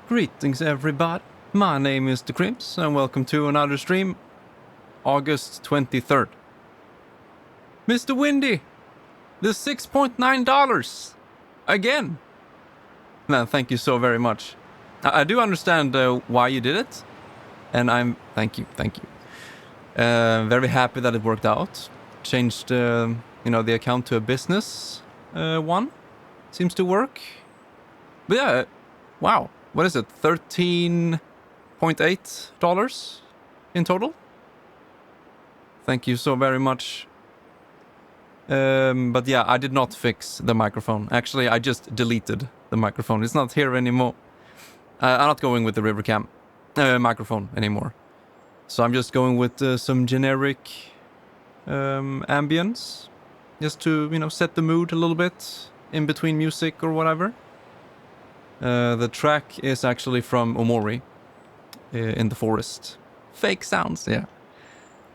Greetings everybody, my name is The Crimps and welcome to another stream, August 23rd. Mr. Windy, the $6.9 again. Man, thank you so very much. I do understand why you did it, and thank you. Very happy that it worked out. Changed, the account to a business one. Seems to work. But yeah, wow. What is it? $13.8 in total? Thank you so very much. But yeah, I did not fix the microphone. Actually, I just deleted the microphone. It's not here anymore. I'm not going with the Rivercam microphone anymore. So I'm just going with some generic ambience. Just to, set the mood a little bit in between music or whatever. The track is actually from Omori in the forest. Fake sounds, yeah.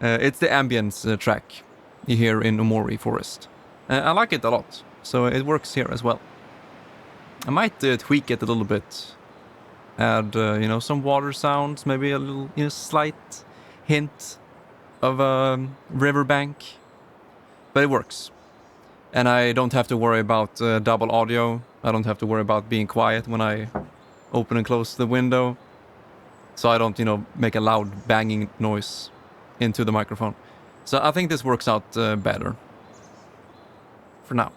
It's the ambience track you hear in Omori forest. I like it a lot, so it works here as well. I might tweak it a little bit. Add, some water sounds, maybe a little, slight hint of a riverbank. But it works. And I don't have to worry about double audio. I don't have to worry about being quiet when I open and close the window. So I don't, make a loud banging noise into the microphone. So I think this works out better. For now.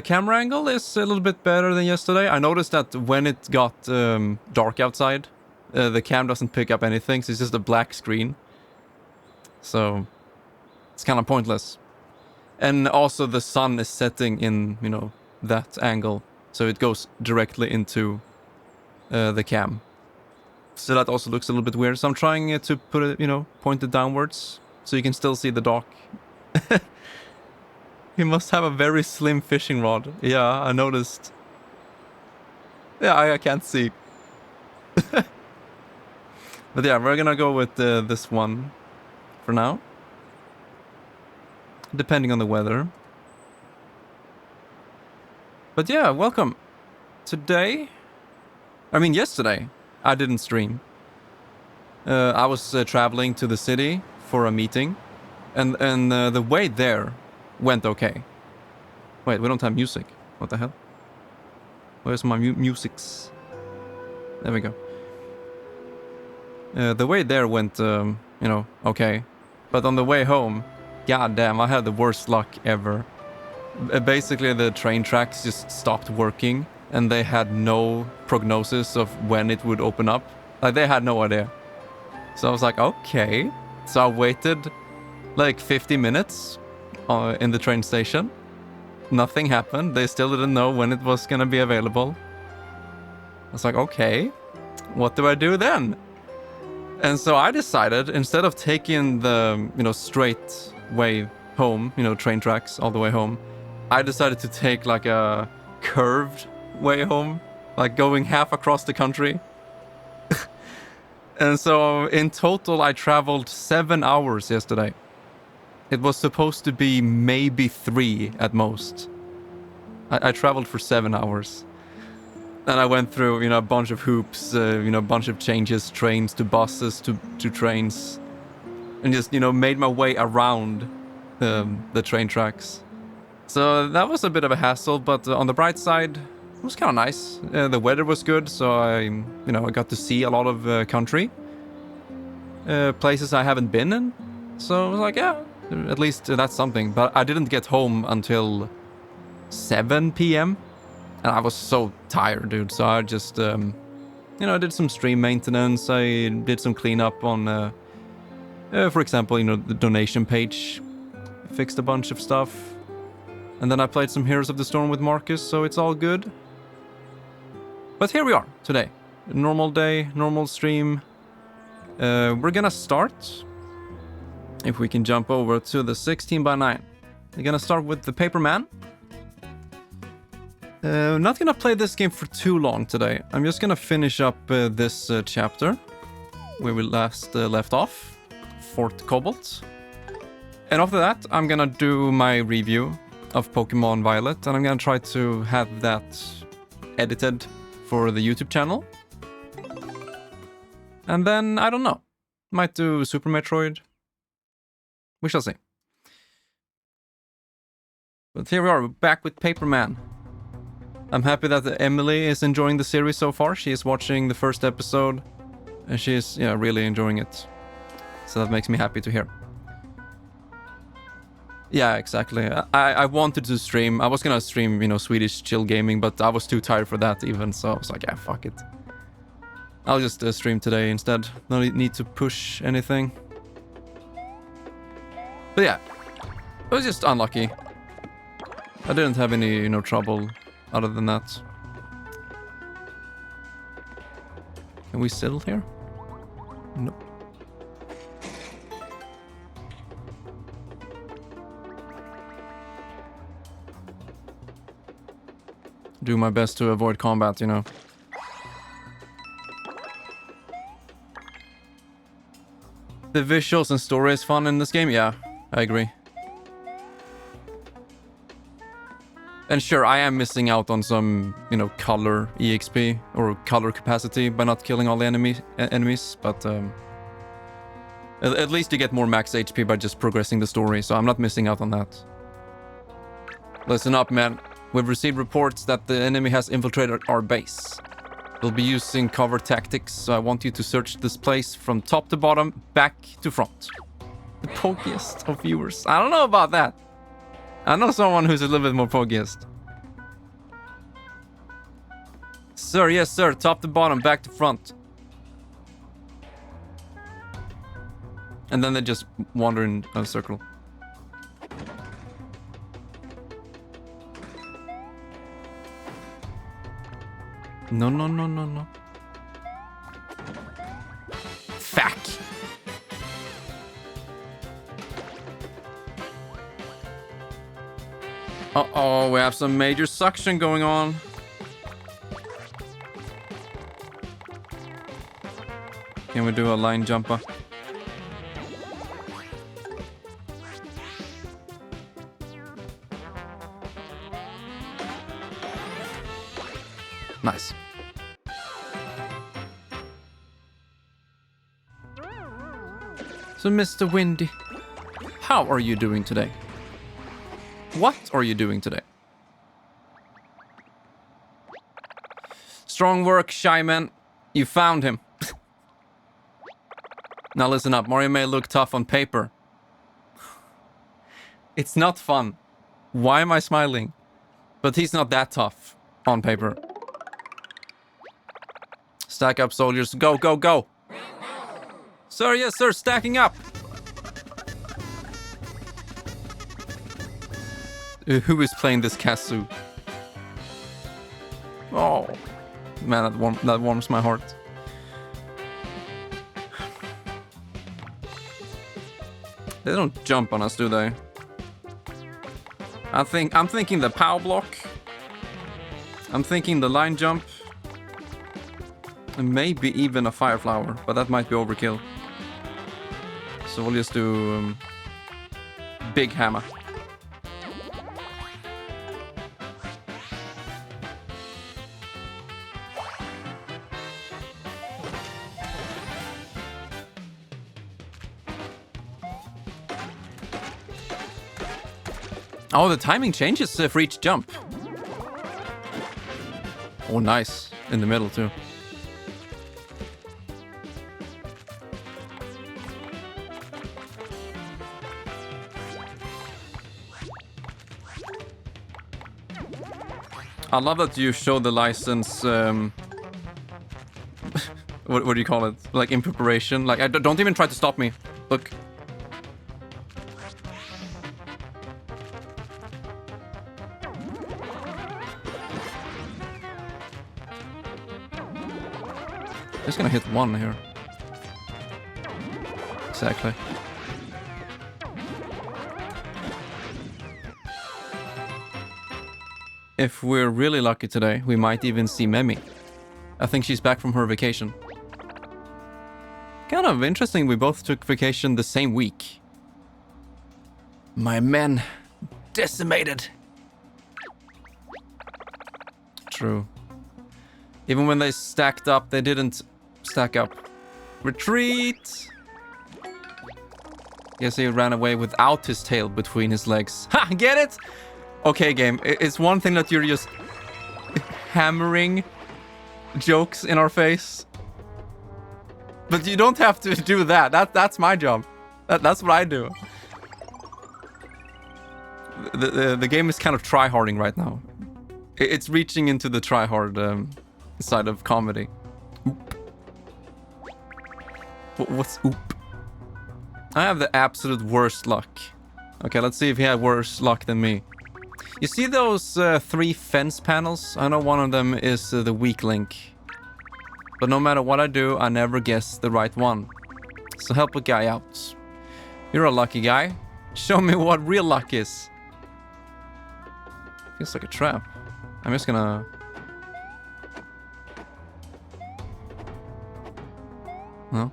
Camera angle is a little bit better than yesterday. I noticed that when it got dark outside, the cam doesn't pick up anything. So it's just a black screen. So it's kind of pointless. And also the sun is setting in, that angle. So it goes directly into the cam. So that also looks a little bit weird. So I'm trying to put it, point it downwards. So you can still see the dock. He must have a very slim fishing rod. Yeah, I noticed. Yeah, I can't see. But yeah, we're gonna go with this one for now. Depending on the weather. But yeah, welcome. Yesterday, I didn't stream. I was traveling to the city for a meeting. And the way there went okay. Wait, we don't have music. What the hell? Where's my musics? There we go. The way there went, okay. But on the way home, goddamn, I had the worst luck ever. Basically, the train tracks just stopped working, and they had no prognosis of when it would open up. Like, they had no idea. So I was like, okay. So I waited like 50 minutes in the train station. Nothing happened. They still didn't know when it was gonna be available. I was like, okay, what do I do then? And so I decided, instead of taking the, straight way home, train tracks all the way home, I decided to take like a curved way home, like going half across the country. And so in total, I traveled 7 hours yesterday. It was supposed to be maybe 3 at most. I traveled for 7 hours. And I went through, a bunch of hoops, a bunch of changes, trains to buses to trains. And just, made my way around the train tracks. So that was a bit of a hassle, but on the bright side, it was kind of nice. The weather was good, so I got to see a lot of country. Places I haven't been in. So I was like, yeah, at least that's something. But I didn't get home until 7 p.m. And I was so tired, dude. So I just, I did some stream maintenance. I did some cleanup on, for example, the donation page. Fixed a bunch of stuff. And then I played some Heroes of the Storm with Marcus, so it's all good. But here we are, today. Normal day, normal stream. We're gonna start. If we can jump over to the 16x9. We're gonna start with the Paperman. Not gonna play this game for too long today. I'm just gonna finish up this chapter. Where we last left off. Fort Cobalt. And after that, I'm gonna do my review of Pokemon Violet, and I'm gonna try to have that edited for the YouTube channel. And then, I don't know. Might do Super Metroid. We shall see. But here we are, back with Paperman. I'm happy that Emily is enjoying the series so far. She is watching the first episode, and she is, really enjoying it. So that makes me happy to hear. Yeah, exactly. I wanted to stream. I was gonna stream, Swedish chill gaming, but I was too tired for that even, so I was like, yeah, fuck it. I'll just stream today instead. No need to push anything. But yeah, it was just unlucky. I didn't have any, trouble other than that. Can we settle here? Nope. Do my best to avoid combat, The visuals and story is fun in this game, yeah, I agree. And sure, I am missing out on some, color EXP or color capacity by not killing all the enemies, but at least you get more max HP by just progressing the story, so I'm not missing out on that. Listen up, man. We've received reports that the enemy has infiltrated our base. They'll be using cover tactics, so I want you to search this place from top to bottom, back to front. The pokiest of viewers. I don't know about that. I know someone who's a little bit more pokiest. Sir, yes sir, top to bottom, back to front. And then they just wander in a circle. No. Fuck. Uh-oh, we have some major suction going on. Can we do a line jumper? Nice. So, Mr. Windy, how are you doing today? What are you doing today? Strong work, shy man. You found him. Now listen up. Mario may look tough on paper. It's not fun. Why am I smiling? But he's not that tough on paper. Stack up, soldiers. Go, go, go. Sir, yes, sir. Stacking up. Who is playing this kazoo? Oh, man, that warms my heart. They don't jump on us, do they? I'm thinking the power block. I'm thinking the line jump. And maybe even a fire flower, but that might be overkill. So we'll just do big hammer. Oh, the timing changes for each jump. Oh, nice. In the middle, too. I love that you show the license, what do you call it? Like, in preparation. Like, don't even try to stop me. Look. Just gonna hit one here. Exactly. If we're really lucky today, we might even see Memi. I think she's back from her vacation. Kind of interesting we both took vacation the same week. My men decimated. True. Even when they stacked up, they didn't stack up. Retreat! Guess he ran away without his tail between his legs. Ha! Get it? Okay, game. It's one thing that you're just hammering jokes in our face. But you don't have to do that. That's my job. That's what I do. The game is kind of try-harding right now. It's reaching into the try-hard side of comedy. Oop. What's oop? I have the absolute worst luck. Okay, let's see if he had worse luck than me. You see those 3 fence panels? I know one of them is the weak link. But no matter what I do, I never guess the right one. So help a guy out. You're a lucky guy. Show me what real luck is. Feels like a trap. I'm just gonna... No?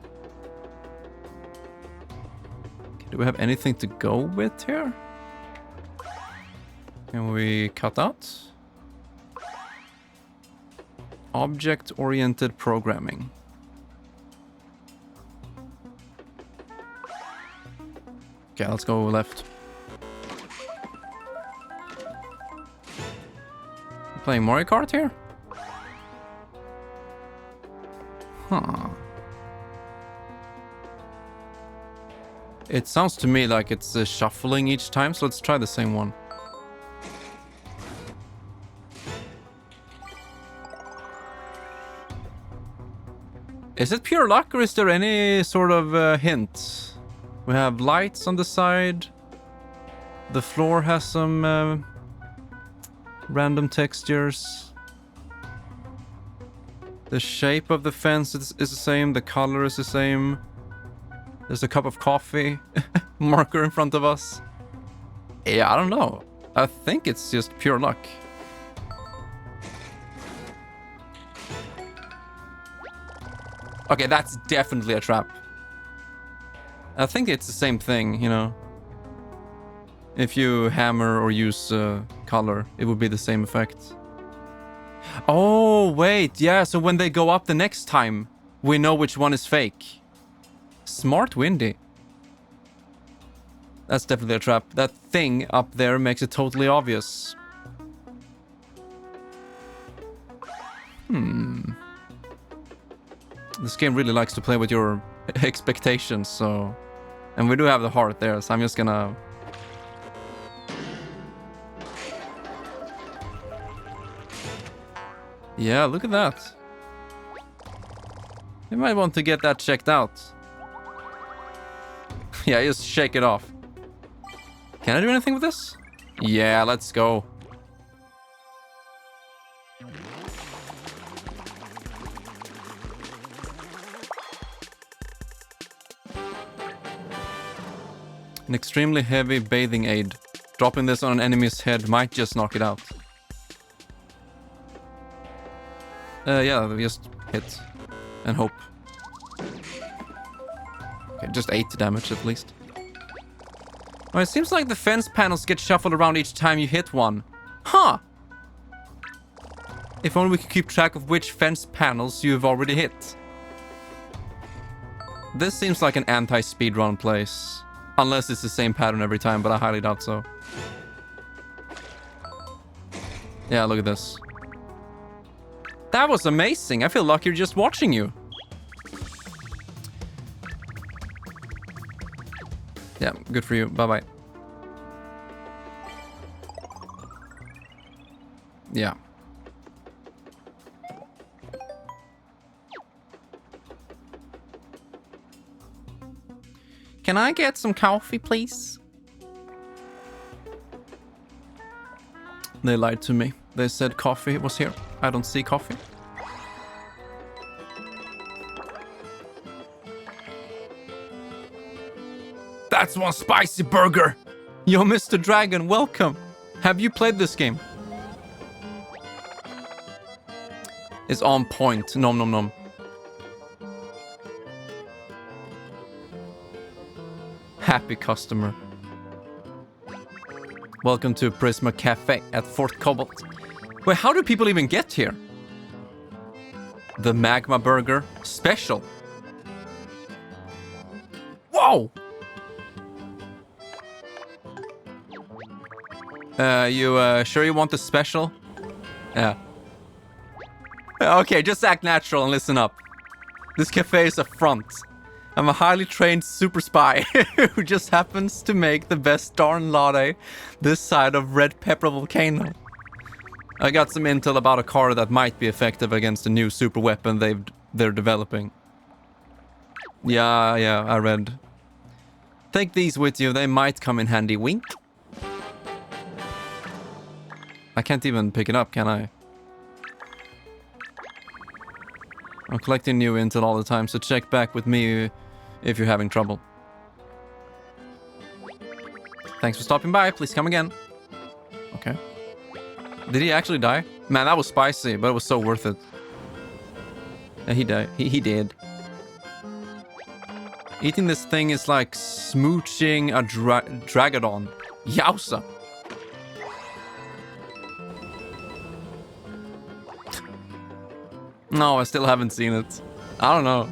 Okay, do we have anything to go with here? Can we cut out? Object-oriented programming. Okay, let's go left. Playing Mario Kart here? Huh. It sounds to me like it's shuffling each time, so let's try the same one. Is it pure luck or is there any sort of hint? We have lights on the side. The floor has some random textures. The shape of the fence is the same. The color is the same. There's a cup of coffee marker in front of us. Yeah, I don't know. I think it's just pure luck. Okay, that's definitely a trap. I think it's the same thing, you know. If you hammer or use color, it would be the same effect. Oh, wait. Yeah, so when they go up the next time, we know which one is fake. Smart Windy. That's definitely a trap. That thing up there makes it totally obvious. This game really likes to play with your expectations, so... And we do have the heart there, so I'm just gonna... Yeah, look at that. You might want to get that checked out. Yeah, just shake it off. Can I do anything with this? Yeah, let's go. An extremely heavy bathing aid. Dropping this on an enemy's head might just knock it out. Yeah, just hit. And hope. Okay, just 8 damage at least. Oh, it seems like the fence panels get shuffled around each time you hit one. Huh! If only we could keep track of which fence panels you've already hit. This seems like an anti-speedrun place. Unless it's the same pattern every time, but I highly doubt so. Yeah, look at this. That was amazing. I feel luckier just watching you. Yeah, good for you. Bye-bye. Yeah. Can I get some coffee, please? They lied to me. They said coffee was here. I don't see coffee. That's one spicy burger! Yo, Mr. Dragon, welcome! Have you played this game? It's on point. Nom nom nom. Happy customer. Welcome to Prisma Cafe at Fort Cobalt. Wait, how do people even get here? The Magma Burger Special. Whoa! You sure you want the special? Yeah. Okay, just act natural and listen up. This cafe is a front. I'm a highly trained super spy who just happens to make the best darn latte this side of Red Pepper Volcano. I got some intel about a car that might be effective against a new super weapon they're developing. Yeah, I read. Take these with you, they might come in handy. Wink. I can't even pick it up, can I? I'm collecting new intel all the time, so check back with me if you're having trouble. Thanks for stopping by. Please come again. Okay. Did he actually die? Man, that was spicy, but it was so worth it. Yeah, he died. He did. Eating this thing is like smooching a dragadon. Yowza. No, I still haven't seen it. I don't know.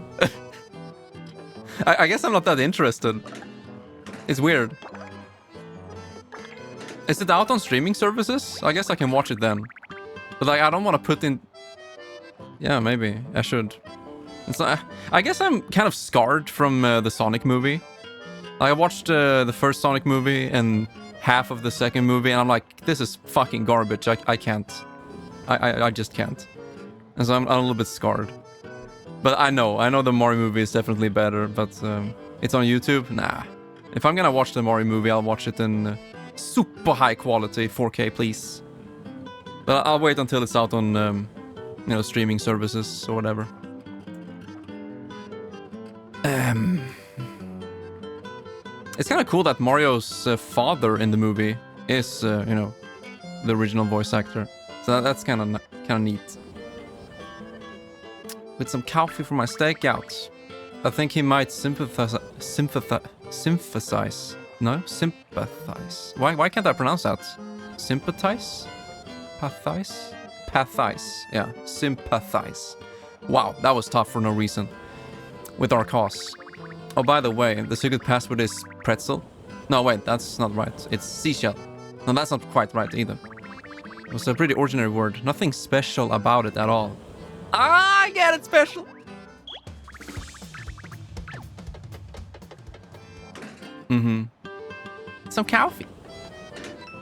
I guess I'm not that interested. It's weird. Is it out on streaming services? I guess I can watch it then. But like, I don't want to put in... Yeah, maybe. I should. It's not... I guess I'm kind of scarred from the Sonic movie. I watched the first Sonic movie and half of the second movie, and I'm like, this is fucking garbage. I can't. I just can't. And so I'm a little bit scarred. But I know the Mario movie is definitely better, but it's on YouTube? Nah. If I'm gonna watch the Mario movie, I'll watch it in super high quality, 4K, please. But I'll wait until it's out on, you know, streaming services or whatever. It's kind of cool that Mario's father in the movie is, you know, the original voice actor. So that's kind of neat. With some coffee for my stakeouts. I think he might sympathize. No, sympathize. Why can't I pronounce that? Sympathize? Pathize? Pathize. Yeah, sympathize. Wow, that was tough for no reason. With our cause. Oh, by the way, the secret password is pretzel. No, wait, that's not right. It's seashell. No, that's not quite right either. It was a pretty ordinary word. Nothing special about it at all. Ah, I get it, special. Mm-hmm. Some coffee.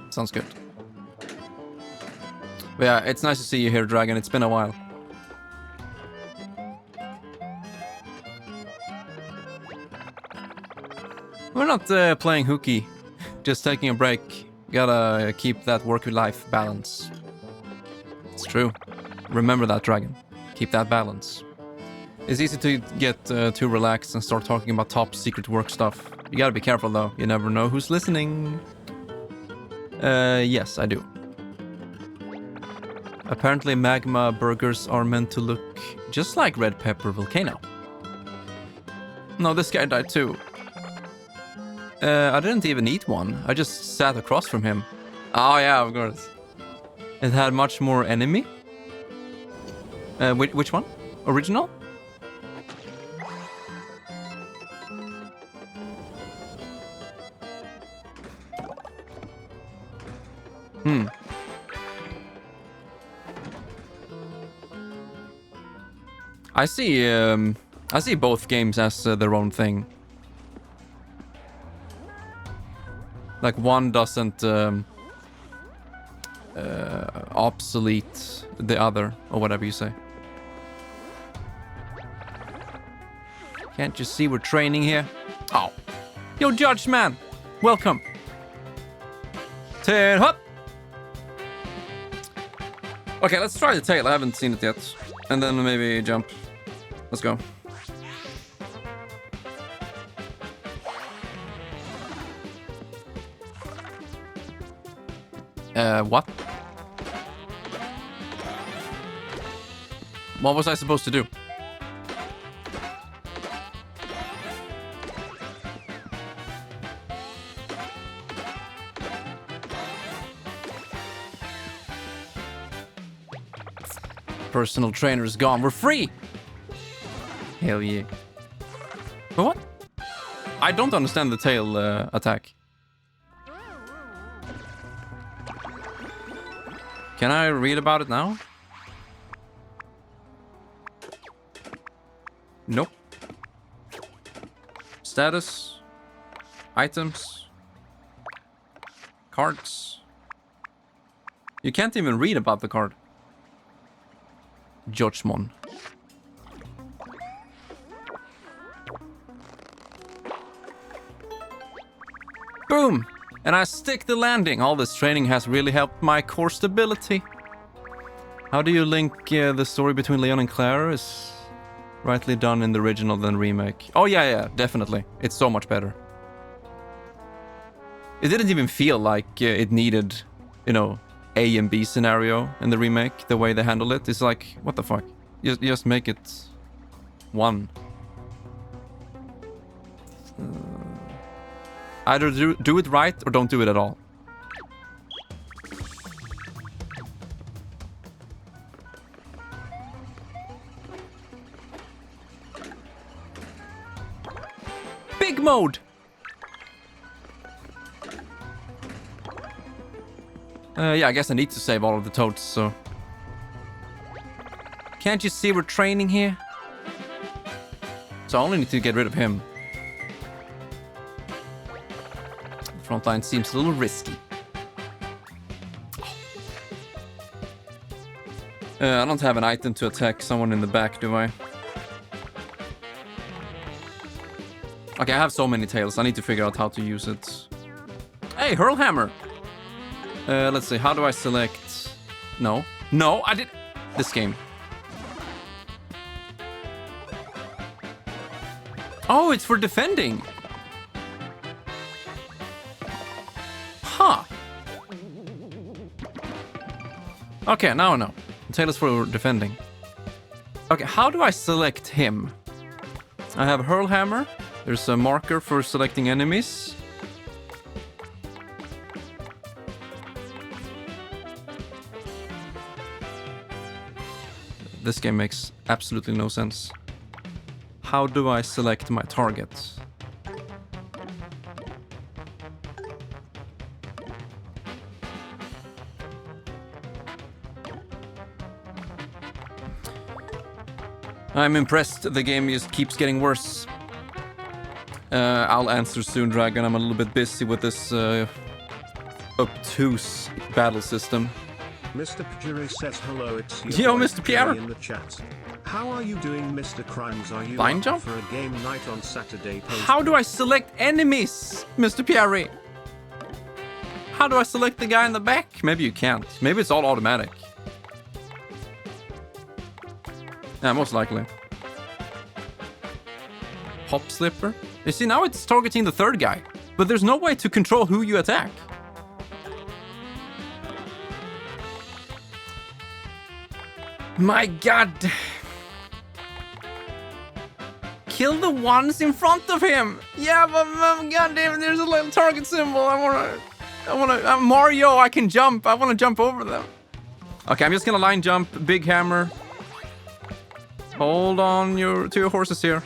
Sounds good. But yeah, it's nice to see you here, Dragon. It's been a while. We're not playing hooky. Just taking a break. Gotta keep that work-life balance. It's true. Remember that, Dragon. Keep that balance. It's easy to get too relaxed and start talking about top secret work stuff. You gotta be careful though. You never know who's listening. Yes, I do. Apparently magma burgers are meant to look just like Red Pepper Volcano. No, this guy died too. I didn't even eat one. I just sat across from him. Oh yeah, of course. It had much more enemy. Which one? Original? I see both games as their own thing. Like one doesn't obsolete the other, or whatever you say. Can't you see we're training here? Oh. Yo, Judge Man! Welcome! Ten hop! Okay, let's try the tail. I haven't seen it yet. And then maybe jump. Let's go. What? What was I supposed to do? Personal trainer is gone. We're free! Hell yeah. But what? I don't understand the tail attack. Can I read about it now? Nope. Status. Items. Cards. You can't even read about the card. Judgmon. Boom! And I stick the landing. All this training has really helped my core stability. How do you link the story between Leon and Claire is rightly done in the original than remake? Oh yeah, definitely. It's so much better. It didn't even feel like it needed, you know, A and B scenario in the remake, the way they handle it. It's like, what the fuck? Just make it one. Either do it right or don't do it at all. Big mode! Yeah, I guess I need to save all of the toads, so... Can't you see we're training here? So I only need to get rid of him. Front line seems a little risky. I don't have an item to attack someone in the back, do I? Okay, I have so many tails. I need to figure out how to use it. Hey, hurl hammer! Let's see, how do I select... No. No, I did... This game. Oh, it's for defending! Huh. Okay, now I know. Tail is for defending. Okay, how do I select him? I have hurl hammer. There's a marker for selecting enemies. This game makes absolutely no sense. How do I select my target? I'm impressed. The game just keeps getting worse. I'll answer soon, Dragon. I'm a little bit busy with this obtuse battle system. Mr. Pujiri says hello. It's your Yo, boy Mr. Pierre. in the chat. How are you doing, Mr. Crimes? Are you Line up jump? for a game night on Saturday? How do I select enemies, Mr. Pierre? How do I select the guy in the back? Maybe you can't. Maybe it's all automatic. Yeah, most likely. Hop slipper. You see, now it's targeting the third guy. But there's no way to control who you attack. My god. Kill the ones in front of him. Yeah, but goddamn, there's a little target symbol. I wanna, Mario, I can jump. I wanna jump over them. Okay, I'm just gonna line jump, big hammer. Hold on to your horses here.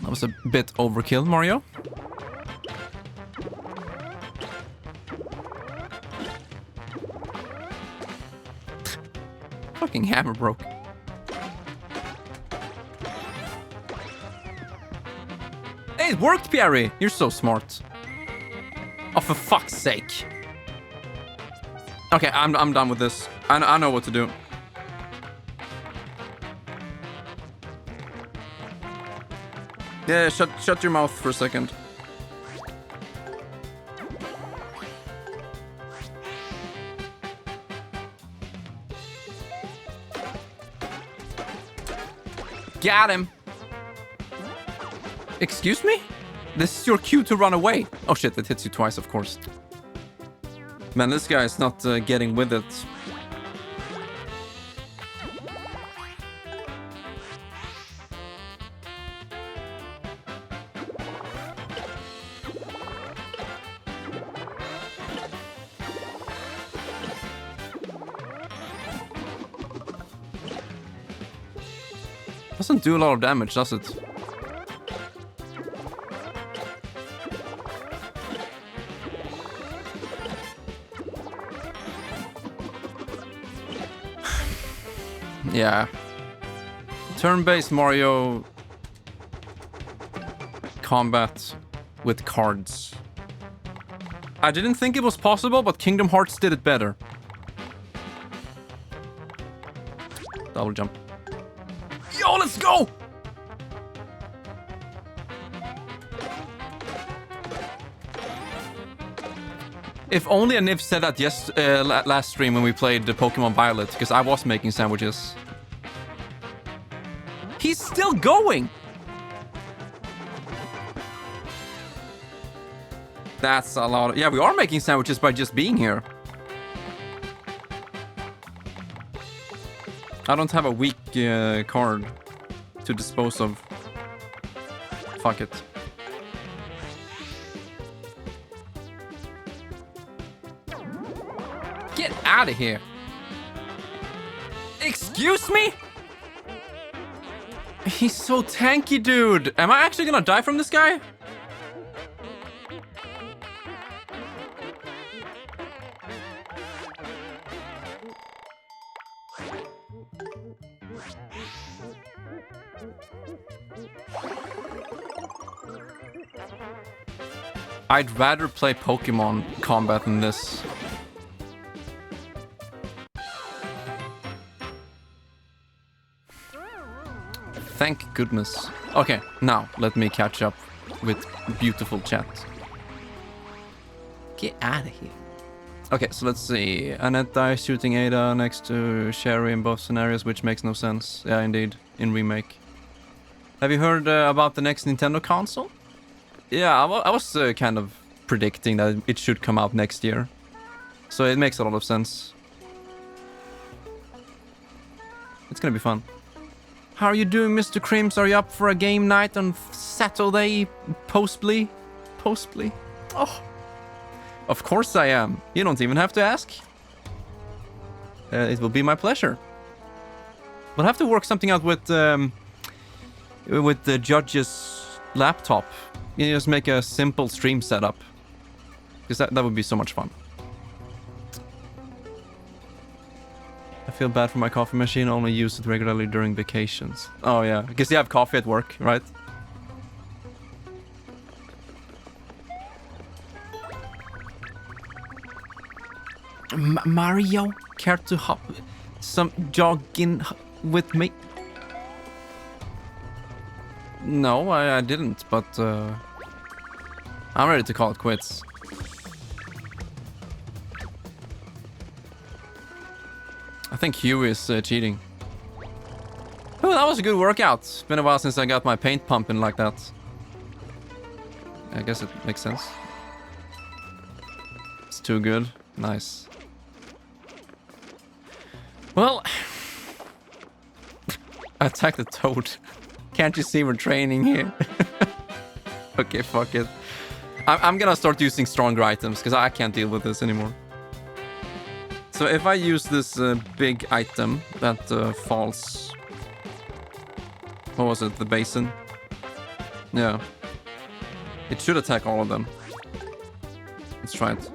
That was a bit overkill, Mario. Fucking hammer broke. Hey, it worked, Pierre! You're so smart. Oh, for fuck's sake. Okay, I'm done with this. I know what to do. Yeah, shut your mouth for a second. Got him. Excuse me? This is your cue to run away. Oh shit, it hits you twice, of course. Man, this guy is not getting with it. Doesn't do a lot of damage, does it? Yeah. Turn-based Mario combat with cards. I didn't think it was possible, but Kingdom Hearts did it better. Double jump. Yo, let's go! If only Niv said that last stream when we played the Pokemon Violet, because I was making sandwiches. He's still going! That's a lot of... Yeah, we are making sandwiches by just being here. I don't have a weak card to dispose of. Fuck it. Get out of here. Excuse me? He's so tanky, dude. Am I actually gonna die from this guy? I'd rather play Pokemon combat than this. Thank goodness. Okay, now let me catch up with beautiful chat. Get out of here. Okay, so let's see. Annette dies shooting Ada next to Sherry in both scenarios, which makes no sense. Yeah, indeed, in remake. Have you heard about the next Nintendo console? Yeah, I was kind of predicting that it should come out next year. So it makes a lot of sense. It's gonna be fun. How are you doing, Mr. Crims? Are you up for a game night on Saturday? Postly? Oh. Of course I am. You don't even have to ask. It will be my pleasure. We'll have to work something out with the judge's laptop. You just make a simple stream setup. Because that would be so much fun. I feel bad for my coffee machine. I only use it regularly during vacations. Oh yeah, because you have coffee at work, right? Mario, care to hop some jogging with me? No, I didn't, but I'm ready to call it quits. I think Hugh is cheating. Oh, that was a good workout. It's been a while since I got my paint pumping like that. I guess it makes sense. It's too good. Nice. Well, attack the toad. Can't you see we're training here? Okay, fuck it. I'm gonna start using stronger items because I can't deal with this anymore. So if I use this big item that falls... What was it? The basin? Yeah. It should attack all of them. Let's try it.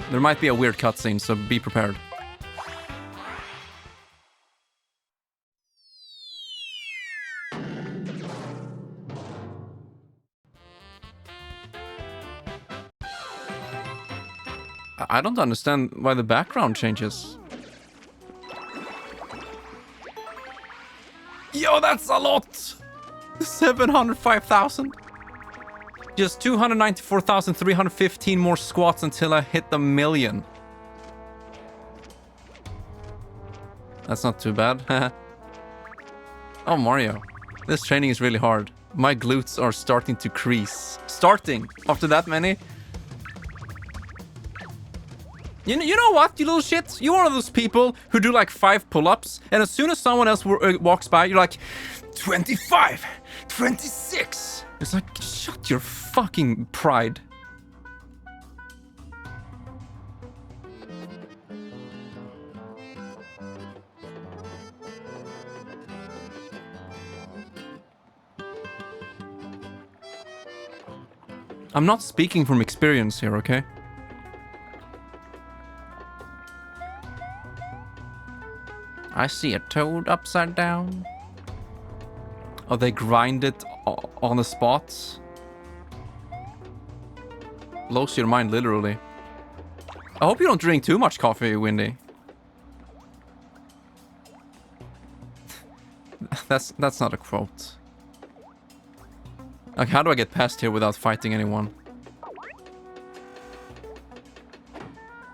There might be a weird cutscene, so be prepared. I don't understand why the background changes. Yo, that's a lot! 705,000. Just 294,315 more squats until I hit the 1,000,000. That's not too bad. Oh, Mario. This training is really hard. My glutes are starting to crease. Starting? After that many? You know what, you little shit? You're one of those people who do like 5 pull-ups, and as soon as someone else walks by, you're like, 25, 26. It's like, shut your fucking pride. I'm not speaking from experience here, okay? I see a toad upside down. Oh, they grind it on the spot. Blows your mind, literally. I hope you don't drink too much coffee, Windy. That's not a quote. Like, how do I get past here without fighting anyone?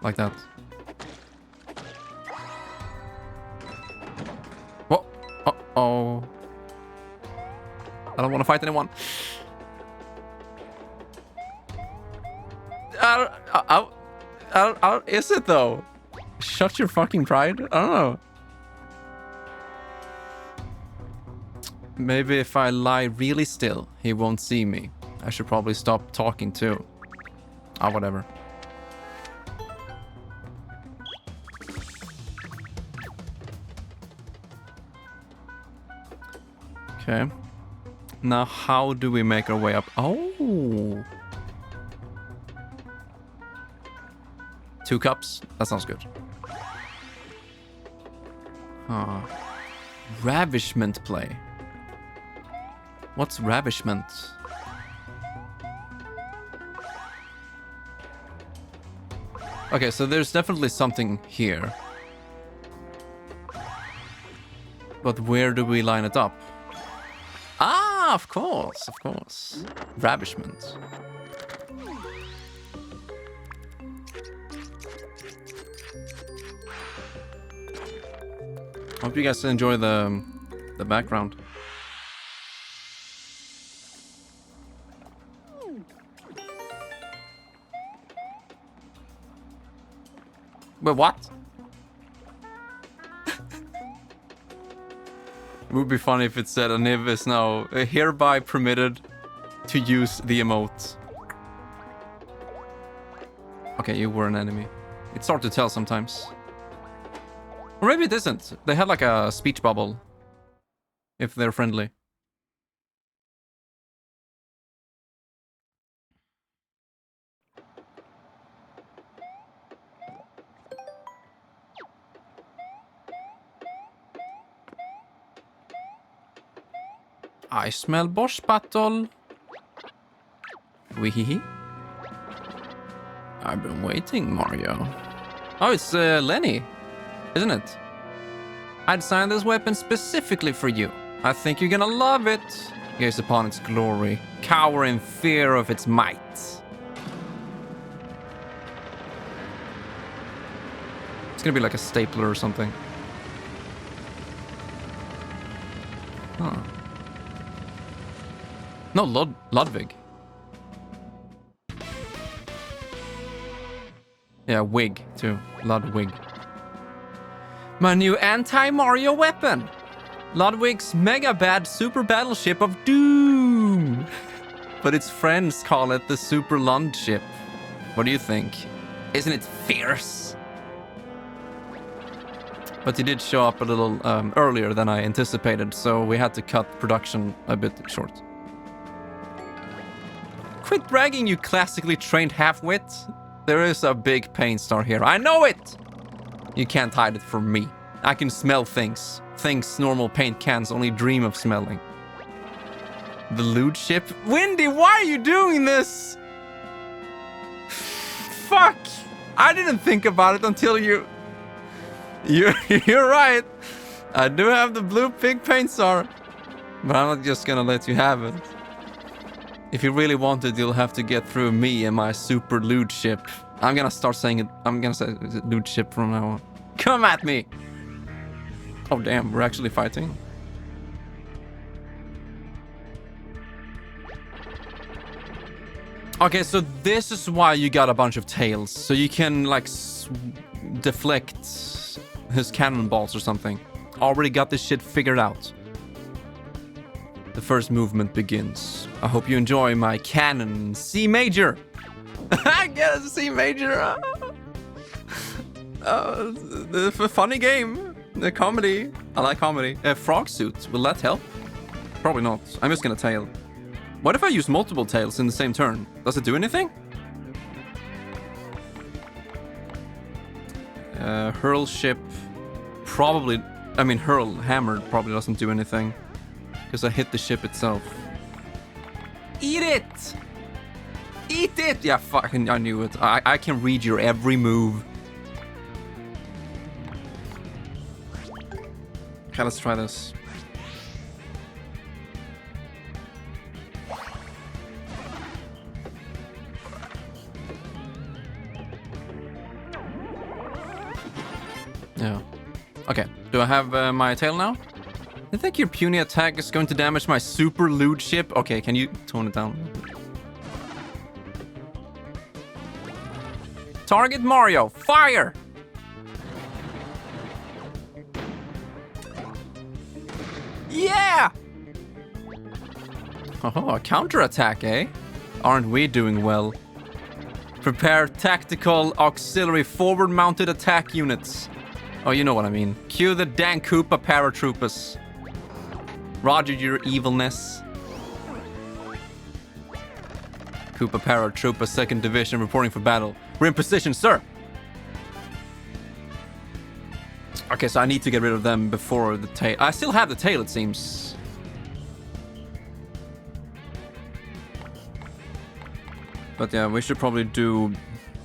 Like that. What? Uh-oh. I don't want to fight anyone. Is it though? Shut your fucking pride? I don't know. Maybe if I lie really still, he won't see me. I should probably stop talking too. Ah, whatever. Okay. Now, how do we make our way up? Oh! 2 cups? That sounds good. Ravishment play. What's ravishment? Okay, so there's definitely something here. But where do we line it up? Ah, of course, of course. Ravishment. Hope you guys enjoy the background. But what? It would be funny if it said Aniv is now hereby permitted to use the emote. Okay, you were an enemy. It's hard to tell sometimes. Or maybe it isn't. They had like a speech bubble. If they're friendly. I smell Bosch battle. Weehee. I've been waiting, Mario. Oh, it's Lenny, isn't it? I designed this weapon specifically for you. I think you're gonna love it. Gaze upon its glory, cower in fear of its might. It's gonna be like a stapler or something. Huh. No, Ludwig. Yeah, Wig, too. Ludwig. My new anti-Mario weapon! Ludwig's mega bad super battleship of doom! But its friends call it the Super Lund ship. What do you think? Isn't it fierce? But he did show up a little earlier than I anticipated, so we had to cut production a bit short. Quit bragging, you classically trained half-wit. There is a big pain star here. I know it! You can't hide it from me. I can smell things. Things normal paint cans only dream of smelling. The lewd ship? Windy, why are you doing this? Fuck! I didn't think about it until you... You're right. I do have the blue pig paint star. But I'm not just gonna let you have it. If you really want it, you'll have to get through me and my super lewd ship. I'm gonna start saying it. I'm gonna say lewd ship from now on. Come at me! Oh damn, we're actually fighting. Okay, so this is why you got a bunch of tails. So you can like deflect his cannonballs or something. Already got this shit figured out. The first movement begins. I hope you enjoy my cannon C major. I get a C major. The funny game. The comedy. I like comedy. A frog suit. Will that help? Probably not. I'm just gonna tail. What if I use multiple tails in the same turn? Does it do anything? Hurl ship probably... I mean, hurl hammer probably doesn't do anything. Because I hit the ship itself. Eat it! Eat it! Yeah, fucking, I knew it. I can read your every move. Okay, let's try this. Yeah. Okay, do I have my tail now? I think your puny attack is going to damage my super lewd ship. Okay, can you tone it down? Target Mario, fire! Yeah! Oh, a counterattack, eh? Aren't we doing well? Prepare tactical auxiliary forward-mounted attack units. Oh, you know what I mean. Cue the Dan Koopa paratroopers. Roger your evilness. Koopa paratrooper 2nd Division reporting for battle. We're in position, sir. Okay, so I need to get rid of them before the tail. I still have the tail, it seems. But yeah, we should probably do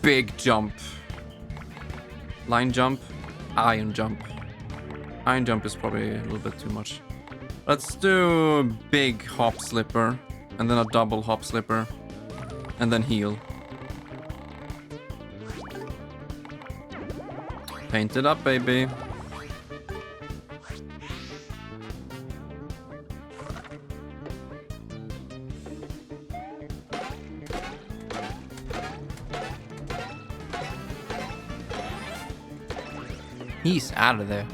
big jump. Line jump. Iron jump. Iron jump is probably a little bit too much. Let's do big hop slipper. And then a double hop slipper. And then heal. Paint it up, baby. He's out of there.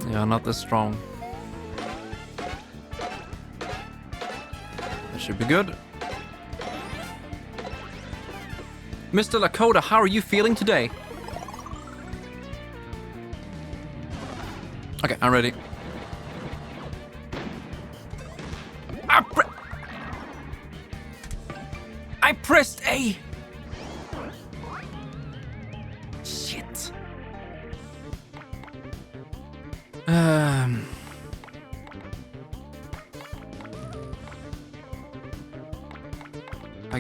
Yeah, not this strong. That should be good. Mr. Lakota, how are you feeling today? Okay, I'm ready. I pressed A! Shit.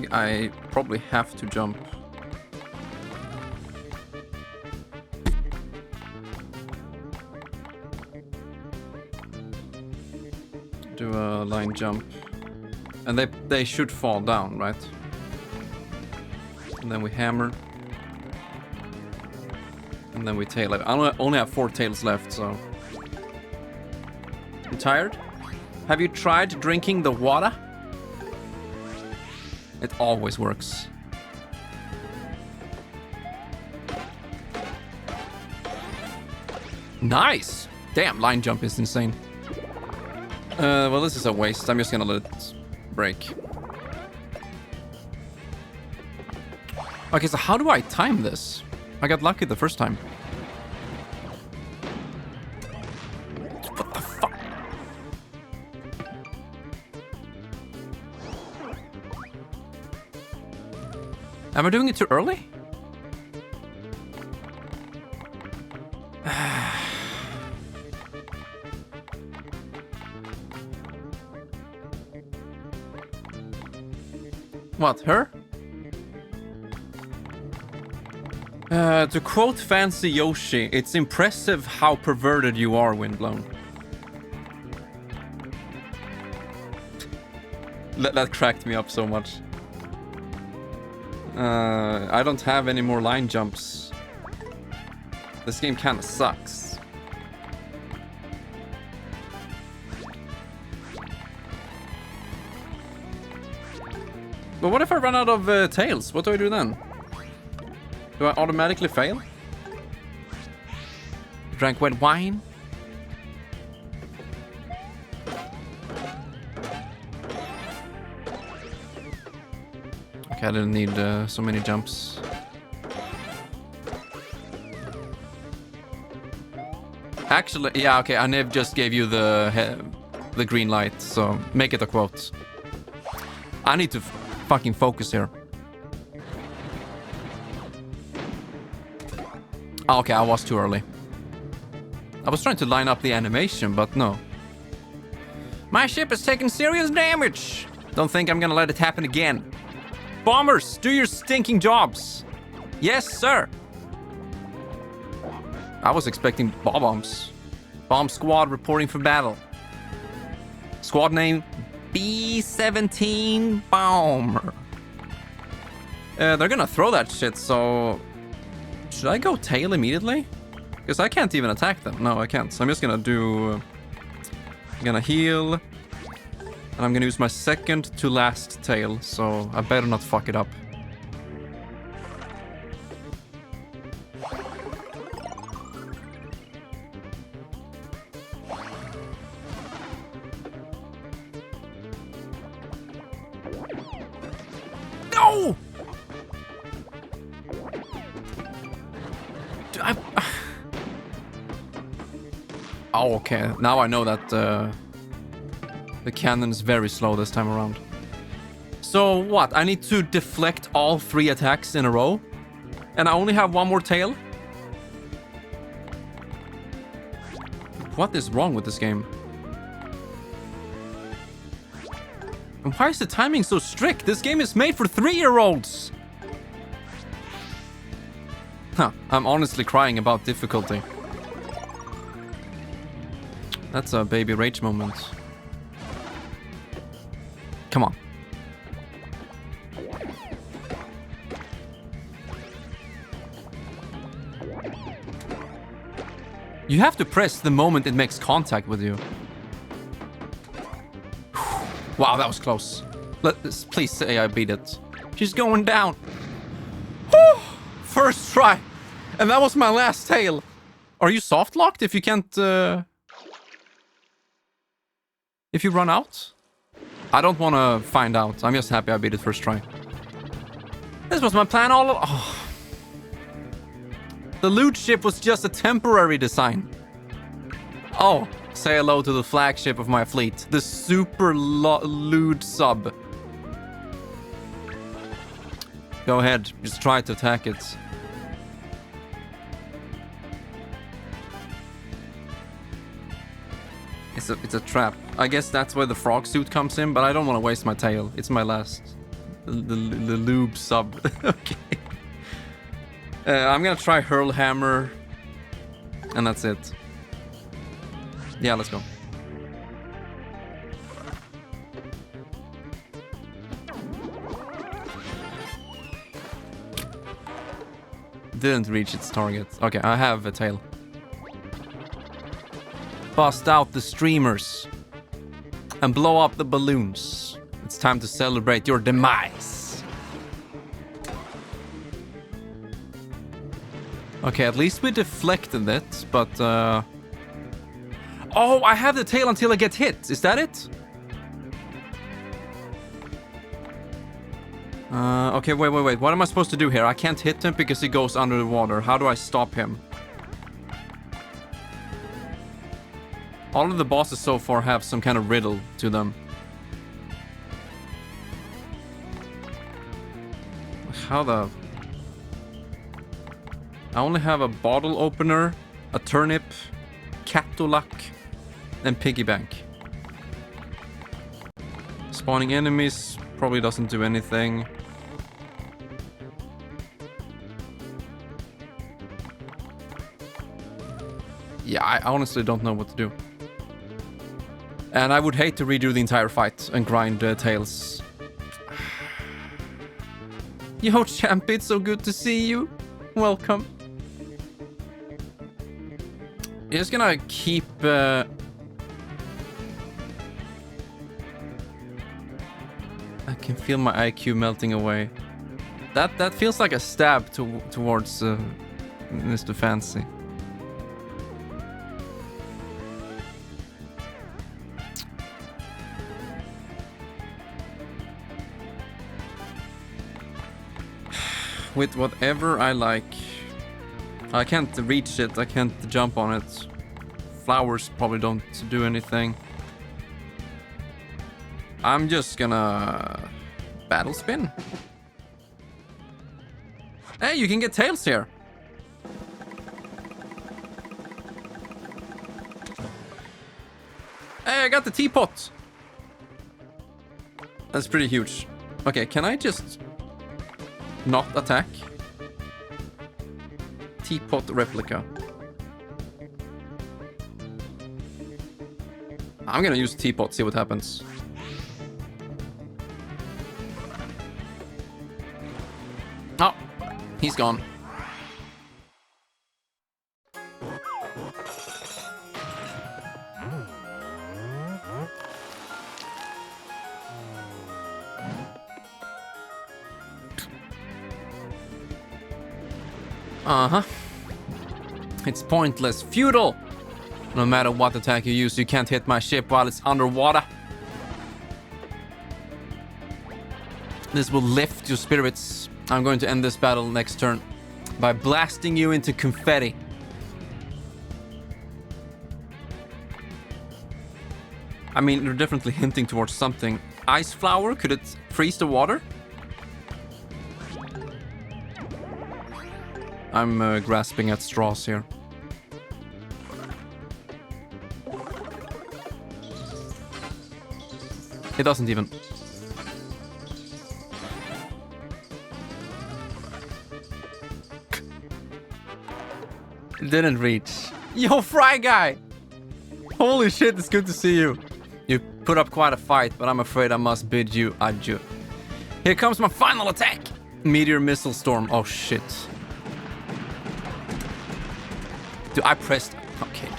I probably have to jump. Do a line jump. And they should fall down, right? And then we hammer. And then we tail it. I only have 4 tails left, so... You tired? Have you tried drinking the water? It always works. Nice! Damn, line jump is insane. Well, this is a waste. I'm just gonna let it break. Okay, so how do I time this? I got lucky the first time. What the fuck? Am I doing it too early? What, her? To quote Fancy Yoshi, it's impressive how perverted you are, Windblown. That cracked me up so much. I don't have any more line jumps. This game kinda sucks. But what if I run out of tails? What do I do then? Do I automatically fail? Drank wet wine? Okay, I didn't need so many jumps. Actually, yeah, okay, I just gave you the green light, so make it a quote. I need to fucking focus here. Okay, I was too early. I was trying to line up the animation, but no. My ship is taking serious damage. Don't think I'm gonna let it happen again. Bombers, do your stinking jobs. Yes, sir. I was expecting bombs. Bomb squad reporting for battle. Squad name B-17 Bomber. They're gonna throw that shit, so... Should I go tail immediately? Because I can't even attack them. No, I can't. So I'm just gonna do... I'm gonna heal. And I'm gonna use my second to last tail, so I better not fuck it up. No! Oh, okay. Now I know that the cannon is very slow this time around. So what? I need to deflect all 3 attacks in a row? And I only have 1 more tail? What is wrong with this game? And why is the timing so strict? This game is made for 3-year-olds! Huh, I'm honestly crying about difficulty. That's a baby rage moment. Come on. You have to press the moment it makes contact with you. Wow, that was close. Please say I beat it. She's going down. Whew! First try. And that was my last tail. Are you soft locked if you can't... If you run out? I don't want to find out. I'm just happy I beat it first try. This was my plan all along. Oh. The loot ship was just a temporary design. Oh, say hello to the flagship of my fleet. The super loot sub. Go ahead, just try to attack it. It's a trap. I guess that's where the frog suit comes in, but I don't want to waste my tail. It's my last. The lube sub. Okay. I'm gonna try Hurl Hammer. And that's it. Yeah, let's go. Didn't reach its target. Okay, I have a tail. Bust out the streamers. And blow up the balloons. It's time to celebrate your demise. Okay, at least we deflected it, but... Oh, I have the tail until I get hit. Is that it? Okay, wait. What am I supposed to do here? I can't hit him because he goes under the water. How do I stop him? All of the bosses so far have some kind of riddle to them. How the... I only have a bottle opener, a turnip, catulak, and piggy bank. Spawning enemies probably doesn't do anything. Yeah, I honestly don't know what to do. And I would hate to redo the entire fight and grind tails. Yo, champ, it's so good to see you. Welcome. Just gonna keep... I can feel my IQ melting away. That feels like a stab towards Mr. Fancy. With whatever I like. I can't reach it, I can't jump on it. flowers probably don't do anything. I'm just gonna battle spin. Hey, you can get tails here. Hey, I got the teapot. That's pretty huge. Okay, can I just not attack? Teapot replica. I'm gonna use teapot, see what happens. Oh, he's gone. Uh-huh. It's pointless. Futile! No matter what attack you use, you can't hit my ship while it's underwater. This will lift your spirits. I'm going to end this battle next turn by blasting you into confetti. I mean, you're definitely hinting towards something. Ice flower? Could it freeze the water? I'm grasping at straws here. It doesn't even. It didn't reach. Yo, Fry Guy! Holy shit, it's good to see you. You put up quite a fight, but I'm afraid I must bid you adieu. Here comes my final attack! Meteor Missile Storm. Oh shit. Dude, I pressed... Okay.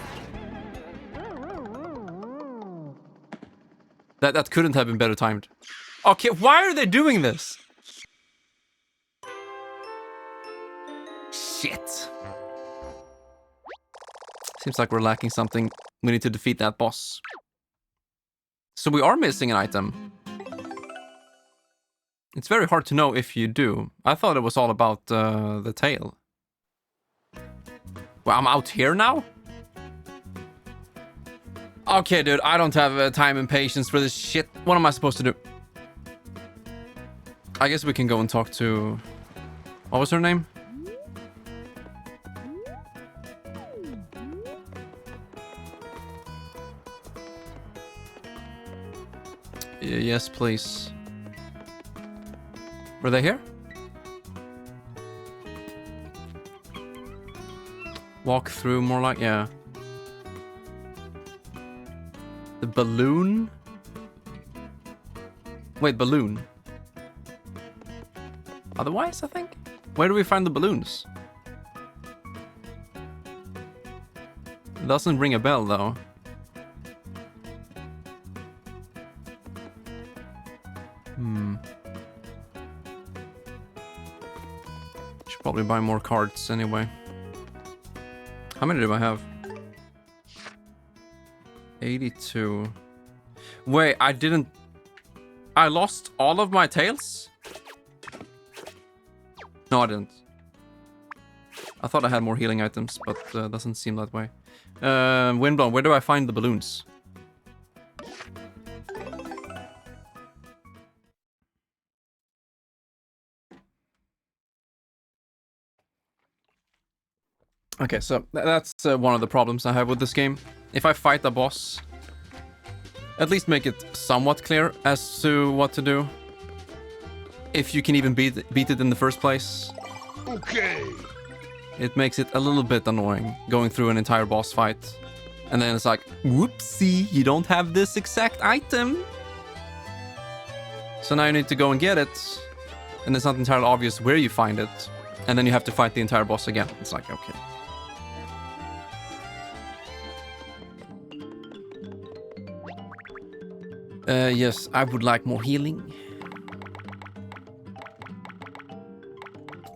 That couldn't have been better timed. Okay, why are they doing this? Shit. Seems like we're lacking something. We need to defeat that boss. So we are missing an item. It's very hard to know if you do. I thought it was all about the tail. Well, I'm out here now? Okay, dude, I don't have time and patience for this shit. What am I supposed to do? I guess we can go and talk to... What was her name? Yes, please. Were they here? Walk through more like... Yeah. The balloon? Wait, balloon. Otherwise, I think? Where do we find the balloons? It doesn't ring a bell, though. Should probably buy more cards anyway. How many do I have? 82. Wait, I didn't... I lost all of my tails? No, I didn't. I thought I had more healing items, but doesn't seem that way. Windblown, where do I find the balloons? Okay, so that's one of the problems I have with this game. If I fight a boss, at least make it somewhat clear as to what to do. If you can even beat it in the first place. Okay. It makes it a little bit annoying going through an entire boss fight. And then it's like, whoopsie, you don't have this exact item. So now you need to go and get it. And it's not entirely obvious where you find it. And then you have to fight the entire boss again. It's like, okay. Yes, I would like more healing.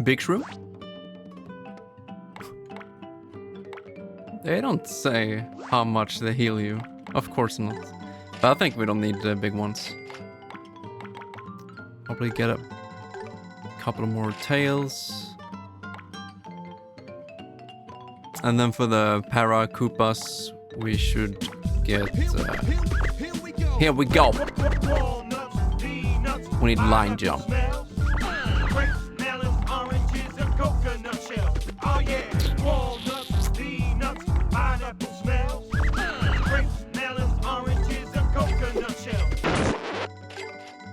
Big shroom? They don't say how much they heal you. Of course not. But I think we don't need the big ones. Probably get a couple more tails. And then for the Para Koopas, we should get... Here we go! We need line jump.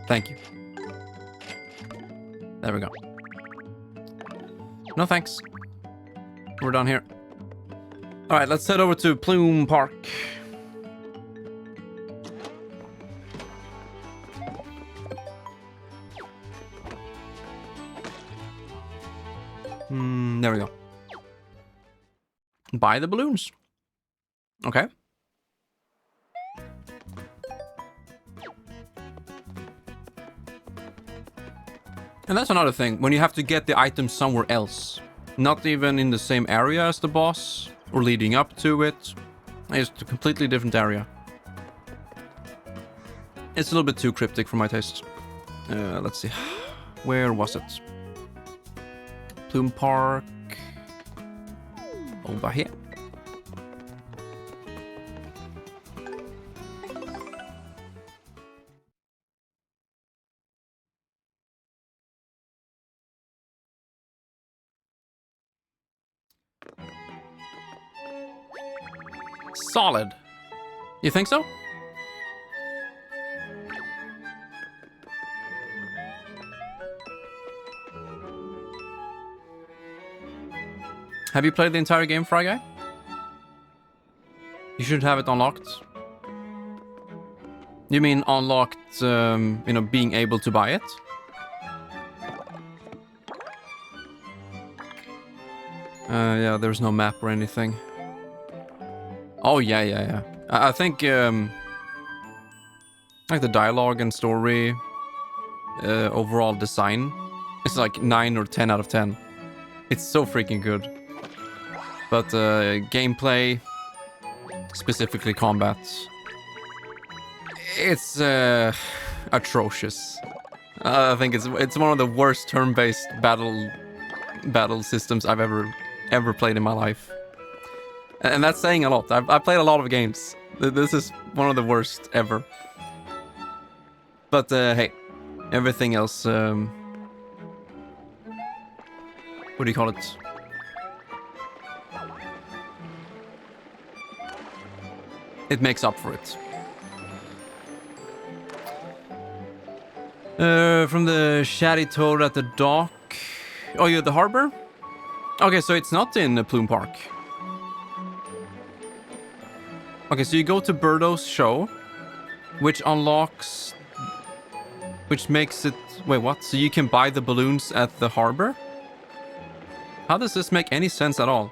Thank you. There we go. No thanks. We're done here. Alright, let's head over to Plume Park. There we go. Buy the balloons. Okay. And that's another thing, when you have to get the item somewhere else. Not even in the same area as the boss, or leading up to it. It's a completely different area. It's a little bit too cryptic for my taste. Let's see. Where was it? Plume Park. Over here. Solid. You think so? Have you played the entire game, Fry Guy? You should have it unlocked. You mean unlocked, being able to buy it? Yeah, there's no map or anything. Oh, yeah. I think, like the dialogue and story, overall design, it's like 9 or 10 out of 10. It's so freaking good. But gameplay, specifically combat, it's atrocious. I think it's one of the worst turn-based battle systems I've ever played in my life. And that's saying a lot. I've played a lot of games. This is one of the worst ever. But hey, everything else, what do you call it? It makes up for it. From the Shady Toad at the dock. Oh, yeah, the harbor? Okay, so it's not in Plume Park. Okay, so you go to Birdo's show, which unlocks... Which makes it... Wait, what? So you can buy the balloons at the harbor? How does this make any sense at all?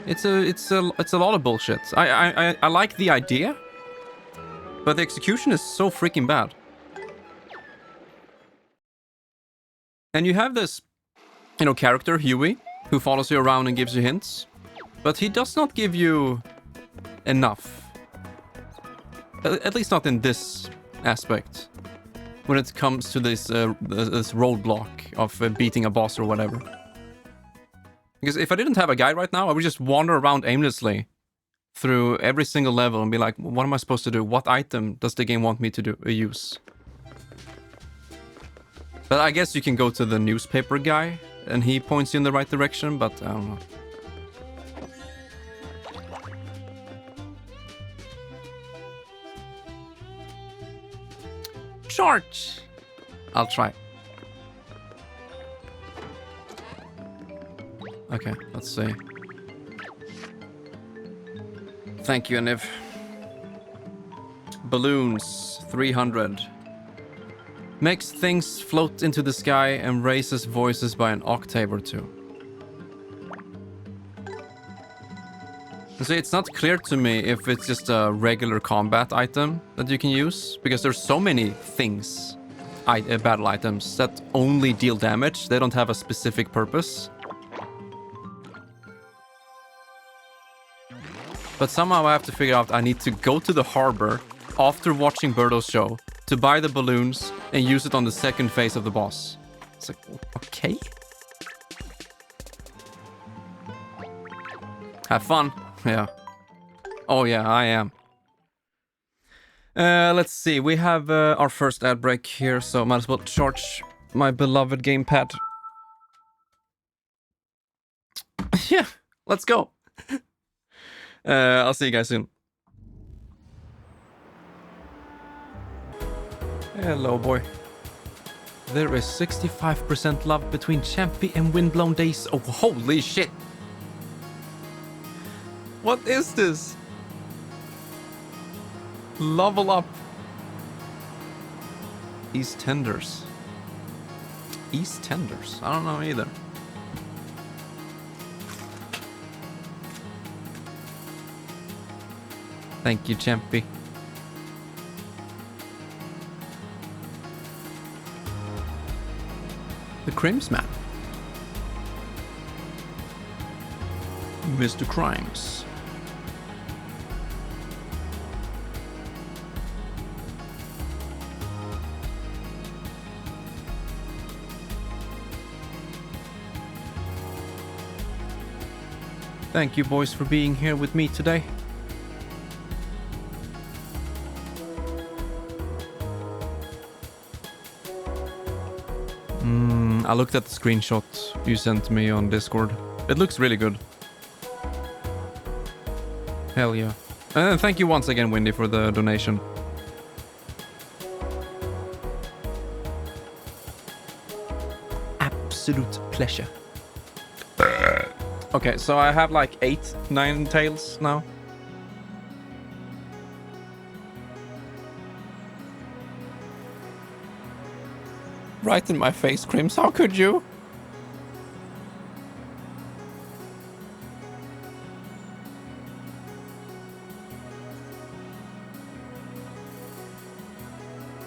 It's a lot of bullshit. I like the idea, but the execution is so freaking bad. And you have this, character, Huey, who follows you around and gives you hints. But he does not give you enough. At least not in this aspect. When it comes to this roadblock of beating a boss or whatever. Because if I didn't have a guide right now, I would just wander around aimlessly through every single level and be like, what am I supposed to do? What item does the game want me to use? But I guess you can go to the newspaper guy and he points you in the right direction, but I don't know. Charge! I'll try. Okay, let's see. Thank you, Aniv. Balloons, 300. Makes things float into the sky and raises voices by an octave or two. See, it's not clear to me if it's just a regular combat item that you can use, because there's so many things, battle items, that only deal damage. They don't have a specific purpose. But somehow I have to figure out I need to go to the harbor after watching Birdo's show to buy the balloons and use it on the second phase of the boss. It's like, okay. Have fun. Yeah. Oh yeah, I am. Let's see. We have our first ad break here, so might as well charge my beloved gamepad. Yeah, let's go. I'll see you guys soon. Hello, boy. There is 65% love between Champy and Windblown Days. Oh, holy shit. What is this? Level up. East Tenders. East Tenders? I don't know either. Thank you, Champy. The Crims Man. Mr. Crimes. Thank you, boys, for being here with me today. I looked at the screenshot you sent me on Discord. It looks really good. Hell yeah. And thank you once again, Windy, for the donation. Absolute pleasure. Okay, so I have like 8-9 tails now. Right in my face, Crims. How could you?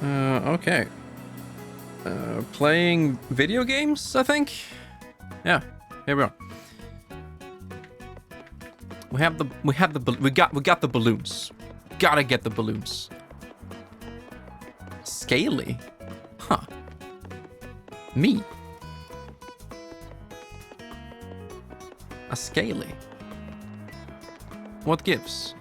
Okay. Playing video games, I think. Yeah, here we are. We got the balloons. Gotta get the balloons. Scaly? Huh. Me? A Scaly? What gives?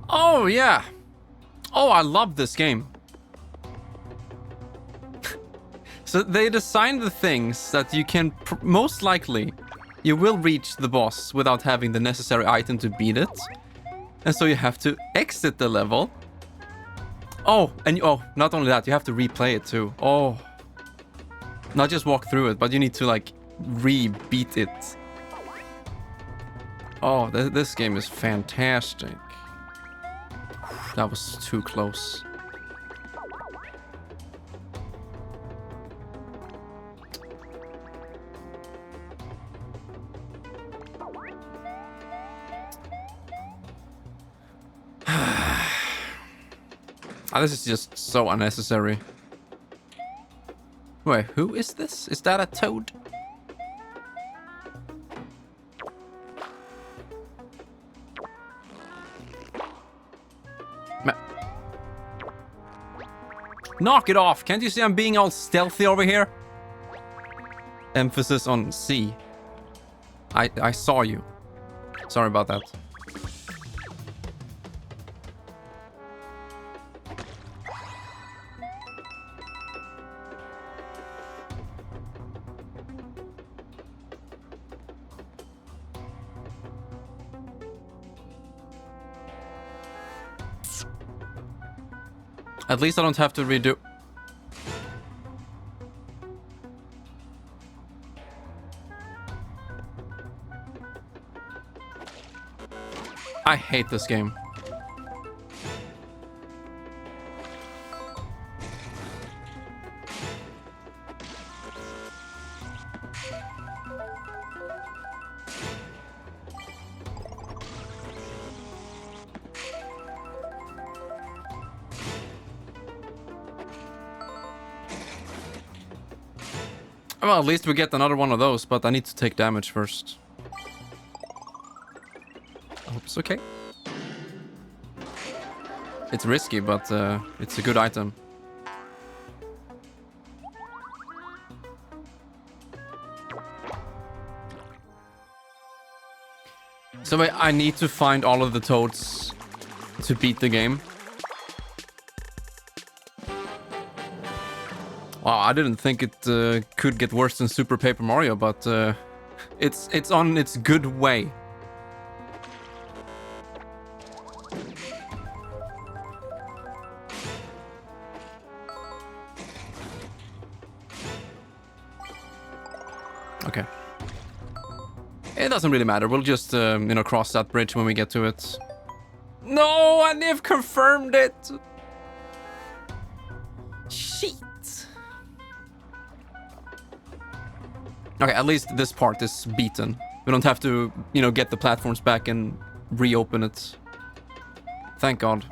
Oh, yeah. Oh, I love this game. So they designed the things that you can most likely you will reach the boss without having the necessary item to beat it. And so you have to exit the level. Oh, and not only that, you have to replay it too. Oh. Not just walk through it, but you need to like re-beat it. Oh, this game is fantastic. That was too close. This is just so unnecessary. Wait, who is this? Is that a toad? Knock it off! Can't you see I'm being all stealthy over here? Emphasis on C. I saw you. Sorry about that. At least I don't have to redo. I hate this game. Well, at least we get another one of those, but I need to take damage first. It's okay. It's risky, but it's a good item. So I need to find all of the toads to beat the game. Wow, I didn't think it could get worse than Super Paper Mario, but it's on its good way. Okay. It doesn't really matter. We'll just, you know, cross that bridge when we get to it. No, and they've confirmed it. Shit. Okay, at least this part is beaten. We don't have to, you know, get the platforms back and reopen it. Thank God.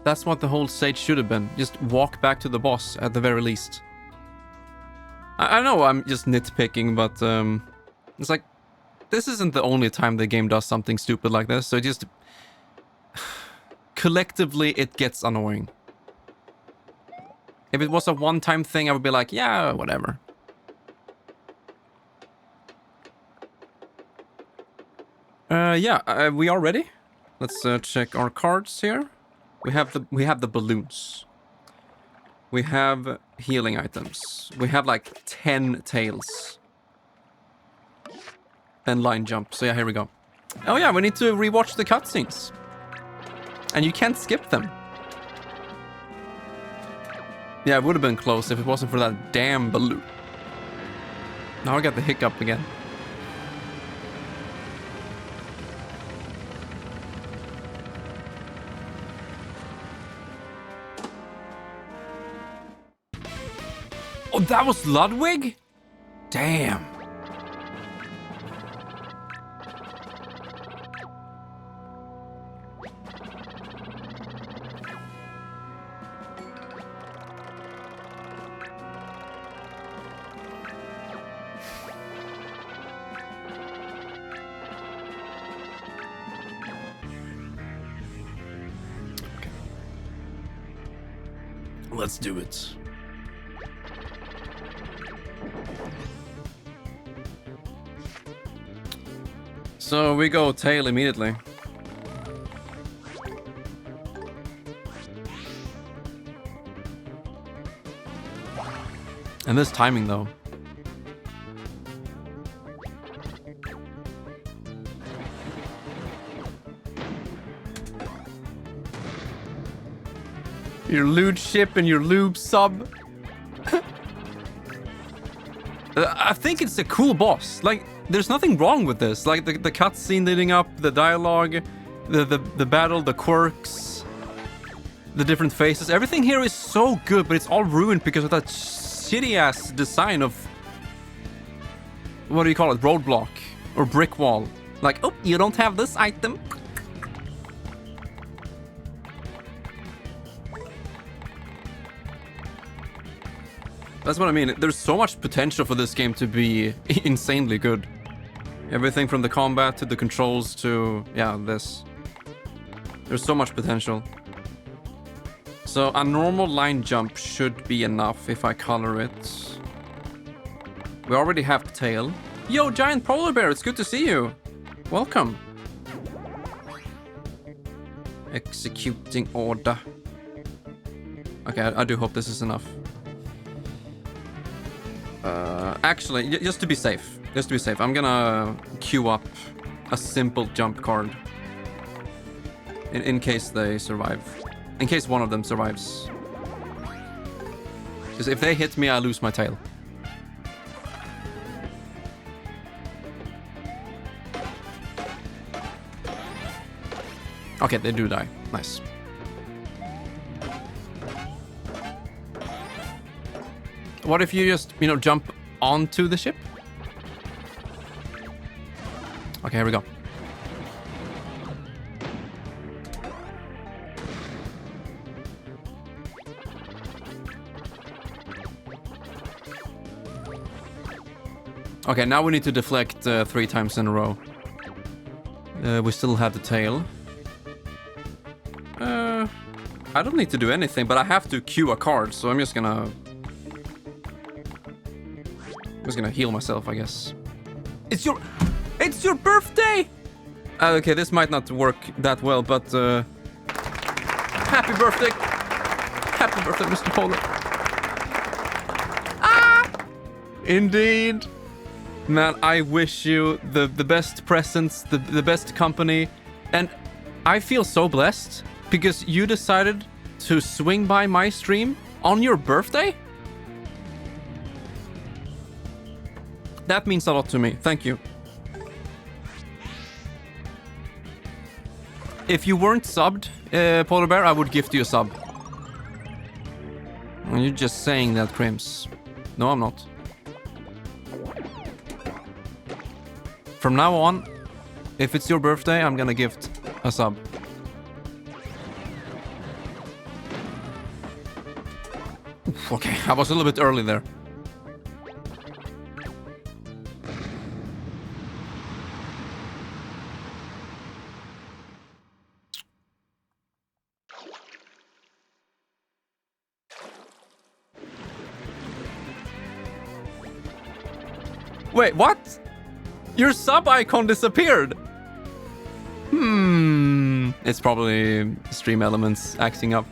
That's what the whole stage should have been. Just walk back to the boss at the very least. I know I'm just nitpicking, but it's like, this isn't the only time the game does something stupid like this. So just collectively, it gets annoying. If it was a one-time thing, I would be like, yeah, whatever. Yeah, we are ready. Let's check our cards here. We have the balloons. We have healing items. We have like 10 tails. And line jump. So yeah, here we go. Oh yeah, we need to rewatch the cutscenes. And you can't skip them. Yeah, it would have been close if it wasn't for that damn balloon. Now I got the hiccup again. Oh, that was Ludwig? Damn. Let's do it. So we go tail immediately. And this timing though. Your lewd ship and your lube sub. I think it's a cool boss. Like, there's nothing wrong with this. Like, the cutscene leading up, the dialogue, the battle, the quirks, the different faces. Everything here is so good, but it's all ruined because of that shitty-ass design of... What do you call it? Roadblock. Or brick wall. Like, oh, you don't have this item. That's what I mean. There's so much potential for this game to be insanely good. Everything from the combat to the controls to, yeah, this. There's so much potential. So a normal line jump should be enough if I color it. We already have the tail. Yo, giant polar bear, it's good to see you. Welcome. Executing order. Okay, I do hope this is enough. Actually, just to be safe, I'm gonna queue up a simple jump card in case they survive, in case one of them survives. Because if they hit me, I lose my tail. Okay, they do die. Nice. What if you just, you know, jump onto the ship? Okay, here we go. Okay, now we need to deflect 3 times in a row. We still have the tail. I don't need to do anything, but I have to queue a card, so I'm just gonna heal myself, I guess. It's your birthday! Okay, this might not work that well, but happy birthday! Happy birthday, Mr. Polar. Ah! Indeed. Man, I wish you the best presents, the best company, and I feel so blessed because you decided to swing by my stream on your birthday? That means a lot to me. Thank you. If you weren't subbed, Polar Bear, I would gift you a sub. You're just saying that, Crims. No, I'm not. From now on, if it's your birthday, I'm gonna gift a sub. Oof, okay, I was a little bit early there. Wait, what? Your sub icon disappeared. It's probably Stream Elements acting up.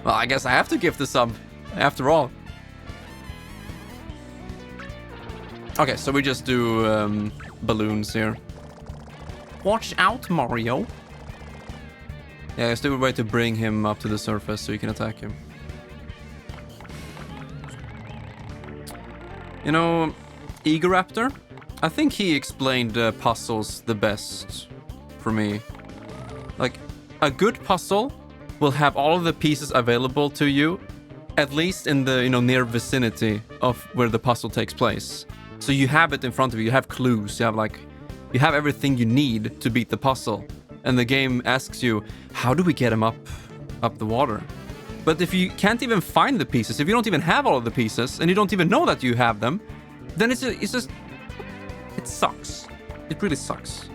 Well, I guess I have to give the sub, after all. Okay, so we just do balloons here. Watch out, Mario. Yeah, there's still a way to bring him up to the surface so you can attack him. You know, Egoraptor, I think he explained puzzles the best for me. Like, a good puzzle will have all of the pieces available to you, at least in the, near vicinity of where the puzzle takes place. So you have it in front of you, you have clues, you have everything you need to beat the puzzle. And the game asks you, how do we get him up the water? But if you can't even find the pieces, if you don't even have all of the pieces, and you don't even know that you have them, then it sucks. It really sucks.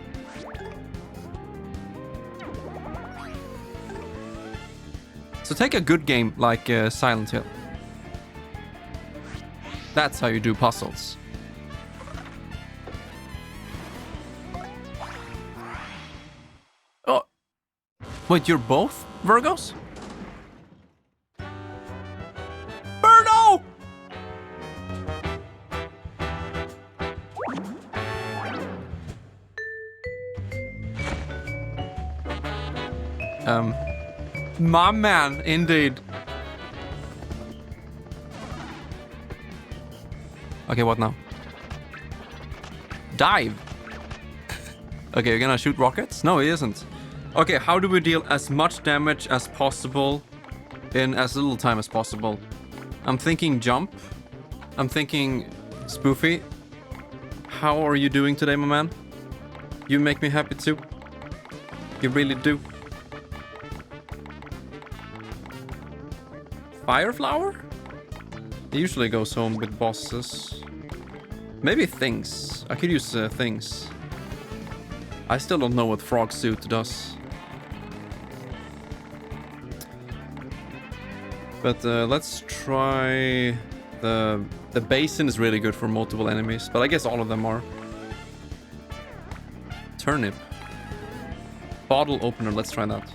So take a good game like Silent Hill. That's how you do puzzles. Oh, wait, you're both Virgos? Birdo! My man, indeed. Okay, what now? Dive. Okay, you're gonna shoot rockets? No, he isn't. Okay, how do we deal as much damage as possible in as little time as possible? I'm thinking jump. I'm thinking Spoofy. How are you doing today, my man? You make me happy too. You really do. Fireflower? He usually goes home with bosses. Maybe things. I could use things. I still don't know what Frog Suit does. But let's try the basin is really good for multiple enemies, but I guess all of them are. Turnip. Bottle opener, let's try that.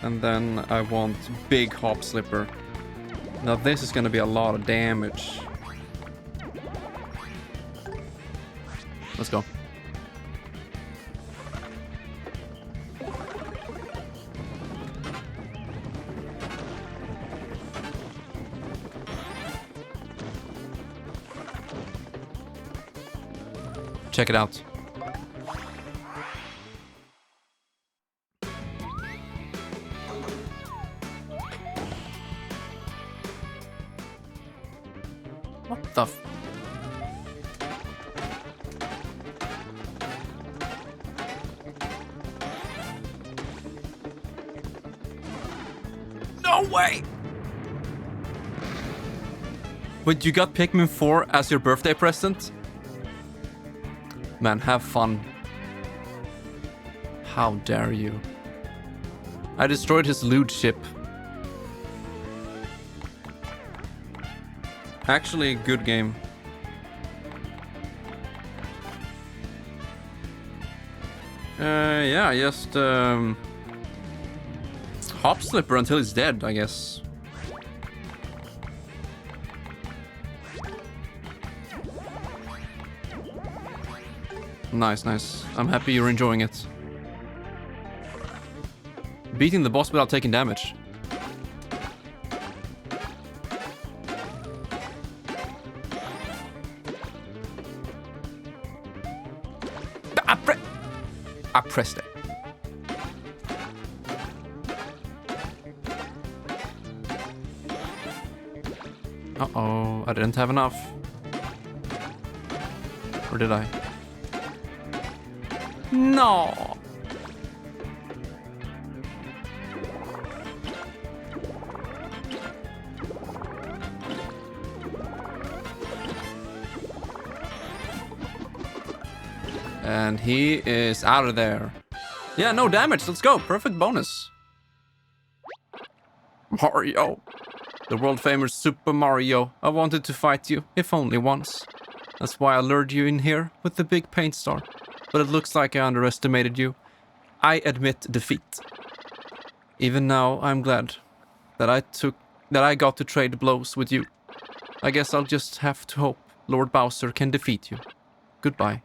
And then I want big hop slipper. Now this is gonna be a lot of damage. Let's go. Check it out. What the f... No way! But you got Pikmin 4 as your birthday present? Man, have fun. How dare you. I destroyed his loot ship. Actually, good game. Yeah, just hop slipper until he's dead, I guess. Nice, nice. I'm happy you're enjoying it. Beating the boss without taking damage. I pressed it. Uh-oh, I didn't have enough. Or did I? No! And he is out of there. Yeah, no damage. Let's go. Perfect bonus. Mario. The world famous Super Mario. I wanted to fight you, if only once. That's why I lured you in here with the big paint star. But it looks like I underestimated you. I admit defeat. Even now, I'm glad that I got to trade blows with you. I guess I'll just have to hope Lord Bowser can defeat you. Goodbye.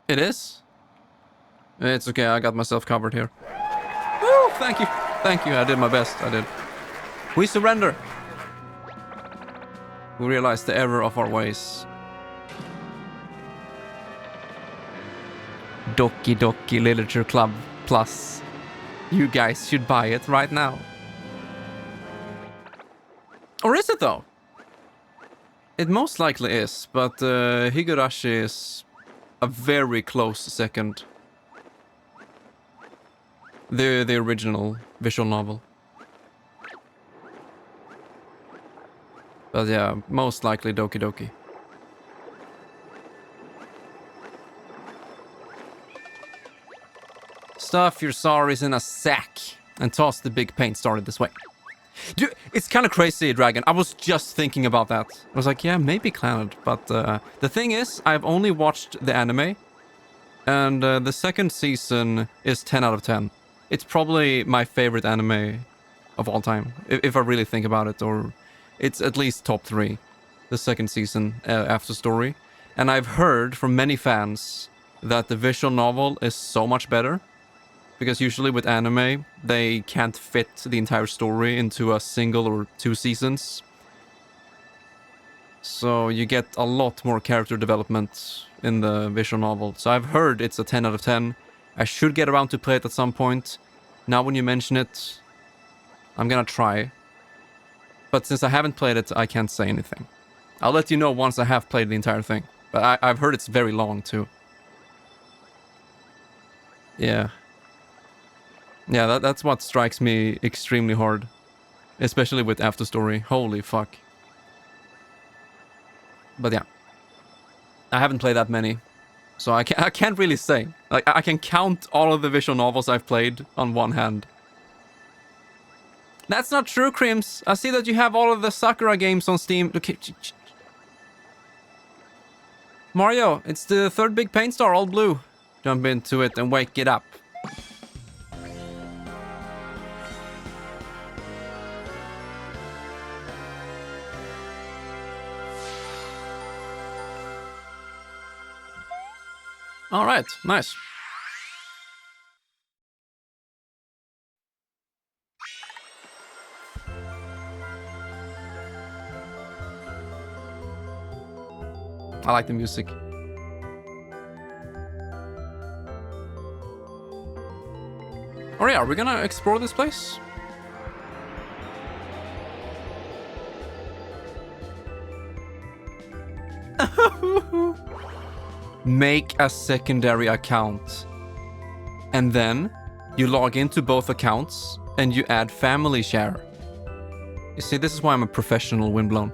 It is? It's okay, I got myself covered here. Woo, thank you. Thank you, I did my best, I did. We surrender. We realize the error of our ways. Doki Doki Literature Club Plus. You guys should buy it right now. Or is it though? It most likely is, but Higurashi is a very close second. The original visual novel. But yeah, most likely Doki Doki. Stuff your sorries in a sack and toss the big paint started this way. Dude, it's kind of crazy, Dragon. I was just thinking about that. I was like, yeah, maybe Clannad. But the thing is, I've only watched the anime. And the second season is 10 out of 10. It's probably my favorite anime of all time. If I really think about it. Or it's at least top 3. The second season after story. And I've heard from many fans that the visual novel is so much better. Because usually with anime, they can't fit the entire story into a single or 2 seasons. So you get a lot more character development in the visual novel. So I've heard it's a 10 out of 10. I should get around to play it at some point. Now when you mention it, I'm gonna try. But since I haven't played it, I can't say anything. I'll let you know once I have played the entire thing. But I've heard it's very long too. Yeah. Yeah, that's what strikes me extremely hard. Especially with After Story. Holy fuck. But yeah. I haven't played that many. So I can't really say. Like, I can count all of the visual novels I've played on one hand. That's not true, Crims. I see that you have all of the Sakura games on Steam. Okay. Mario, it's the third big paint star, all blue. Jump into it and wake it up. All right, nice. I like the music. Oh yeah, are we gonna explore this place? Make a secondary account. And then you log into both accounts and you add family share. You see, this is why I'm a professional windblown.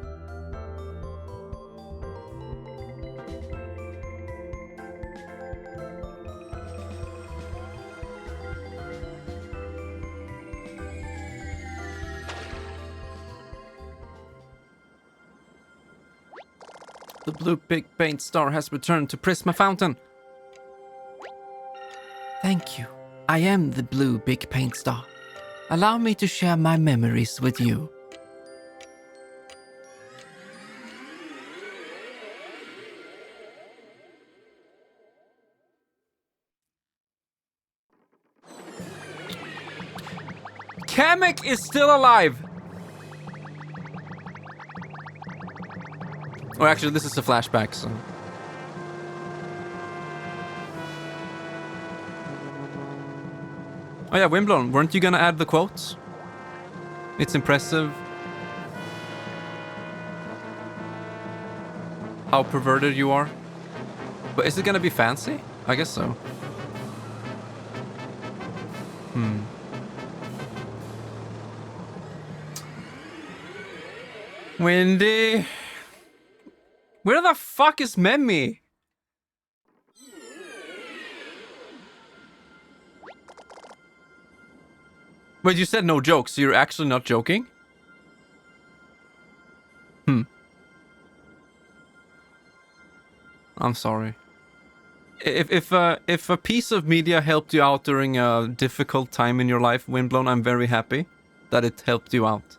The blue big paint star has returned to Prisma Fountain. Thank you. I am the blue big paint star. Allow me to share my memories with you. Kamek is still alive! Oh, actually, this is a flashback, so... Oh yeah, Windblown, weren't you gonna add the quotes? It's impressive how perverted you are. But is it gonna be fancy? I guess so. Windy... Where the fuck is Memmi? Wait, you said no jokes, so you're actually not joking? I'm sorry. If a piece of media helped you out during a difficult time in your life, Windblown, I'm very happy that it helped you out.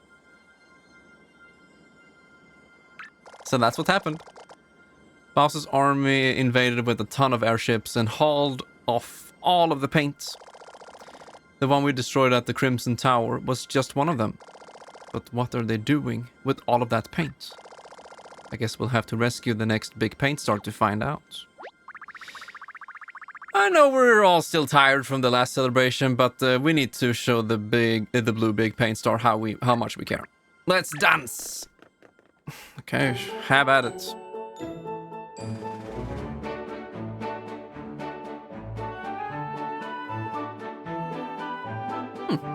So that's what happened. Bowser's army invaded with a ton of airships and hauled off all of the paint. The one we destroyed at the Crimson Tower was just one of them. But what are they doing with all of that paint? I guess we'll have to rescue the next big paint star to find out. I know we're all still tired from the last celebration, but we need to show the blue big paint star how much we care. Let's dance! Okay, have at it.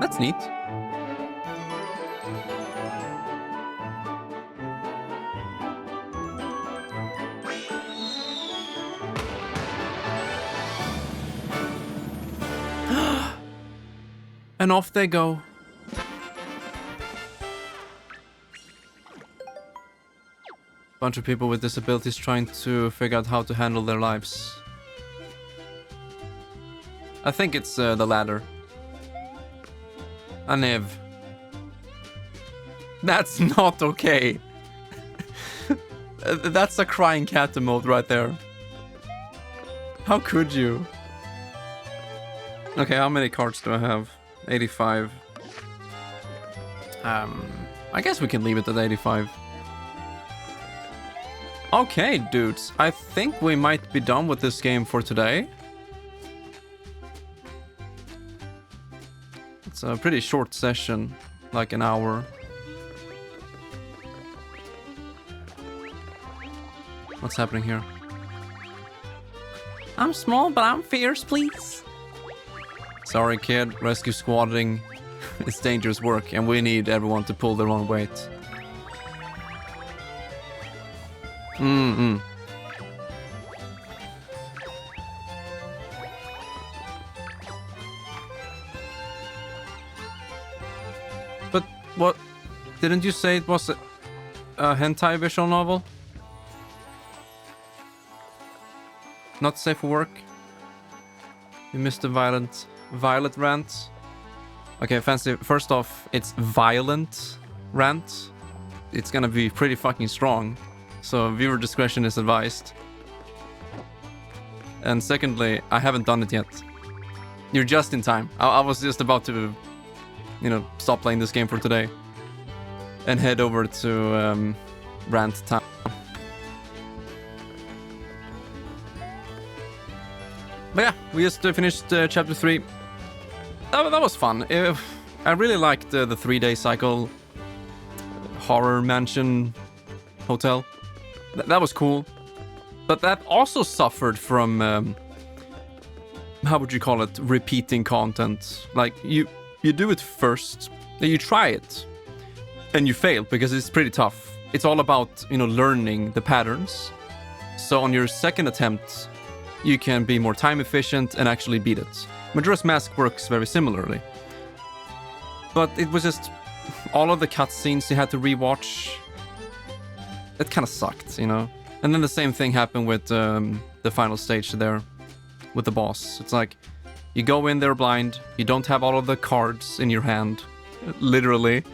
That's neat. And off they go. Bunch of people with disabilities trying to figure out how to handle their lives. I think it's the latter. Anev. That's not okay. That's a crying cat emote right there. How could you? Okay, how many cards do I have? 85. I guess we can leave it at 85. Okay, dudes. I think we might be done with this game for today. It's a pretty short session, like an hour. What's happening here? I'm small, but I'm fierce, please. Sorry, kid. Rescue squadding is dangerous work, and we need everyone to pull their own weight. But what? Didn't you say it was a hentai visual novel? Not safe for work? You missed the violet rant. Okay, fancy. First off, it's violent rant. It's gonna be pretty fucking strong. So viewer discretion is advised. And secondly, I haven't done it yet. You're just in time. I was just about to, stop playing this game for today. And head over to rant time. But yeah, we just finished chapter 3. That was fun. I really liked the 3-day cycle horror mansion hotel. That was cool. But that also suffered from, how would you call it, repeating content. Like, you do it first, you try it, and you fail because it's pretty tough. It's all about, you know, learning the patterns. So on your second attempt, you can be more time efficient and actually beat it. Majora's Mask works very similarly. But it was just all of the cutscenes you had to rewatch. It kind of sucked, you know? And then the same thing happened with the final stage there with the boss. It's like, you go in there blind, you don't have all of the cards in your hand, literally,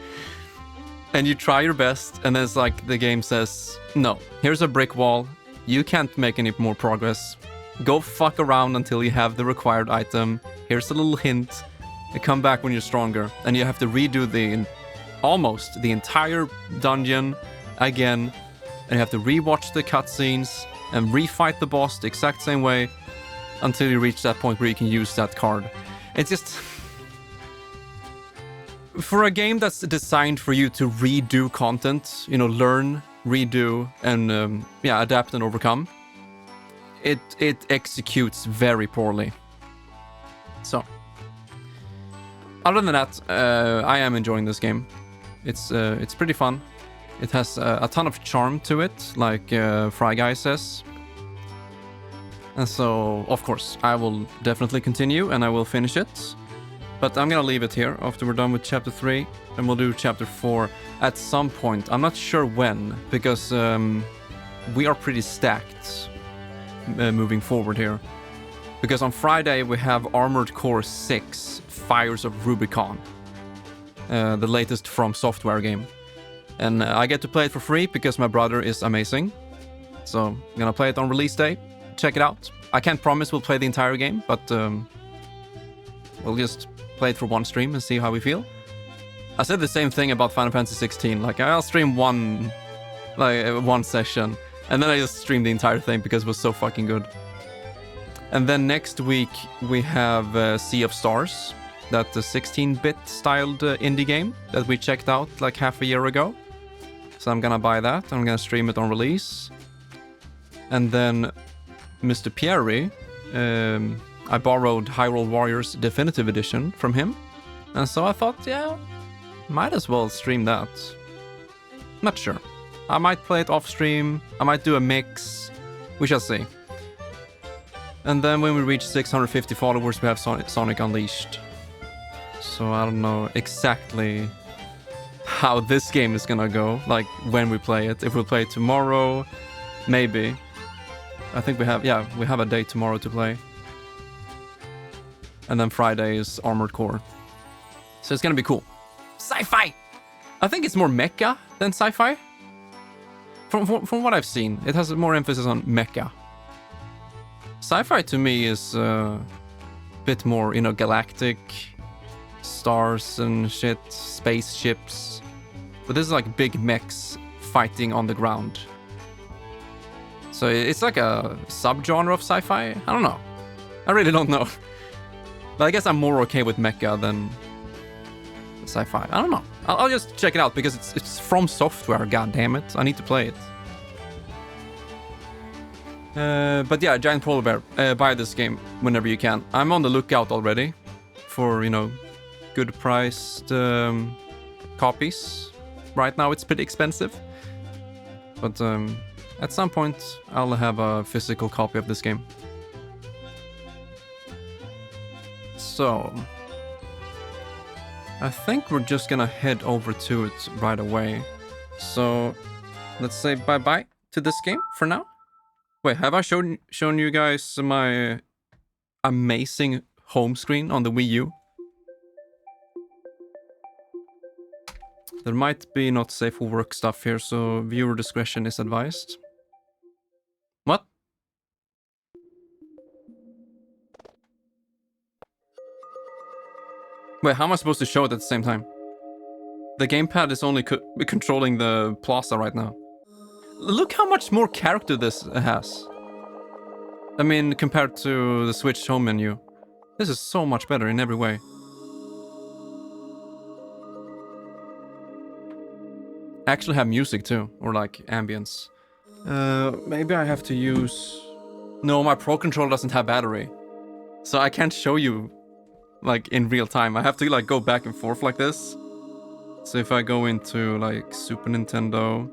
and you try your best, and then it's like the game says, no, here's a brick wall, you can't make any more progress, go fuck around until you have the required item, here's a little hint, and come back when you're stronger, and you have to redo almost the entire dungeon again, and you have to rewatch the cutscenes and refight the boss the exact same way until you reach that point where you can use that card. It's just... For a game that's designed for you to redo content, you know, learn, redo, and adapt and overcome, it executes very poorly. So, other than that, I am enjoying this game. It's pretty fun. It has a ton of charm to it, like Fry Guy says. And so, of course, I will definitely continue and I will finish it. But I'm gonna leave it here after we're done with Chapter 3. And we'll do Chapter 4 at some point. I'm not sure when, because we are pretty stacked moving forward here. Because on Friday we have Armored Core 6, Fires of Rubicon. The latest From Software game. And I get to play it for free because my brother is amazing. So I'm gonna play it on release day. Check it out. I can't promise we'll play the entire game, but we'll just play it for one stream and see how we feel. I said the same thing about Final Fantasy 16. Like, I'll stream one session, and then I just stream the entire thing because it was so fucking good. And then next week we have Sea of Stars, that 16-bit styled indie game that we checked out like half a year ago. So I'm gonna buy that. I'm gonna stream it on release. And then Mr. Pierre, I borrowed Hyrule Warriors Definitive Edition from him. And so I thought, yeah, might as well stream that. Not sure. I might play it off stream. I might do a mix. We shall see. And then when we reach 650 followers, we have Sonic Unleashed. So I don't know exactly how this game is gonna go, like when we play it. If we play it tomorrow, maybe. I think we have a day tomorrow to play. And then Friday is Armored Core. So it's gonna be cool. Sci-fi! I think it's more mecha than sci-fi. From what I've seen, it has more emphasis on mecha. Sci-fi to me is a bit more, you know, galactic, stars and shit, spaceships. But this is like big mechs fighting on the ground. So it's like a subgenre of sci-fi. I don't know. I really don't know. But I guess I'm more okay with mecha than sci-fi. I don't know. I'll just check it out because it's From Software. God damn it! I need to play it. But yeah, Giant Polar Bear. Buy this game whenever you can. I'm on the lookout already for, you know, good priced copies. Right now it's pretty expensive. But at some point I'll have a physical copy of this game. So I think we're just gonna head over to it right away. So let's say bye-bye to this game for now. Wait, have I shown you guys my amazing home screen on the Wii U? There might be not safe for work stuff here, so viewer discretion is advised. What? Wait, how am I supposed to show it at the same time? The gamepad is only controlling the plaza right now. Look how much more character this has. I mean, compared to the Switch home menu. This is so much better in every way. I actually have music too, or like ambience. Maybe I have to use... No, my Pro Controller doesn't have battery. So I can't show you like in real time. I have to like go back and forth like this. So if I go into like Super Nintendo,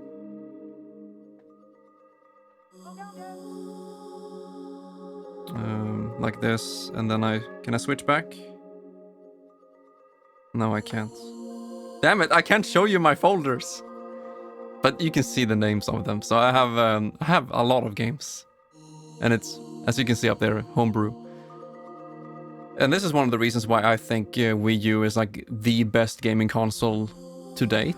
like this, and then can I switch back? No, I can't. Damn it, I can't show you my folders. But you can see the names of them. So I have a lot of games. And it's, as you can see up there, homebrew. And this is one of the reasons why I think Wii U is like the best gaming console to date.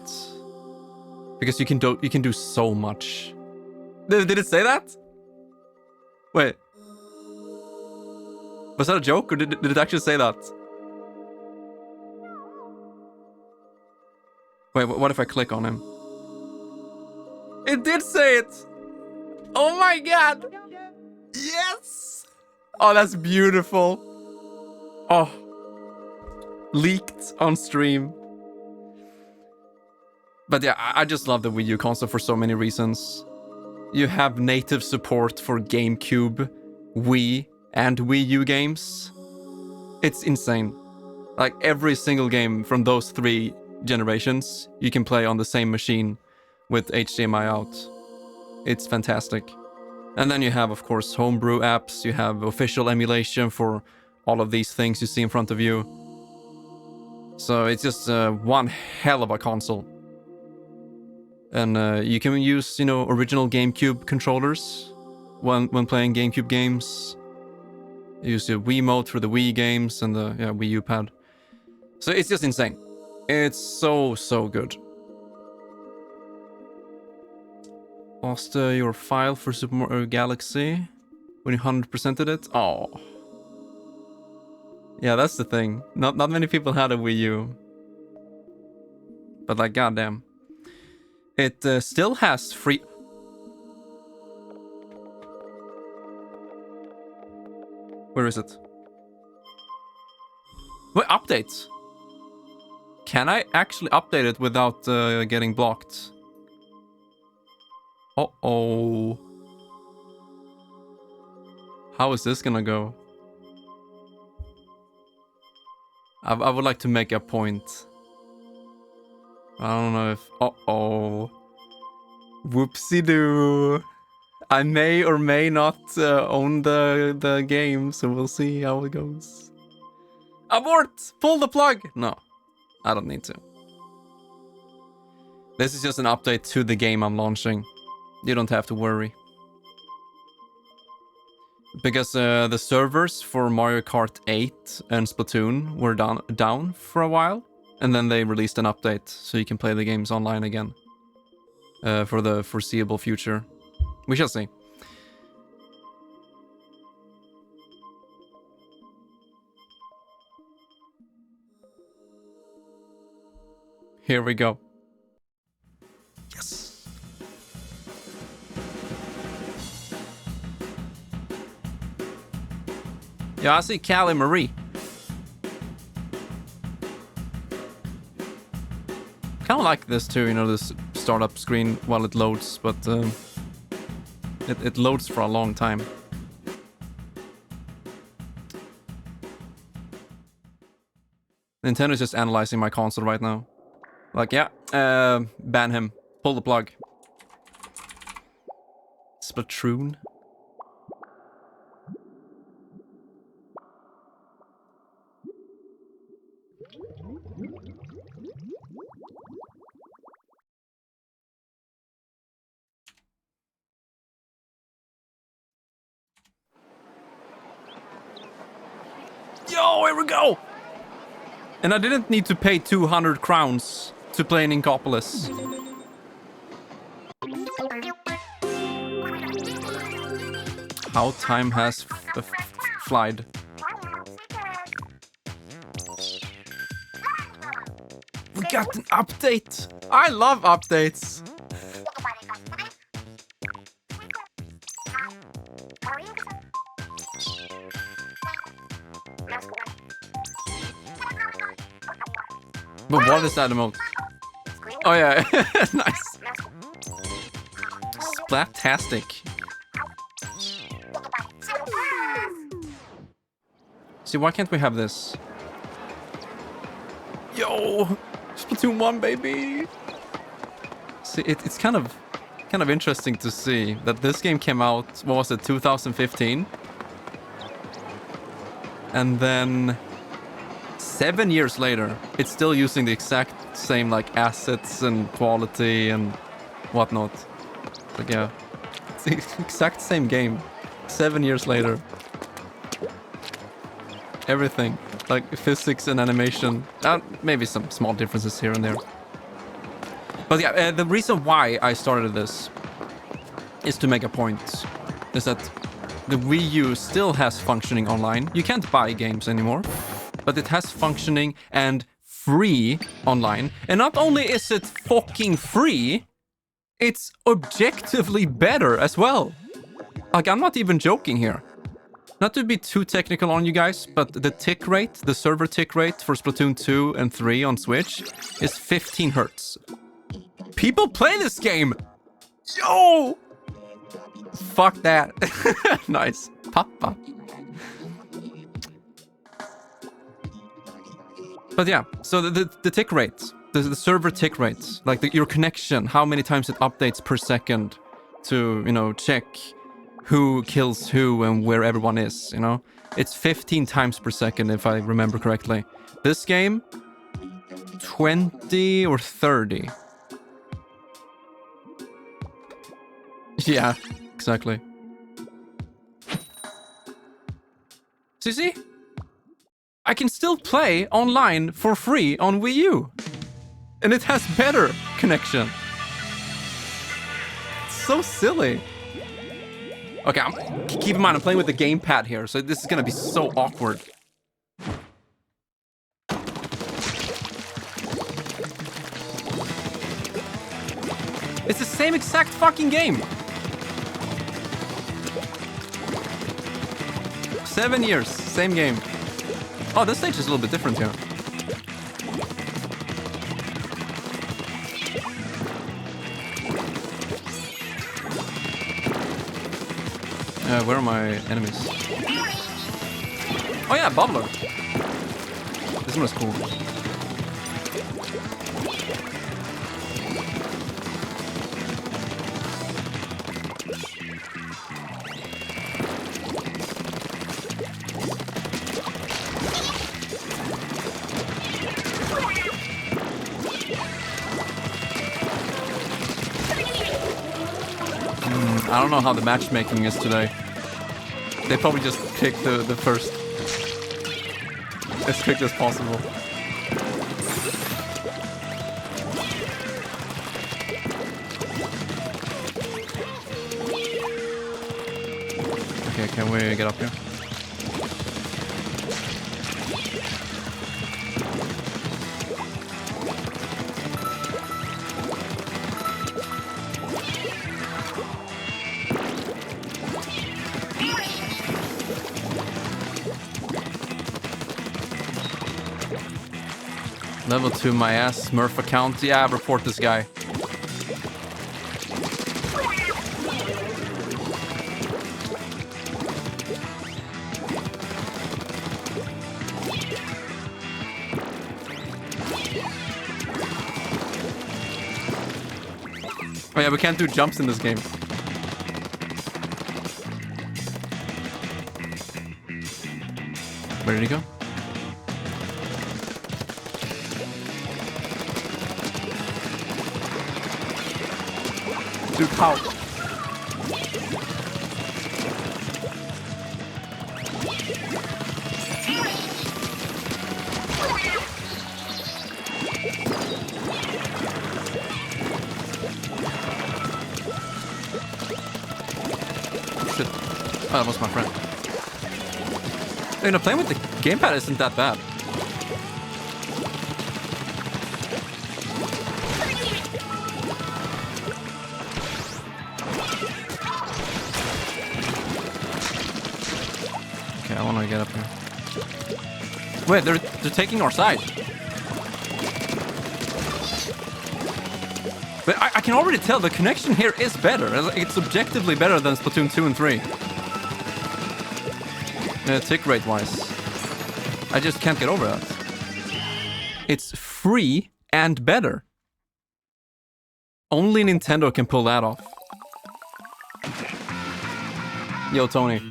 Because you can do so much. Did it say that? Wait. Was that a joke, or did it actually say that? Wait, what if I click on him? It did say it! Oh my god! Yes! Oh, that's beautiful. Oh. Leaked on stream. But yeah, I just love the Wii U console for so many reasons. You have native support for GameCube, Wii, and Wii U games. It's insane. Like every single game from those 3 generations, you can play on the same machine with HDMI out. It's fantastic. And then you have, of course, homebrew apps. You have official emulation for all of these things you see in front of you. So it's just one hell of a console. And you can use, original GameCube controllers when playing GameCube games. You use the Wiimote for the Wii games and the Wii U pad. So it's just insane. It's so good. Lost your file for Super Mario Galaxy when you 100%ed it? Oh. Yeah, that's the thing. Not many people had a Wii U. But like, goddamn. It still has free... Where is it? Wait, updates? Can I actually update it without getting blocked? Uh-oh. How is this gonna go? I would like to make a point. I don't know if... Uh-oh. Whoopsie-doo. I may or may not own the game, so we'll see how it goes. Abort! Pull the plug! No, I don't need to. This is just an update to the game I'm launching. You don't have to worry. Because the servers for Mario Kart 8 and Splatoon were down for a while. And then they released an update so you can play the games online again. For the foreseeable future. We shall see. Here we go. Yes. Yeah, I see Callie Marie. Kind of like this too, this startup screen while it loads, but it loads for a long time. Nintendo's just analyzing my console right now. Like, yeah, ban him. Pull the plug. Splatoon. Yo, here we go! And I didn't need to pay 200 crowns to play in Inkopolis. How time has flied. We got an update! I love updates! But what is that emote? Oh yeah, nice. Splat-tastic. See, why can't we have this? Yo, Splatoon 1, baby. See, it's kind of interesting to see that this game came out, what was it, 2015? And then 7 years later, it's still using the exact same like assets and quality and whatnot. Like, yeah, it's the exact same game. 7 years later. Everything. Like physics and animation. Maybe some small differences here and there. But yeah, the reason why I started this is to make a point. Is that the Wii U still has functioning online. You can't buy games anymore. But it has functioning and free online. And not only is it fucking free, it's objectively better as well. Like, I'm not even joking here. Not to be too technical on you guys, but the tick rate, the server tick rate for Splatoon 2 and 3 on Switch is 15 hertz. People play this game! Yo! Fuck that. Nice. Papa. But yeah, so the tick rate, the server tick rate, like your connection, how many times it updates per second to, you know, check who kills who and where everyone is, you know? It's 15 times per second, if I remember correctly. This game, 20 or 30. Yeah, exactly. So you see? I can still play online for free on Wii U. And it has better connection. It's so silly. Okay, keep in mind, I'm playing with the gamepad here, so this is gonna be so awkward. It's the same exact fucking game. 7 years, same game. Oh, this stage is a little bit different here. Where are my enemies? Oh yeah, Bubbler. This one is cool. I don't know how the matchmaking is today. They probably just picked the first as quick as possible. Okay, can we get up here? Level 2 my ass, Smurf account. Yeah, report this guy. Oh yeah, we can't do jumps in this game. Where did he go? Dude, how? Shit. Oh, that was my friend. You know, playing with the gamepad isn't that bad. I want to get up here. Wait, they're taking our side. But I can already tell the connection here is better. It's objectively better than Splatoon 2 and 3. Tick rate wise. I just can't get over that. It's free and better. Only Nintendo can pull that off. Yo, Tony.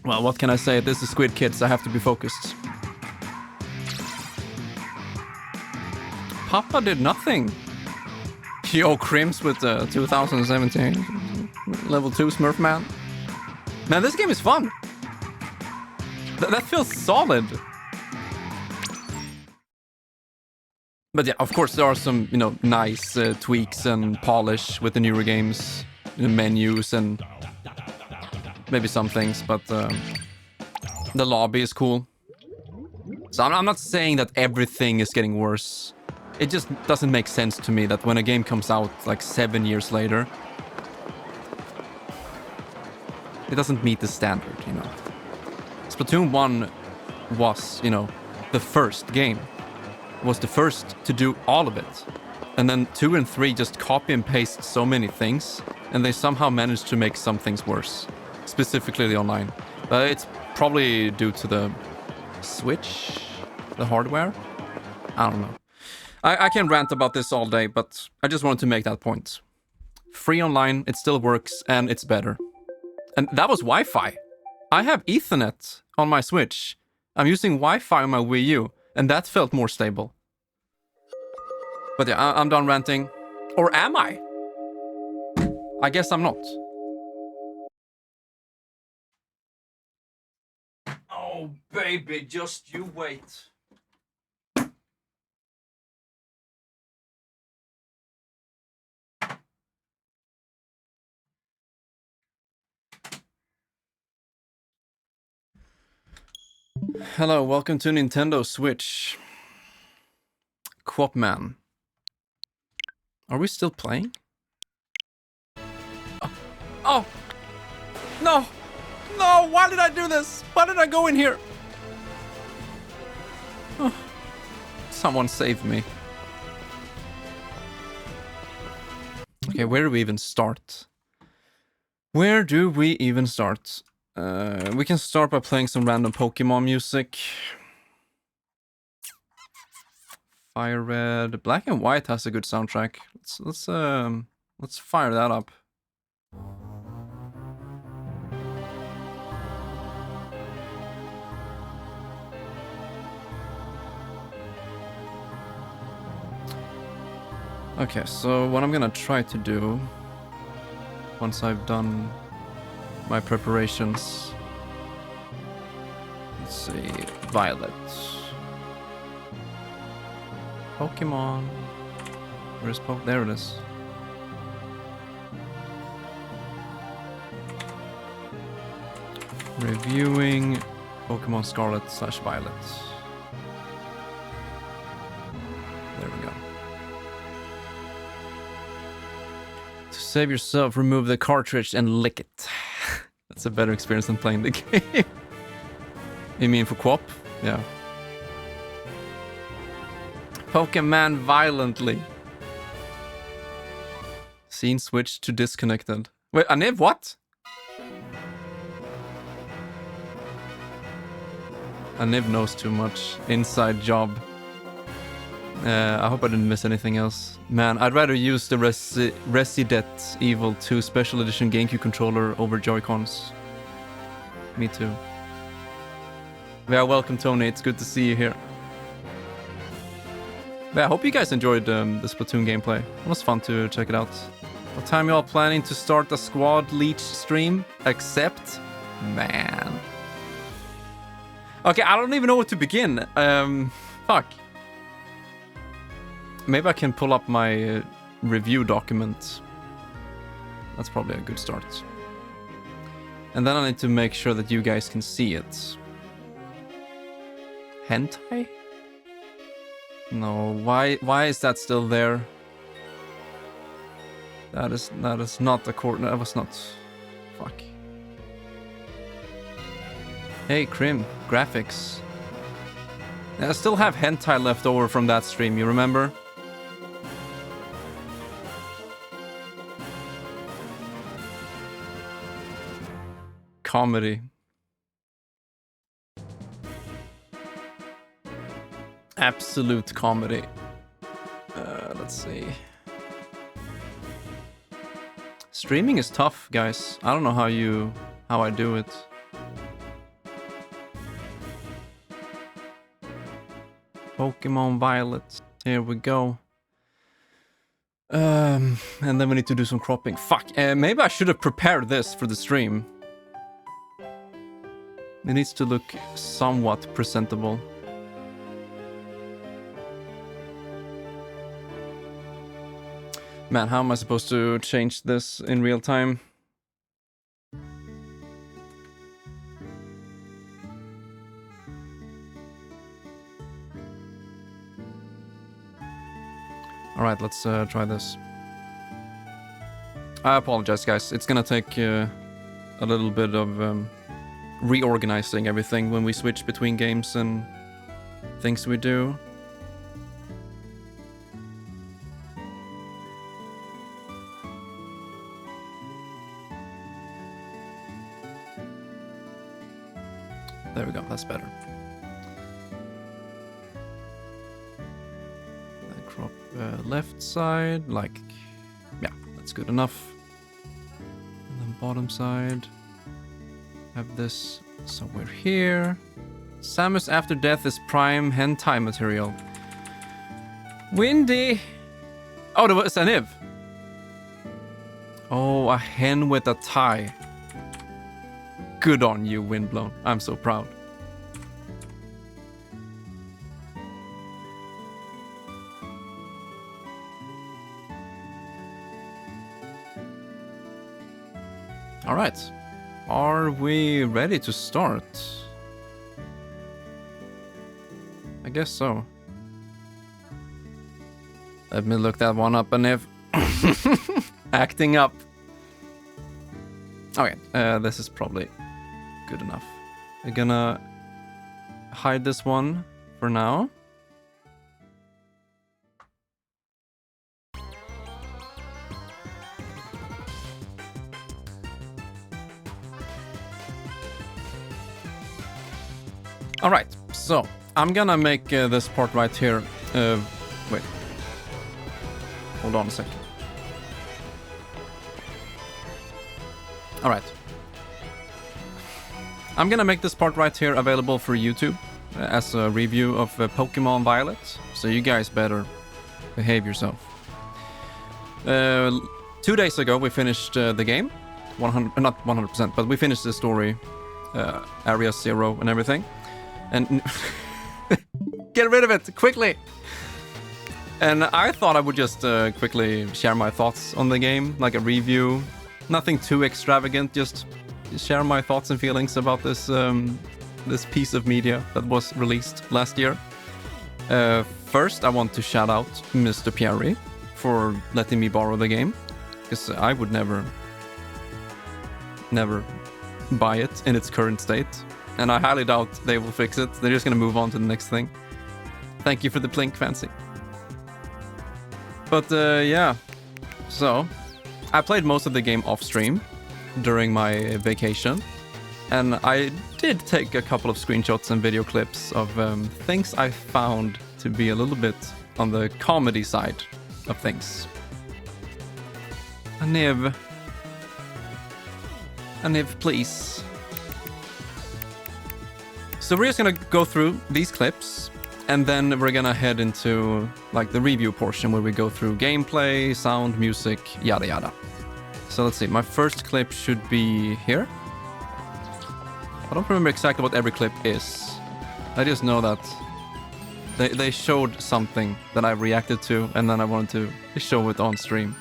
Well, what can I say? This is Squid Kids. I have to be focused. Papa did nothing. Yo, Crims with 2017 level 2 Smurf Man. Man, this game is fun. That feels solid. But yeah, of course there are some, you know, nice tweaks and polish with the newer games, the menus and maybe some things, but the lobby is cool. So I'm not saying that everything is getting worse. It just doesn't make sense to me that when a game comes out like 7 years later, it doesn't meet the standard, you know. Splatoon 1 was, you know, the first game. It was the first to do all of it. And then 2 and 3 just copy and paste so many things, and they somehow managed to make some things worse. Specifically the online. But it's probably due to the Switch, the hardware. I don't know. I can rant about this all day, but I just wanted to make that point. Free online, it still works, and it's better. And that was Wi-Fi. I have Ethernet on my Switch. I'm using Wi-Fi on my Wii U, and that felt more stable. But yeah, I'm done ranting. Or am I? I guess I'm not. Oh, baby, just you wait. Hello, welcome to Nintendo Switch. Quopman. Are we still playing? Oh! No! No! Why did I do this? Why did I go in here? Oh. Someone save me. Okay, where do we even start? Where do we even start? We can start by playing some random Pokemon music. Fire Red, Black and White has a good soundtrack. Let's fire that up. Okay, so what I'm gonna try to do once I've done my preparations. Let's see, Violet. Pokemon. Where's Poke? There it is. Reviewing Pokemon Scarlet / Violet. There we go. To save yourself, remove the cartridge and lick it. That's a better experience than playing the game. You mean for Quop? Yeah. Pokemon violently. Scene switched to disconnected. Wait, Aniv, what? Aniv knows too much. Inside job. I hope I didn't miss anything else. Man, I'd rather use the Resident Evil 2 Special Edition GameCube controller over Joy-Cons. Me too. Yeah, welcome Tony, it's good to see you here. Yeah, I hope you guys enjoyed the Splatoon gameplay. It was fun to check it out. What time y'all planning to start a squad leech stream? Except, man. Okay, I don't even know where to begin. Fuck. Maybe I can pull up my review document. That's probably a good start. And then I need to make sure that you guys can see it. Hentai? No, why is that still there? That is not a that was not. Fuck. Hey, Crim, graphics. I still have hentai left over from that stream, you remember? Comedy. Absolute comedy. Let's see. Streaming is tough, guys. I don't know how I do it. Pokemon Violet. Here we go. And then we need to do some cropping. Fuck. Maybe I should have prepared this for the stream. It needs to look somewhat presentable. Man, how am I supposed to change this in real time? Alright, let's try this. I apologize, guys. It's gonna take a little bit of reorganizing everything when we switch between games and things we do. There we go, that's better. Crop left side, like, yeah, that's good enough. And then bottom side, have this somewhere here. Samus after death is prime hentai material. Windy! Oh, there was an Eve. Oh, a hen with a tie. Good on you, Windblown. I'm so proud. All right. Are we ready to start? I guess so. Let me look that one up, and if acting up. Okay, this is probably good enough. We're gonna hide this one for now. All right, so I'm gonna make this part right here. Wait, hold on a second. All right. I'm gonna make this part right here available for YouTube as a review of Pokemon Violet, so you guys better behave yourself. 2 days ago we finished the game, not 100%, but we finished the story, Area 0 and everything. And get rid of it quickly! And I thought I would just quickly share my thoughts on the game, like a review. Nothing too extravagant, just share my thoughts and feelings about this this piece of media that was released last year. First, I want to shout out Mr. Pierre for letting me borrow the game, because I would never buy it in its current state, and I highly doubt they will fix it. They're just gonna move on to the next thing. Thank you for the plink, fancy. But yeah, so I played most of the game off stream during my vacation, and I did take a couple of screenshots and video clips of things I found to be a little bit on the comedy side of things. Aniv, please. So we're just gonna go through these clips, and then we're gonna head into like the review portion where we go through gameplay, sound, music, yada yada. So let's see, my first clip should be here. I don't remember exactly what every clip is. I just know that they showed something that I reacted to, and then I wanted to show it on stream.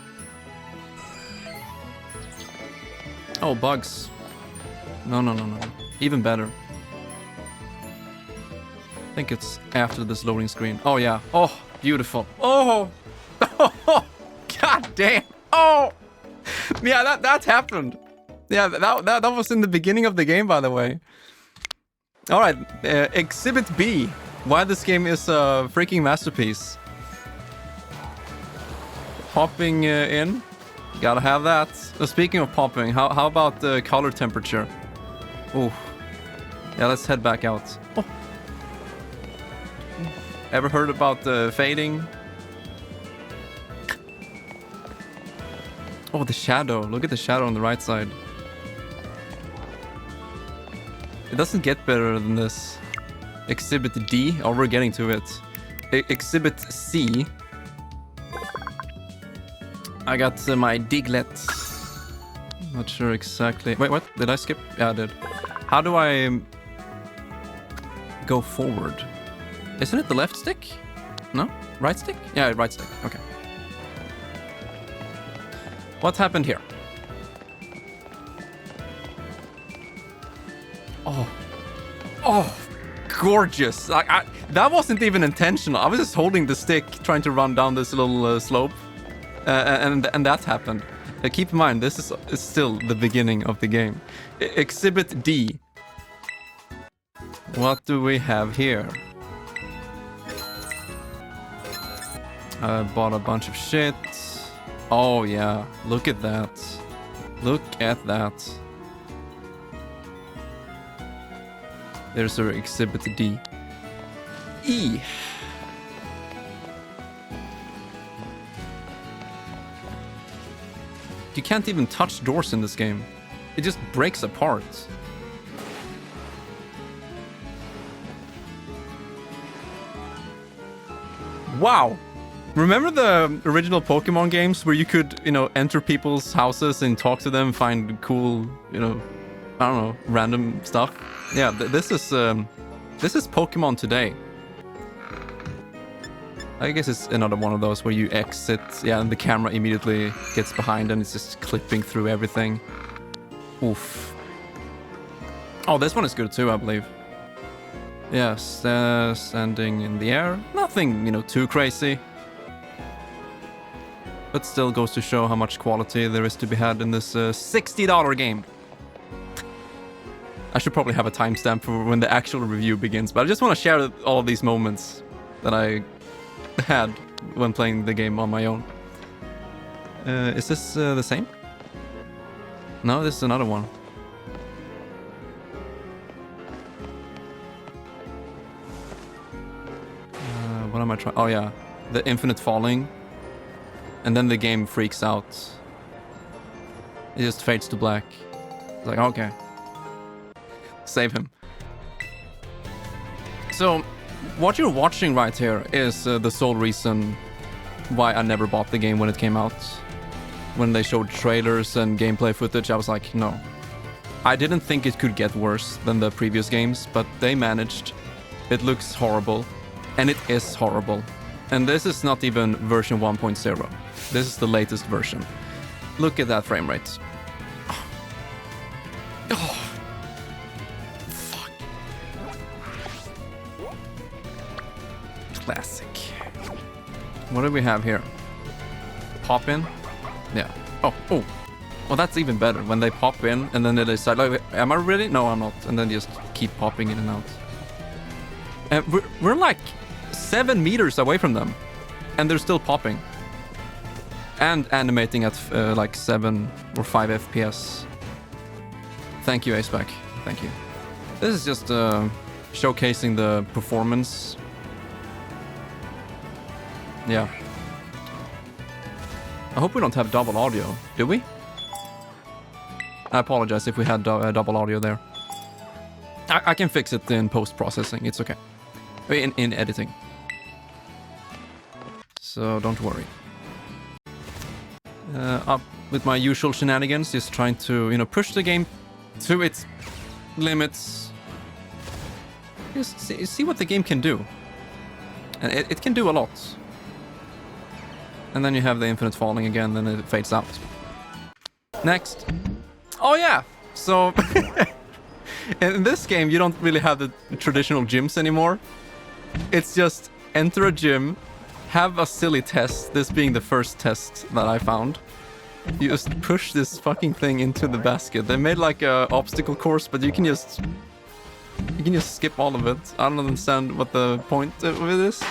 Oh, bugs. No. Even better. I think it's after this loading screen. Oh yeah. Oh, beautiful. Oh, god damn. Oh, yeah. That happened. Yeah, that was in the beginning of the game, by the way. All right, Exhibit B. Why this game is a freaking masterpiece. Popping in. Gotta have that. Speaking of popping, how about the color temperature? Oh, yeah. Let's head back out. Oh. Ever heard about fading? Oh, the shadow. Look at the shadow on the right side. It doesn't get better than this. Exhibit D. Oh, we're getting to it. Exhibit C. I got my Diglett. Not sure exactly. Wait, what? Did I skip? Yeah, I did. How do I go forward? Isn't it the left stick? No? Right stick? Yeah, right stick. Okay. What happened here? Oh. Oh, gorgeous. That wasn't even intentional. I was just holding the stick, trying to run down this little slope. And that happened. Keep in mind, this is still the beginning of the game. Exhibit D. What do we have here? I bought a bunch of shit. Oh yeah, look at that. Look at that. There's our Exhibit D. E. You can't even touch doors in this game. It just breaks apart. Wow. Remember the original Pokemon games where you could, enter people's houses and talk to them, find cool, I don't know, random stuff? Yeah, this is Pokemon today. I guess it's another one of those where you exit, yeah, and the camera immediately gets behind and it's just clipping through everything. Oof. Oh, this one is good too, I believe. Yes, standing in the air. Nothing, too crazy. But still goes to show how much quality there is to be had in this $60 game. I should probably have a timestamp for when the actual review begins, but I just want to share all of these moments that I had when playing the game on my own. Is this the same? No, this is another one. What am I trying? Oh yeah, the infinite falling. And then the game freaks out. It just fades to black. It's like, okay. Save him. So, what you're watching right here is the sole reason why I never bought the game when it came out. When they showed trailers and gameplay footage, I was like, no. I didn't think it could get worse than the previous games, but they managed. It looks horrible. And it is horrible. And this is not even version 1.0. This is the latest version. Look at that frame rate. Oh. Fuck. Classic. What do we have here? Pop in? Yeah. Oh. Well, that's even better. When they pop in and then they decide, like, am I ready? No, I'm not. And then just keep popping in and out. We're like 7 meters away from them. And they're still popping. And animating at like 7 or 5 FPS. Thank you, Aceback. Thank you. This is just showcasing the performance. Yeah. I hope we don't have double audio. Do we? I apologize if we had double audio there. I can fix it in post-processing. It's okay. In editing. So don't worry. Up with my usual shenanigans, just trying to, push the game to its limits. Just see what the game can do. And it can do a lot. And then you have the infinite falling again, then it fades out. Next. Oh yeah! So, in this game, you don't really have the traditional gyms anymore. It's just enter a gym, have a silly test, this being the first test that I found. You just push this fucking thing into the basket. They made like a obstacle course, but you can just skip all of it. I don't understand what the point of it is.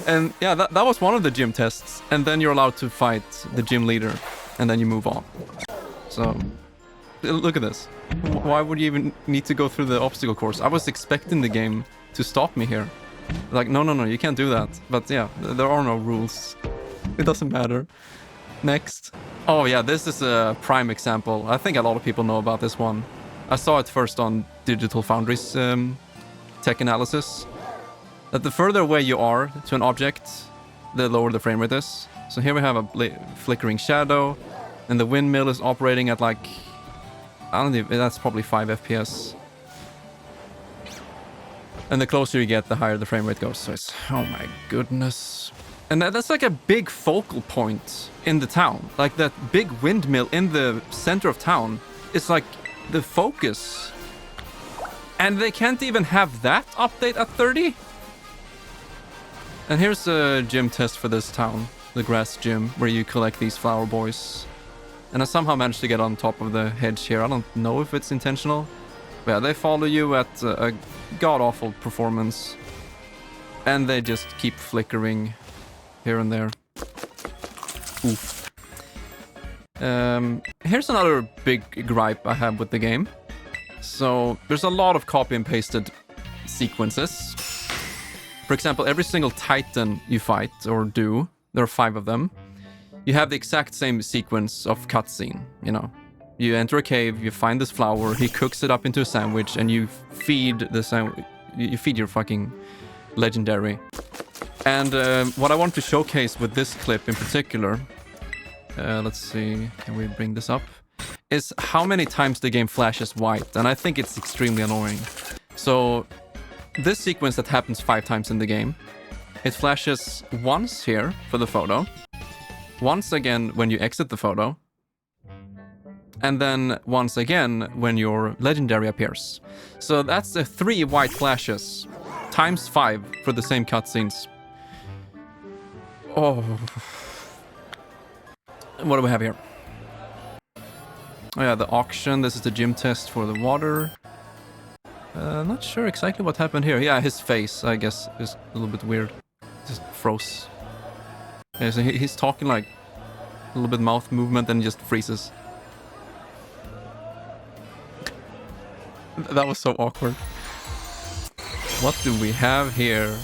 And yeah, that was one of the gym tests. And then you're allowed to fight the gym leader, and then you move on. So, look at this. Why would you even need to go through the obstacle course? I was expecting the game to stop me here. Like, no, you can't do that. But yeah, there are no rules. It doesn't matter. Next. Oh yeah, this is a prime example. I think a lot of people know about this one. I saw it first on Digital Foundry's tech analysis. That the further away you are to an object, the lower the frame rate is. So here we have a flickering shadow, and the windmill is operating at like, I don't know, that's probably 5 FPS. And the closer you get, the higher the frame rate goes. So it's, oh my goodness. And that's like a big focal point in the town. Like that big windmill in the center of town is like the focus. And they can't even have that update at 30? And here's a gym test for this town. The grass gym, where you collect these flower boys. And I somehow managed to get on top of the hedge here. I don't know if it's intentional. But yeah, they follow you at a god-awful performance. And they just keep flickering here and there. Oof. Here's another big gripe I have with the game. So there's a lot of copy and pasted sequences. For example, every single Titan you fight or do, there are 5 of them, you have the exact same sequence of cutscene, you know. You enter a cave, you find this flower, he cooks it up into a sandwich, and you feed the sandwich. You feed your fucking legendary. And what I want to showcase with this clip in particular, let's see, can we bring this up? Is how many times the game flashes white, and I think it's extremely annoying. So this sequence that happens 5 times in the game, it flashes once here for the photo, once again when you exit the photo, and then once again when your legendary appears. So that's 3 white flashes, times 5 for the same cutscenes. Oh. What do we have here? Oh yeah, the auction. This is the gym test for the water. Not sure exactly what happened here. Yeah, his face, I guess, is a little bit weird. Just froze. Yeah, so he's talking like a little bit mouth movement and just freezes. That was so awkward. What do we have here?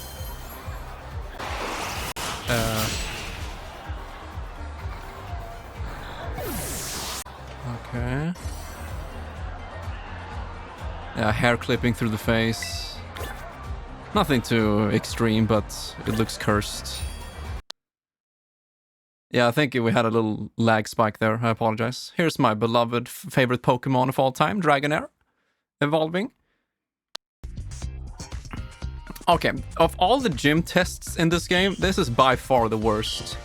Okay. Yeah, hair clipping through the face. Nothing too extreme, but it looks cursed. Yeah, I think we had a little lag spike there. I apologize. Here's my beloved favorite Pokemon of all time, Dragonair, evolving. Okay, of all the gym tests in this game, this is by far the worst.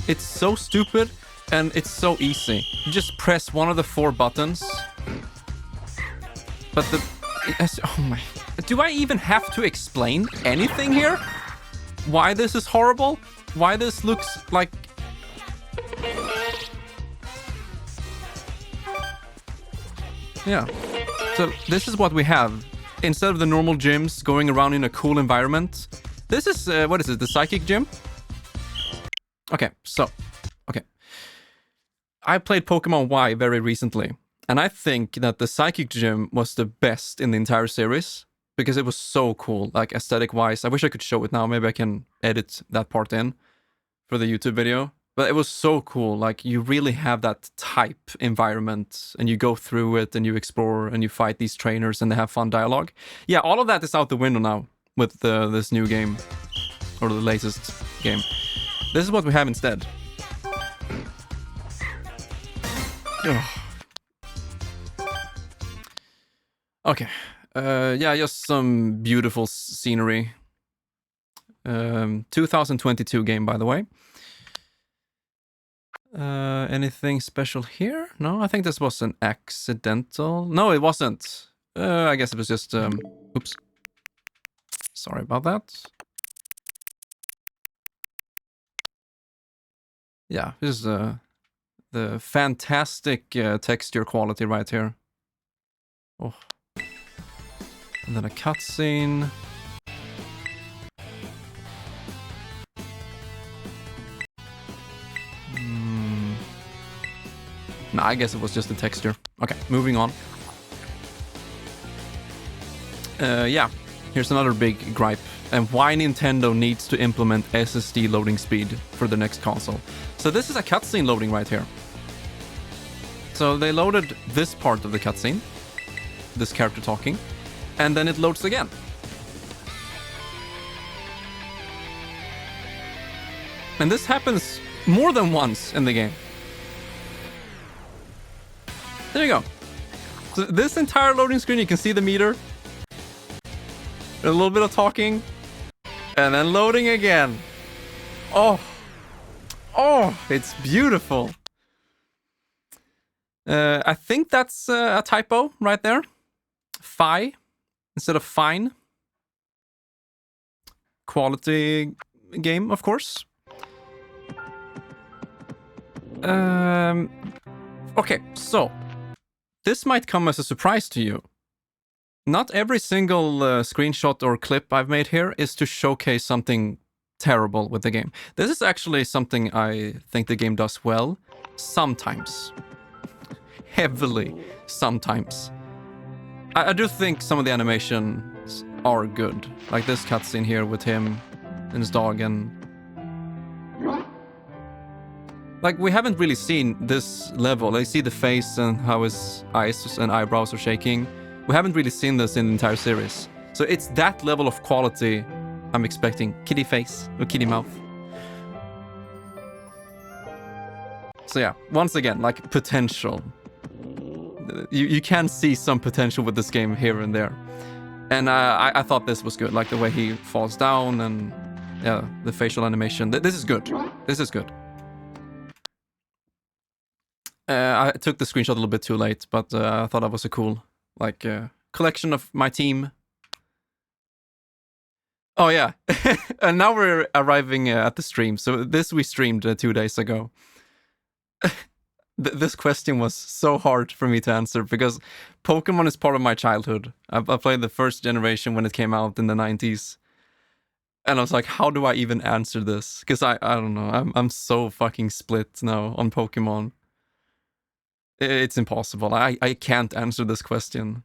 It's so stupid and it's so easy. You just press one of the 4 buttons. But oh my... Do I even have to explain anything here? Why this is horrible? Why this looks like... Yeah. So this is what we have. Instead of the normal gyms going around in a cool environment, this is, what is it, the psychic gym? Okay, so, okay. I played Pokemon Y very recently, and I think that the psychic gym was the best in the entire series, because it was so cool, like aesthetic-wise. I wish I could show it now, maybe I can edit that part in for the YouTube video. But it was so cool, like you really have that type environment and you go through it and you explore and you fight these trainers and they have fun dialogue. Yeah, all of that is out the window now with this new game, or the latest game. This is what we have instead. Ugh. Okay, yeah, just some beautiful scenery. 2022 game, by the way. Anything special here? No, I think this was an accidental. No, it wasn't. I guess it was just, oops. Sorry about that. Yeah, this is the fantastic texture quality right here. Oh. And then a cutscene. Nah, I guess it was just the texture. Okay, moving on. Yeah. Here's another big gripe, and why Nintendo needs to implement SSD loading speed for the next console. So this is a cutscene loading right here. So they loaded this part of the cutscene, this character talking, and then it loads again. And this happens more than once in the game. There you go. So this entire loading screen, you can see the meter. A little bit of talking, and then loading again. Oh, it's beautiful. I think that's a typo right there. Fi instead of fine. Quality game, of course. Okay, so this might come as a surprise to you. Not every single screenshot or clip I've made here is to showcase something terrible with the game. This is actually something I think the game does well. Sometimes. Heavily. Sometimes. I do think some of the animations are good. Like this cutscene here with him and his dog and... Like, we haven't really seen this level. I see the face and how his eyes and eyebrows are shaking. We haven't really seen this in the entire series. So it's that level of quality I'm expecting. Kitty face or kitty mouth. So yeah, once again, like potential. You can see some potential with this game here and there. And I thought this was good. Like the way he falls down and yeah, the facial animation. This is good. This is good. I took the screenshot a little bit too late, but I thought that was a cool... like collection of my team. Oh yeah. And now we're arriving at the stream. So this we streamed 2 days ago. This question was so hard for me to answer because Pokemon is part of my childhood. I played the first generation when it came out in the 90s. And I was like, how do I even answer this? Because I don't know. I'm so fucking split now on Pokemon. It's impossible. I can't answer this question.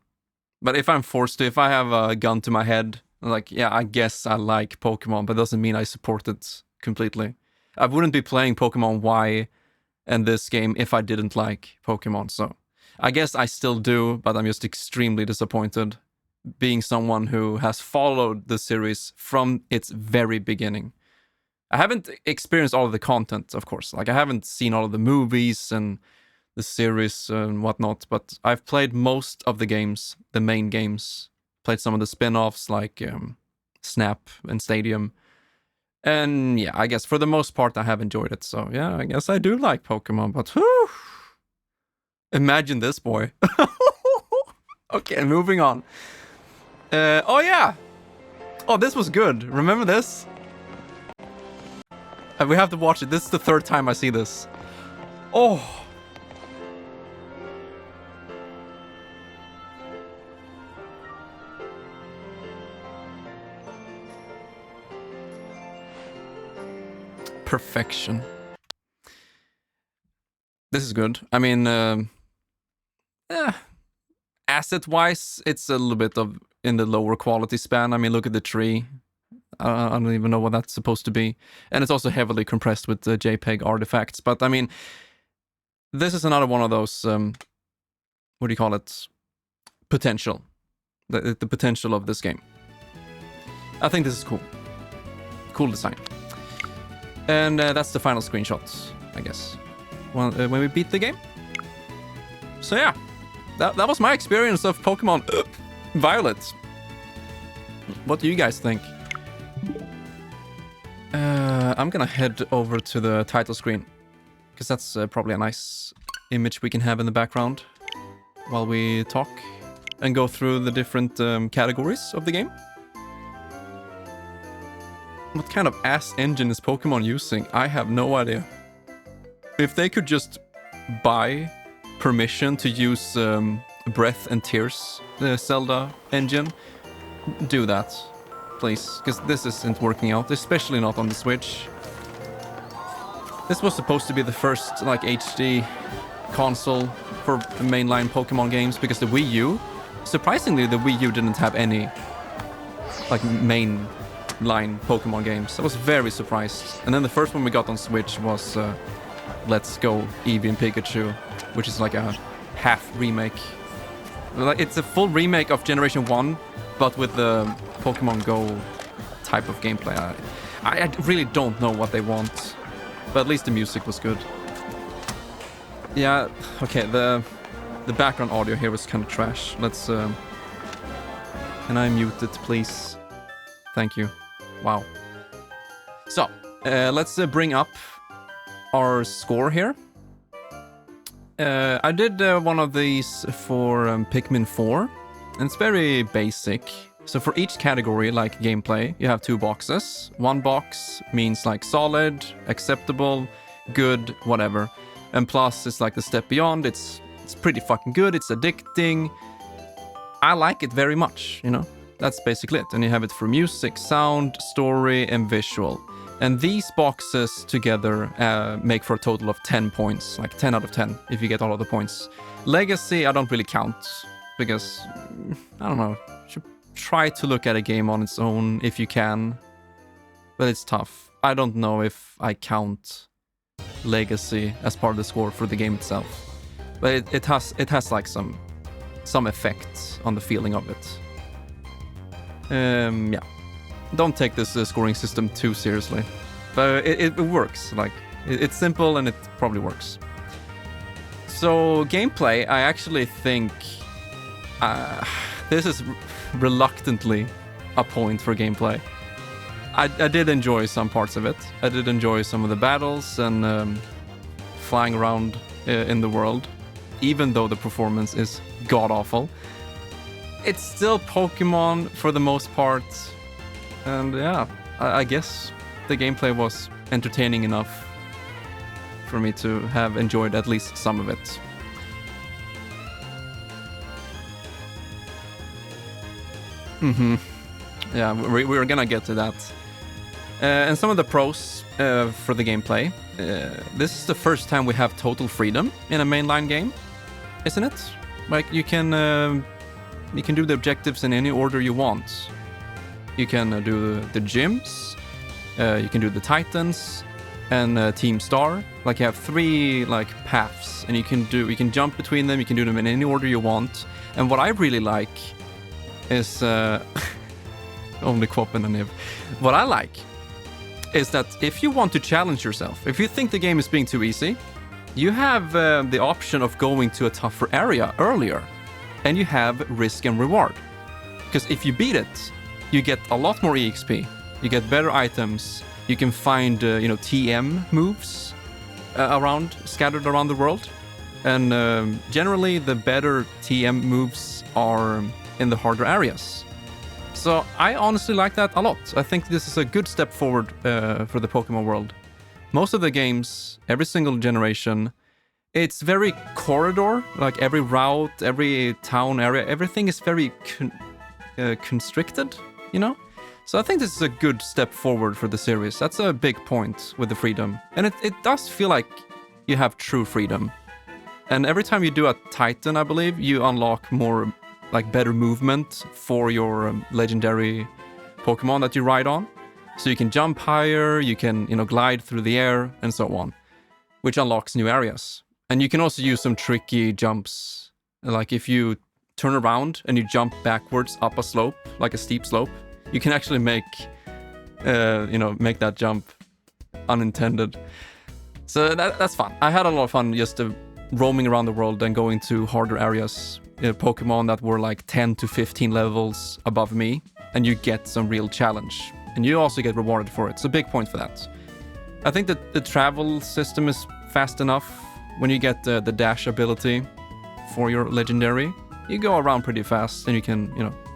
But if I'm forced to, if I have a gun to my head, like, yeah, I guess I like Pokemon, but it doesn't mean I support it completely. I wouldn't be playing Pokemon Y and this game if I didn't like Pokemon, so I guess I still do, but I'm just extremely disappointed being someone who has followed the series from its very beginning. I haven't experienced all of the content, of course. Like, I haven't seen all of the movies and the series and whatnot, but I've played most of the games, the main games, played some of the spin-offs like Snap and Stadium, and yeah, I guess for the most part I have enjoyed it, so yeah, I guess I do like Pokemon, but whew, imagine this, boy. Okay, moving on. Oh yeah! Oh, this was good, remember this? We have to watch it, this is the third time I see this. Oh! Perfection. This is good. I mean, asset-wise, it's a little bit of in the lower quality span. I mean, look at the tree. I don't even know what that's supposed to be. And it's also heavily compressed with the JPEG artifacts. But I mean, this is another one of those, what do you call it? Potential. The potential of this game. I think this is cool. Cool design. And that's the final screenshot, I guess, when we beat the game. So yeah, that was my experience of Pokemon Violet. What do you guys think? I'm gonna head over to the title screen, because that's probably a nice image we can have in the background while we talk and go through the different categories of the game. What kind of ass engine is Pokemon using? I have no idea. If they could just buy permission to use Breath and Tears, the Zelda engine, do that, please. Because this isn't working out, especially not on the Switch. This was supposed to be the first, like, HD console for mainline Pokemon games, because the Wii U, surprisingly, the Wii U didn't have any like main line Pokemon games. I was very surprised. And then the first one we got on Switch was Let's Go Eevee and Pikachu, which is like a half remake. Like it's a full remake of Generation 1, but with the Pokemon Go type of gameplay. I really don't know what they want, but at least the music was good. Yeah, okay, the background audio here was kind of trash. Let's can I mute it, please? Thank you. Wow. So, let's bring up our score here. I did one of these for Pikmin 4, and it's very basic. So for each category, like gameplay, you have 2 boxes. One box means like solid, acceptable, good, whatever. And plus is like the step beyond. It's pretty fucking good. It's addicting. I like it very much, you know? That's basically it. And you have it for music, sound, story, and visual. And these boxes together make for a total of 10 points, like 10 out of 10, if you get all of the points. Legacy, I don't really count, because, I don't know, you should try to look at a game on its own if you can, but it's tough. I don't know if I count Legacy as part of the score for the game itself, but it has like some effect on the feeling of it. Yeah. Don't take this scoring system too seriously, but it works. Like it's simple and it probably works. So gameplay, I actually think this is reluctantly a point for gameplay. I did enjoy some parts of it. I did enjoy some of the battles and flying around in the world, even though the performance is god awful. It's still Pokemon for the most part. And yeah, I guess the gameplay was entertaining enough for me to have enjoyed at least some of it. Yeah, we're gonna get to that. And some of the pros for the gameplay. This is the first time we have total freedom in a mainline game, isn't it? Like you can do the objectives in any order you want. You can do the gyms, you can do the Titans, and Team Star. Like you have 3 like paths, and you can jump between them. You can do them in any order you want. And what I really like is only Quoppen and Niv. What I like is that if you want to challenge yourself, if you think the game is being too easy, you have the option of going to a tougher area earlier, and you have risk and reward. Because if you beat it, you get a lot more EXP, you get better items, you can find, TM moves scattered around the world. And generally, the better TM moves are in the harder areas. So I honestly like that a lot. I think this is a good step forward for the Pokemon world. Most of the games, every single generation, it's very corridor, like every route, every town area, everything is very constricted, you know? So I think this is a good step forward for the series. That's a big point with the freedom. And it does feel like you have true freedom. And every time you do a Titan, I believe, you unlock more, like, better movement for your legendary Pokemon that you ride on. So you can jump higher, you can, glide through the air, and so on, which unlocks new areas. And you can also use some tricky jumps. Like if you turn around and you jump backwards up a slope, like a steep slope, you can actually make that jump unintended. So that's fun. I had a lot of fun just roaming around the world and going to harder areas. Pokemon that were like 10 to 15 levels above me, and you get some real challenge. And you also get rewarded for it. It's a big point for that. I think that the travel system is fast enough. When you get the dash ability for your legendary, you go around pretty fast and you can,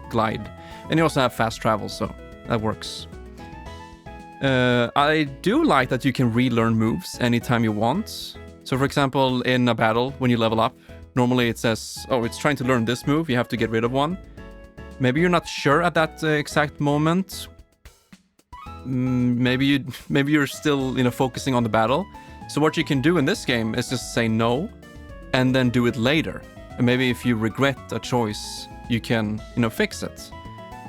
glide. And you also have fast travel, so that works. I do like that you can relearn moves anytime you want. So for example, in a battle, when you level up, normally it says, oh, it's trying to learn this move, you have to get rid of one. Maybe you're not sure at that exact moment. Maybe you're still, focusing on the battle. So what you can do in this game is just say no, and then do it later. And maybe if you regret a choice, you can, fix it.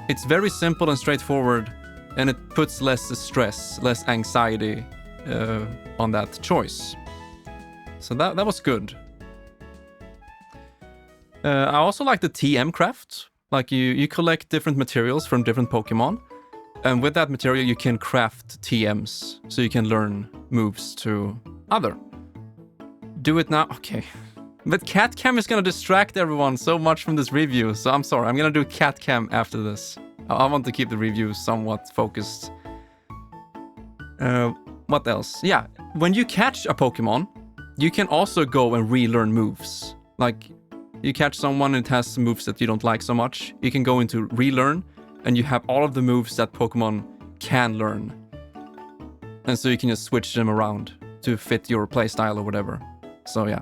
It's very simple and straightforward, and it puts less stress, less anxiety on that choice. So that was good. I also like the TM craft. Like you collect different materials from different Pokemon, and with that material you can craft TMs, so you can learn moves to other. Do it now? Okay. But cat cam is gonna distract everyone so much from this review, so I'm sorry. I'm gonna do cat cam after this. I want to keep the review somewhat focused. What else? Yeah, when you catch a Pokemon, you can also go and relearn moves. Like, you catch someone and it has moves that you don't like so much, you can go into relearn, and you have all of the moves that Pokemon can learn. And so you can just switch them around to fit your playstyle or whatever. So yeah,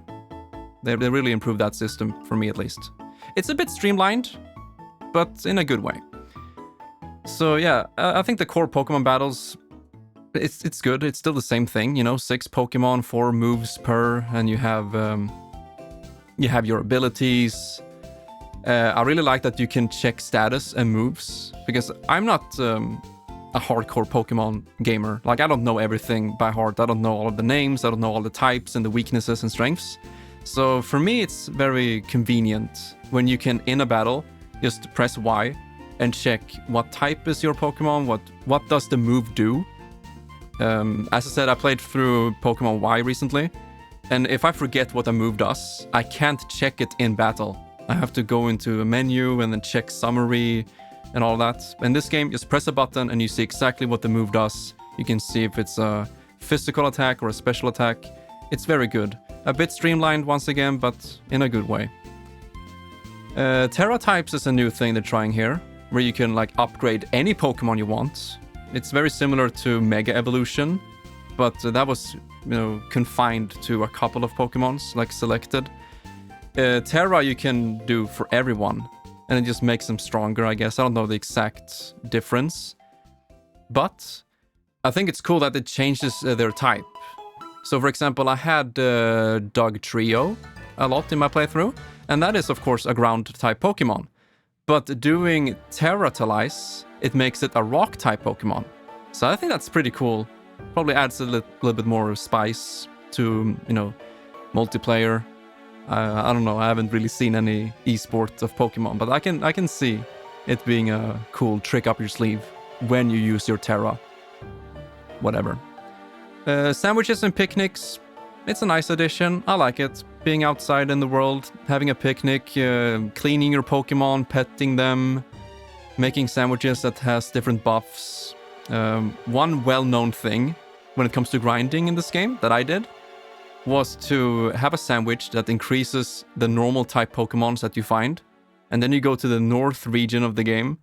they really improved that system, for me at least. It's a bit streamlined, but in a good way. So yeah, I think the core Pokemon battles, it's good. It's still the same thing, you know, 6 Pokemon, 4 moves per, and you have your abilities. I really like that you can check status and moves, because I'm not a hardcore Pokemon gamer. Like, I don't know everything by heart. I don't know all of the names. I don't know all the types and the weaknesses and strengths. So for me, it's very convenient when you can, in a battle, just press Y and check what type is your Pokemon, what does the move do. As I said, I played through Pokemon Y recently, and if I forget what a move does, I can't check it in battle. I have to go into a menu and then check summary and all that. In this game, just press a button and you see exactly what the move does. You can see if it's a physical attack or a special attack. It's very good. A bit streamlined once again, but in a good way. Terra types is a new thing they're trying here, where you can like upgrade any Pokemon you want. It's very similar to Mega Evolution, but that was, you know, confined to a couple of Pokemons, like selected. Terra you can do for everyone, and it just makes them stronger, I guess. I don't know the exact difference, but I think it's cool that it changes their type. So for example, I had Dugtrio a lot in my playthrough, and that is of course a ground type Pokemon. But doing Terratalize, it makes it a rock type Pokemon. So I think that's pretty cool. Probably adds a little bit more spice to, you know, multiplayer. I don't know, I haven't really seen any esports of Pokemon, but I can see it being a cool trick up your sleeve when you use your Terra. Whatever. Sandwiches and picnics, it's a nice addition. I like it. Being outside in the world, having a picnic, cleaning your Pokemon, petting them, making sandwiches that has different buffs. One well-known thing when it comes to grinding in this game that I did was to have a sandwich that increases the normal type Pokemons that you find. And then you go to the north region of the game,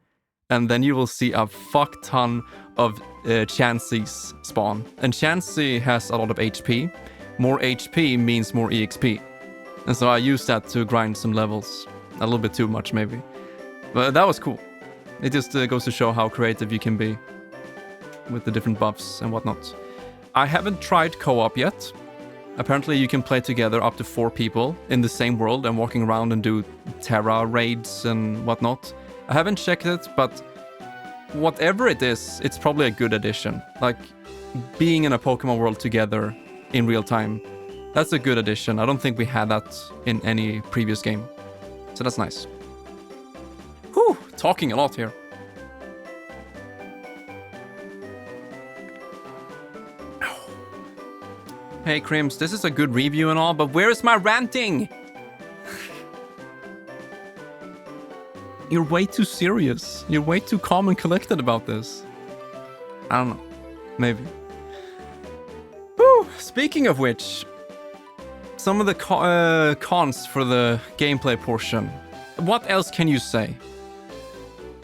and then you will see a fuck ton of Chanseys spawn. And Chansey has a lot of HP. More HP means more EXP. And so I used that to grind some levels. A little bit too much, maybe. But that was cool. It just goes to show how creative you can be with the different buffs and whatnot. I haven't tried co-op yet. Apparently you can play together up to 4 people in the same world and walking around and do Terra raids and whatnot. I haven't checked it, but whatever it is, it's probably a good addition. Like, being in a Pokemon world together in real time, that's a good addition. I don't think we had that in any previous game. So that's nice. Whew, talking a lot here. Hey Crims, this is a good review and all, but where is my ranting? You're way too serious. You're way too calm and collected about this. I don't know. Maybe. Whew. Speaking of which, some of the cons for the gameplay portion. What else can you say?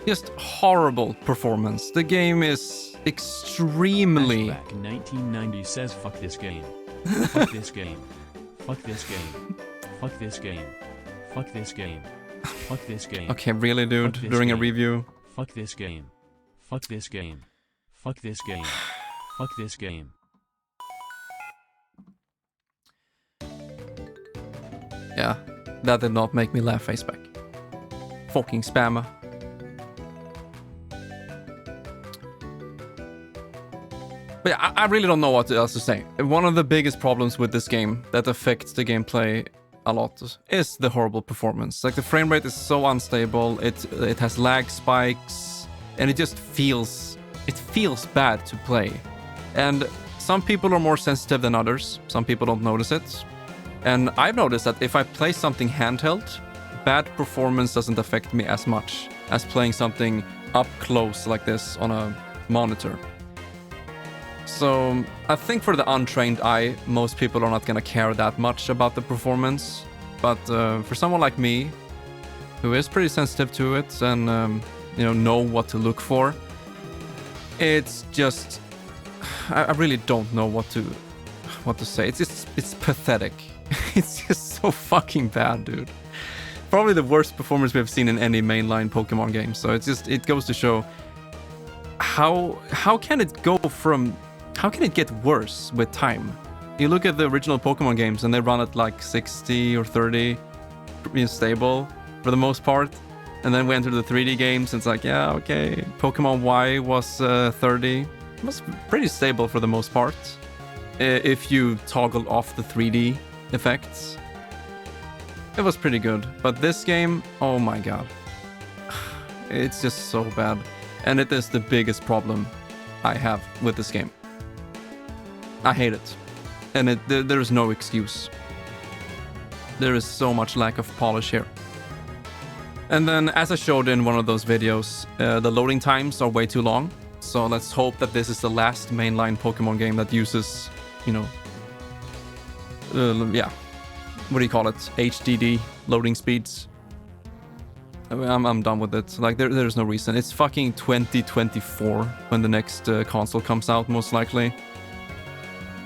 Just horrible performance. The game is extremely... Back in 1990 says fuck this game. Fuck this game. Fuck this game. Fuck this game. Fuck this game. Fuck this game. Okay, really, dude? During a review? Fuck this game. Fuck this game. Fuck this game. Fuck this game. Yeah, that did not make me laugh face back. Fucking spammer. But yeah, I really don't know what else to say. One of the biggest problems with this game that affects the gameplay a lot is the horrible performance. Like the frame rate is so unstable, it has lag spikes, and it just feels bad to play. And some people are more sensitive than others. Some people don't notice it. And I've noticed that if I play something handheld, bad performance doesn't affect me as much as playing something up close like this on a monitor. So I think for the untrained eye, most people are not gonna care that much about the performance. But for someone like me, who is pretty sensitive to it and know what to look for, it's just I really don't know what to say. It's pathetic. It's just so fucking bad, dude. Probably the worst performance we've seen in any mainline Pokemon game. So it goes to show how can it get worse with time? You look at the original Pokemon games and they run at like 60 or 30 stable for the most part. And then we enter the 3D games and it's like, yeah, okay, Pokemon Y was 30. It was pretty stable for the most part. If you toggle off the 3D effects. It was pretty good. But this game, oh my god. It's just so bad. And it is the biggest problem I have with this game. I hate it. And there is no excuse. There is so much lack of polish here. And then, as I showed in one of those videos, the loading times are way too long. So let's hope that this is the last mainline Pokemon game that uses, what do you call it? HDD loading speeds. I'm done with it. Like, there's no reason. It's fucking 2024 when the next console comes out, most likely.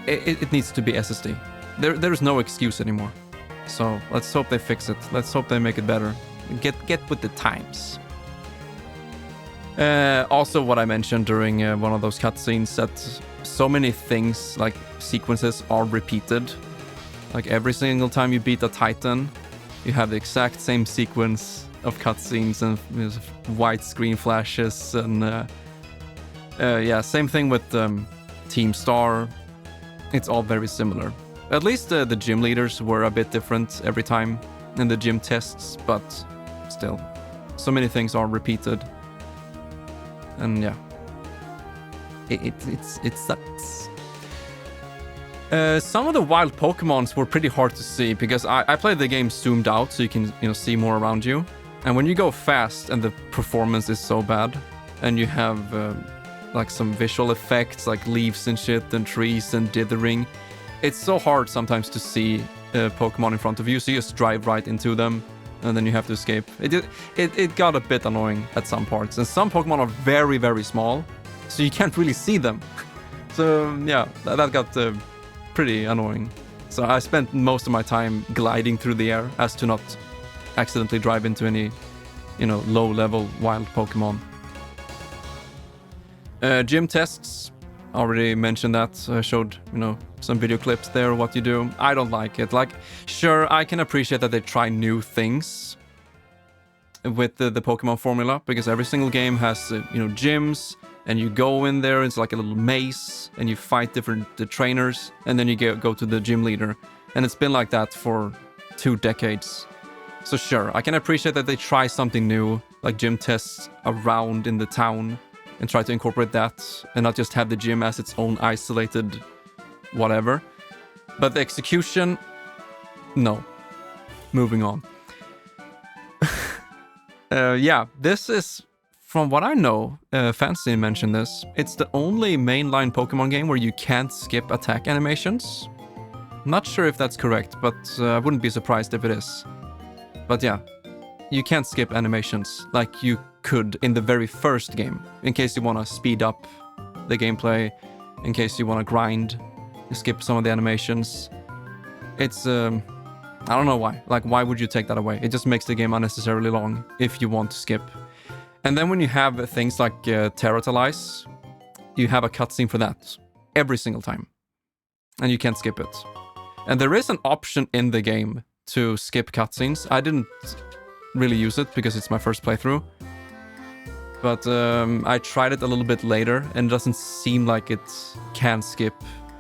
It needs to be SSD. There's no excuse anymore. So let's hope they fix it. Let's hope they make it better. Get with the times. Also, what I mentioned during one of those cutscenes, that so many things, like sequences, are repeated. Like every single time you beat a Titan, you have the exact same sequence of cutscenes and white screen flashes and same thing with Team Star. It's all very similar. At least the gym leaders were a bit different every time in the gym tests, but still, so many things are repeated. And yeah, it sucks. Some of the wild Pokemons were pretty hard to see because I played the game zoomed out so you can see more around you. And when you go fast and the performance is so bad, and you have like some visual effects like leaves and shit and trees and dithering, it's so hard sometimes to see Pokemon in front of you, so you just drive right into them and then you have to escape. It got a bit annoying at some parts, and some Pokemon are very, very small, so you can't really see them. So yeah, that got pretty annoying. So I spent most of my time gliding through the air as to not accidentally drive into any, low-level wild Pokemon. Gym tests, already mentioned that. I showed, some video clips there, what you do. I don't like it. Like, sure, I can appreciate that they try new things with the Pokemon formula, because every single game has, gyms, and you go in there, it's like a little maze, and you fight different trainers, and then you go to the gym leader. And it's been like that for 2 decades. So sure, I can appreciate that they try something new, like gym tests around in the town, and try to incorporate that, and not just have the gym as its own isolated whatever. But the execution, no. Moving on. This is, from what I know, Fancy mentioned this, it's the only mainline Pokemon game where you can't skip attack animations. Not sure if that's correct, but I wouldn't be surprised if it is. But yeah, you can't skip animations like you could in the very first game, in case you want to speed up the gameplay, in case you want to grind, skip some of the animations. It's, I don't know why. Like, why would you take that away? It just makes the game unnecessarily long if you want to skip. And then when you have things like Terratalize, you have a cutscene for that every single time. And you can't skip it. And there is an option in the game to skip cutscenes. I didn't really use it because it's my first playthrough. But I tried it a little bit later, and it doesn't seem like it can skip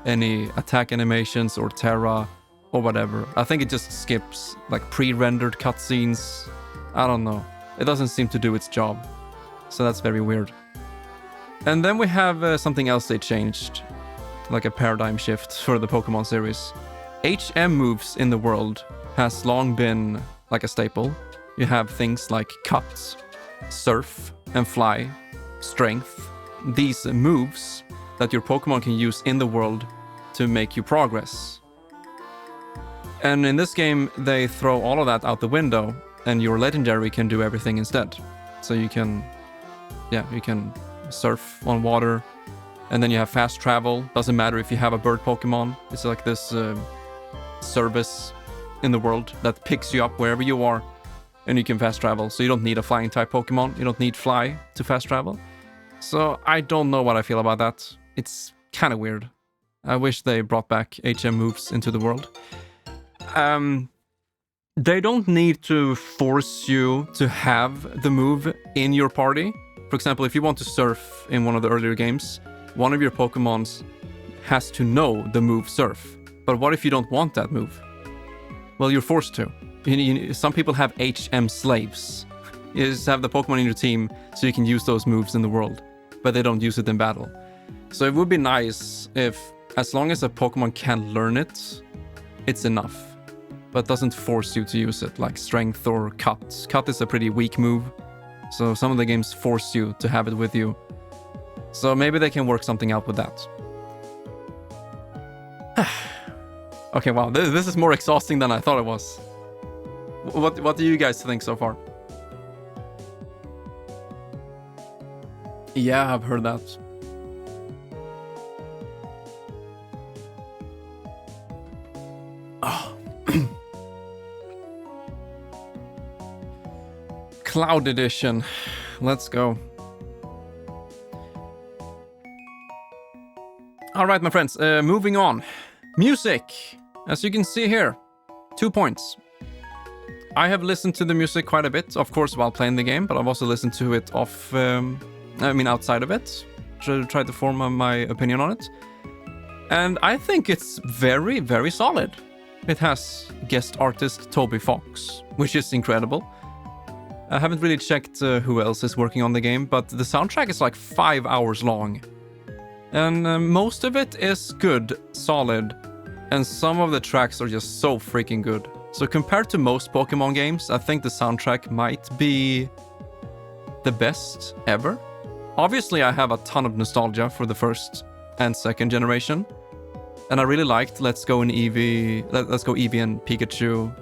any attack animations or Terra or whatever. I think it just skips like pre-rendered cutscenes. I don't know. It doesn't seem to do its job. So that's very weird. And then we have something else they changed, like a paradigm shift for the Pokemon series. HM moves in the world has long been like a staple. You have things like Cut, Surf, and Fly, Strength. These moves that your Pokemon can use in the world to make you progress. And in this game, they throw all of that out the window, and your legendary can do everything instead. So you can surf on water, and then you have fast travel. Doesn't matter if you have a bird Pokemon. It's like this service in the world that picks you up wherever you are, and you can fast travel. So you don't need a flying type Pokemon. You don't need Fly to fast travel. So I don't know what I feel about that. It's kind of weird. I wish they brought back HM moves into the world. They don't need to force you to have the move in your party. For example, if you want to surf in one of the earlier games, one of your Pokemons has to know the move surf. But what if you don't want that move? Well, you're forced to. Some people have HM slaves. You just have the Pokemon in your team so you can use those moves in the world, but they don't use it in battle. So it would be nice if, as long as a Pokemon can learn it, it's enough, but doesn't force you to use it, like Strength or Cut. Cut is a pretty weak move, so some of the games force you to have it with you. So maybe they can work something out with that. Okay, wow, this is more exhausting than I thought it was. What do you guys think so far? Yeah, I've heard that. Oh. Cloud Edition. Let's go. All right, my friends, moving on. Music. As you can see here, 2 points. I have listened to the music quite a bit, of course, while playing the game, but I've also listened to it outside of it, to try to form my opinion on it. And I think it's very, very solid. It has guest artist Toby Fox, which is incredible. I haven't really checked who else is working on the game, but the soundtrack is like 5 hours long. And most of it is good, solid, and some of the tracks are just so freaking good. So compared to most Pokemon games, I think the soundtrack might be the best ever. Obviously, I have a ton of nostalgia for the first and second generation. And I really liked Let's Go Eevee and Pikachu,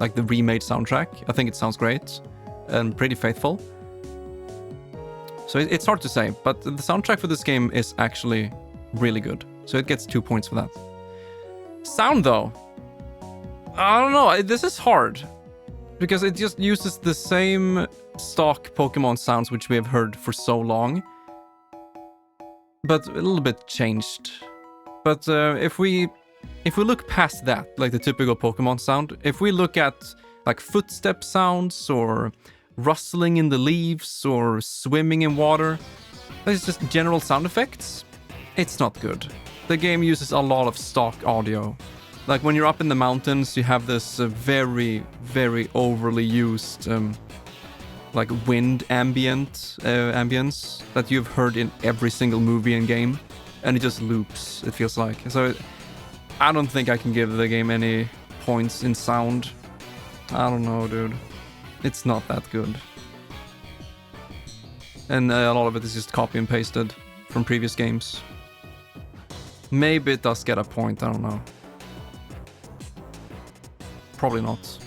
like the remade soundtrack. I think it sounds great and pretty faithful. So it's hard to say, but the soundtrack for this game is actually really good. So it gets 2 points for that. Sound, though. I don't know, this is hard. Because it just uses the same stock Pokemon sounds which we have heard for so long. But a little bit changed. But if we look past that, like the typical Pokemon sound, if we look at like footstep sounds or rustling in the leaves or swimming in water, it's just general sound effects, it's not good. The game uses a lot of stock audio. Like when you're up in the mountains, you have this very, very overly used like wind ambience that you've heard in every single movie and game, and it just loops, it feels like. So I don't think I can give the game any points in sound. I don't know, dude. It's not that good. And a lot of it is just copy and pasted from previous games. Maybe it does get a point, I don't know. Probably not.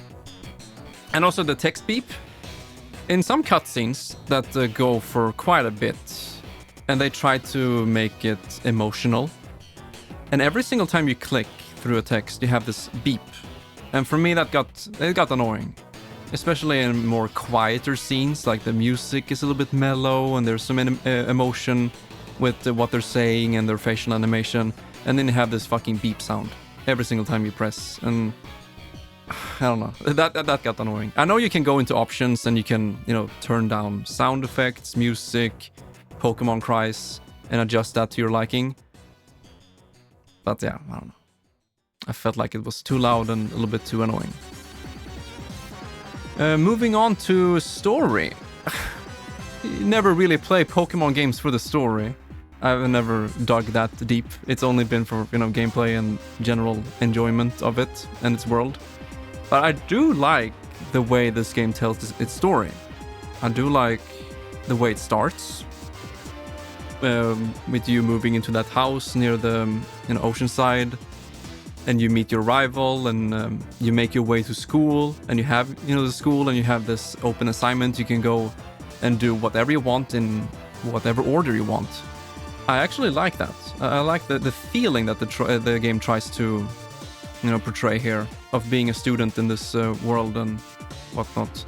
And also the text beep. In some cutscenes that go for quite a bit, and they try to make it emotional. And every single time you click through a text, you have this beep. And for me, it got annoying. Especially in more quieter scenes, like the music is a little bit mellow and there's some emotion with what they're saying and their facial animation. And then you have this fucking beep sound every single time you press. And I don't know. That got annoying. I know you can go into options and you can, turn down sound effects, music, Pokemon cries, and adjust that to your liking. But yeah, I don't know. I felt like it was too loud and a little bit too annoying. Moving on to story. Never really play Pokemon games for the story. I've never dug that deep. It's only been for, gameplay and general enjoyment of it and its world. But I do like the way this game tells its story. I do like the way it starts. With you moving into that house near the Oceanside. And you meet your rival and you make your way to school. And you have, the school and you have this open assignment. You can go and do whatever you want in whatever order you want. I actually like that. I like the feeling that the game tries to, portray here of being a student in this world and whatnot.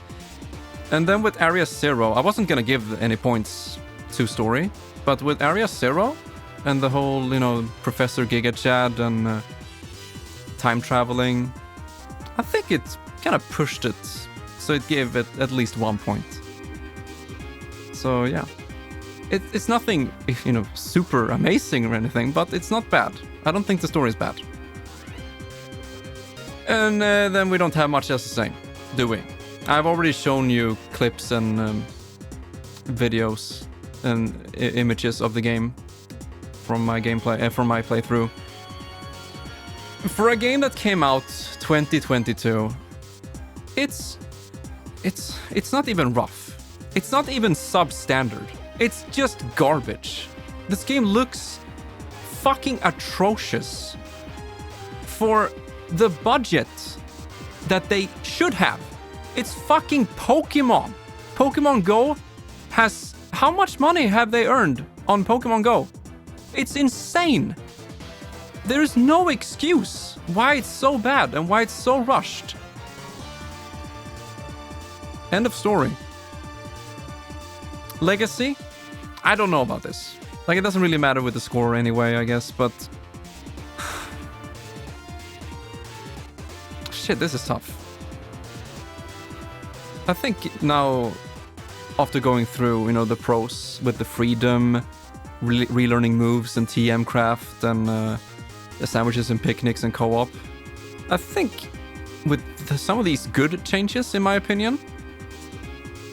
And then with Area Zero, I wasn't gonna give any points to story, but with Area Zero and the whole, Professor Giga Chad and time traveling, I think it kind of pushed it, so it gave it at least 1 point. So yeah. It's nothing, super amazing or anything, but it's not bad. I don't think the story is bad. And then we don't have much else to say, do we? I've already shown you clips and videos and images of the game from my gameplay, from my playthrough. For a game that came out 2022, it's not even rough. It's not even substandard. It's just garbage. This game looks fucking atrocious for the budget that they should have. It's fucking Pokemon. Pokemon Go has... How much money have they earned on Pokemon Go? It's insane. There's no excuse why it's so bad and why it's so rushed. End of story. Legacy? I don't know about this. Like, it doesn't really matter with the score anyway, I guess, but... Shit, this is tough. I think now, after going through, the pros with the freedom, relearning moves and TM craft and the sandwiches and picnics and co-op, I think with some of these good changes, in my opinion,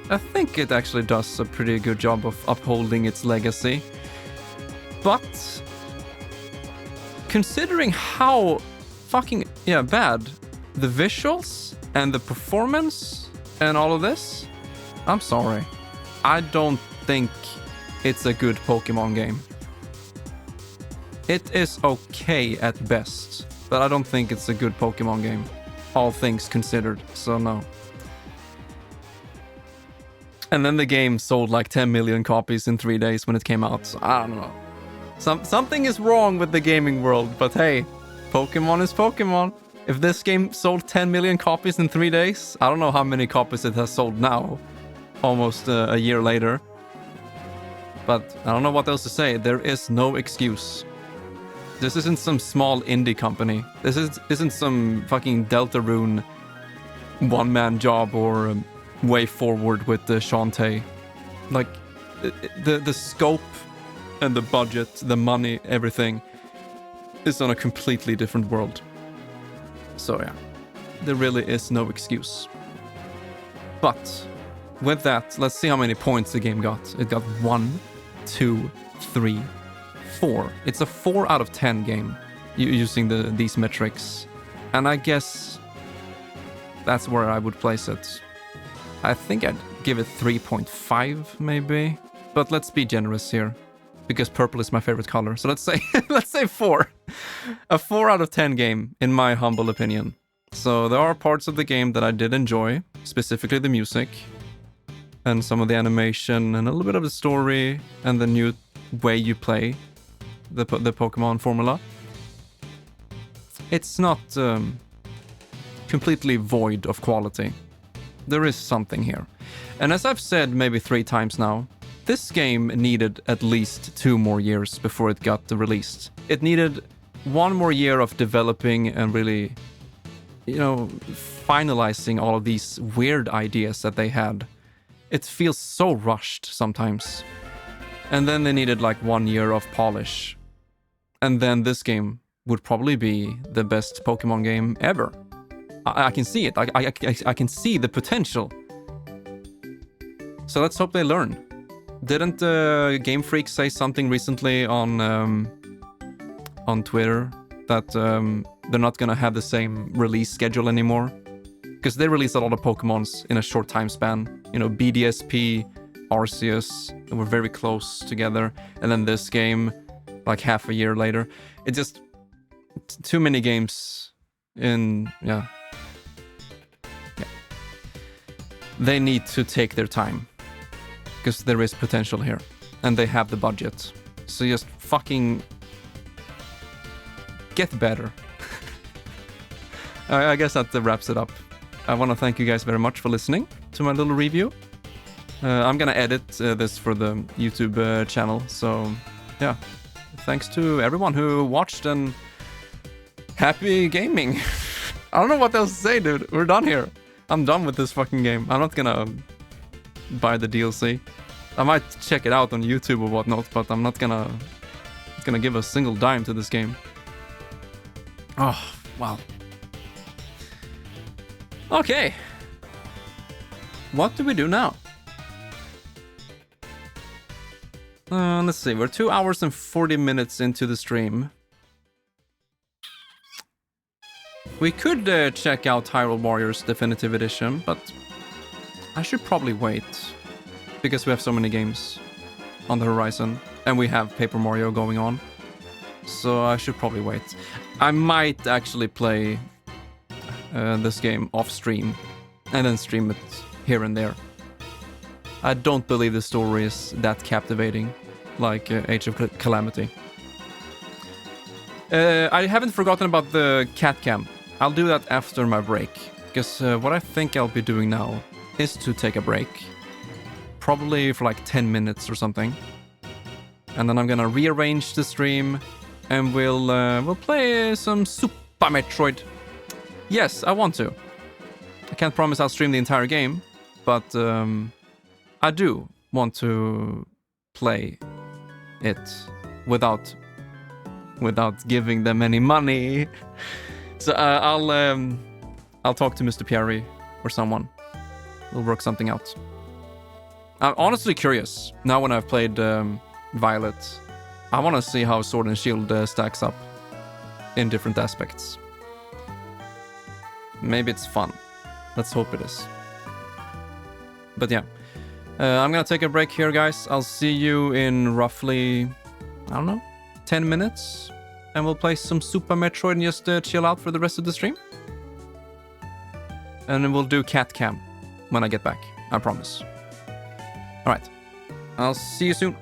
I think it actually does a pretty good job of upholding its legacy. But considering how fucking bad the visuals and the performance and all of this, I'm sorry. I don't think it's a good Pokemon game. It is okay at best, but I don't think it's a good Pokemon game, all things considered, so no. And then the game sold like 10 million copies in 3 days when it came out, so I don't know. Something is wrong with the gaming world, but hey, Pokemon is Pokemon. If this game sold 10 million copies in 3 days, I don't know how many copies it has sold now, almost a year later. But I don't know what else to say. There is no excuse. This isn't some small indie company. This isn't some fucking Deltarune one-man job or Way Forward with the Shantae. Like, the scope and the budget, the money, everything is on a completely different world. So yeah, there really is no excuse. But with that, let's see how many points the game got. It got 1, 2, 3, 4. It's a 4 out of 10 game using these metrics. And I guess that's where I would place it. I think I'd give it 3.5 maybe. But let's be generous here, because purple is my favorite color. So let's say let's say 4. A 4 out of 10 game, in my humble opinion. So there are parts of the game that I did enjoy, specifically the music, and some of the animation, and a little bit of the story, and the new way you play the Pokemon formula. It's not completely void of quality. There is something here. And as I've said maybe 3 times now, this game needed at least 2 more years before it got released. It needed 1 more year of developing and really you know, finalizing all of these weird ideas that they had. It feels so rushed sometimes. And then they needed like 1 year of polish. And then this game would probably be the best Pokemon game ever. I can see it. I can see the potential. So let's hope they learn. Didn't Game Freak say something recently on Twitter that they're not gonna have the same release schedule anymore? Because they released a lot of Pokemons in a short time span. You know, BDSP, Arceus, they were very close together. And then this game, like half a year later. It just... too many games in... yeah. They need to take their time. Because there is potential here. And they have the budget. So just fucking... get better. I guess that wraps it up. I want to thank you guys very much for listening to my little review. I'm gonna edit this for the YouTube channel. So, yeah. Thanks to everyone who watched and... happy gaming. I don't know what else to say, dude. We're done here. I'm done with this fucking game. I'm not gonna buy the DLC. I might check it out on YouTube or whatnot, but I'm not gonna give a single dime to this game. Oh, wow. Okay. What do we do now? Let's see. We're 2 hours and 40 minutes into the stream. We could check out Hyrule Warriors Definitive Edition, but I should probably wait. Because we have so many games on the horizon, and we have Paper Mario going on. So I should probably wait. I might actually play this game off stream, and then stream it here and there. I don't believe the story is that captivating, like Age of Calamity. I haven't forgotten about the cat cam. I'll do that after my break, because what I think I'll be doing now is to take a break. Probably for like 10 minutes or something. And then I'm gonna rearrange the stream, and we'll play some Super Metroid. Yes, I want to. I can't promise I'll stream the entire game, but I do want to play it without giving them any money. So I'll talk to Mr. Pierre or someone. We'll work something out. I'm honestly curious now when I've played Violet. I want to see how Sword and Shield stacks up in different aspects. Maybe it's fun. Let's hope it is. But yeah, I'm gonna take a break here, guys. I'll see you in roughly, I don't know, 10 minutes. And we'll play some Super Metroid and just chill out for the rest of the stream. And then we'll do cat cam when I get back. I promise. Alright. I'll see you soon.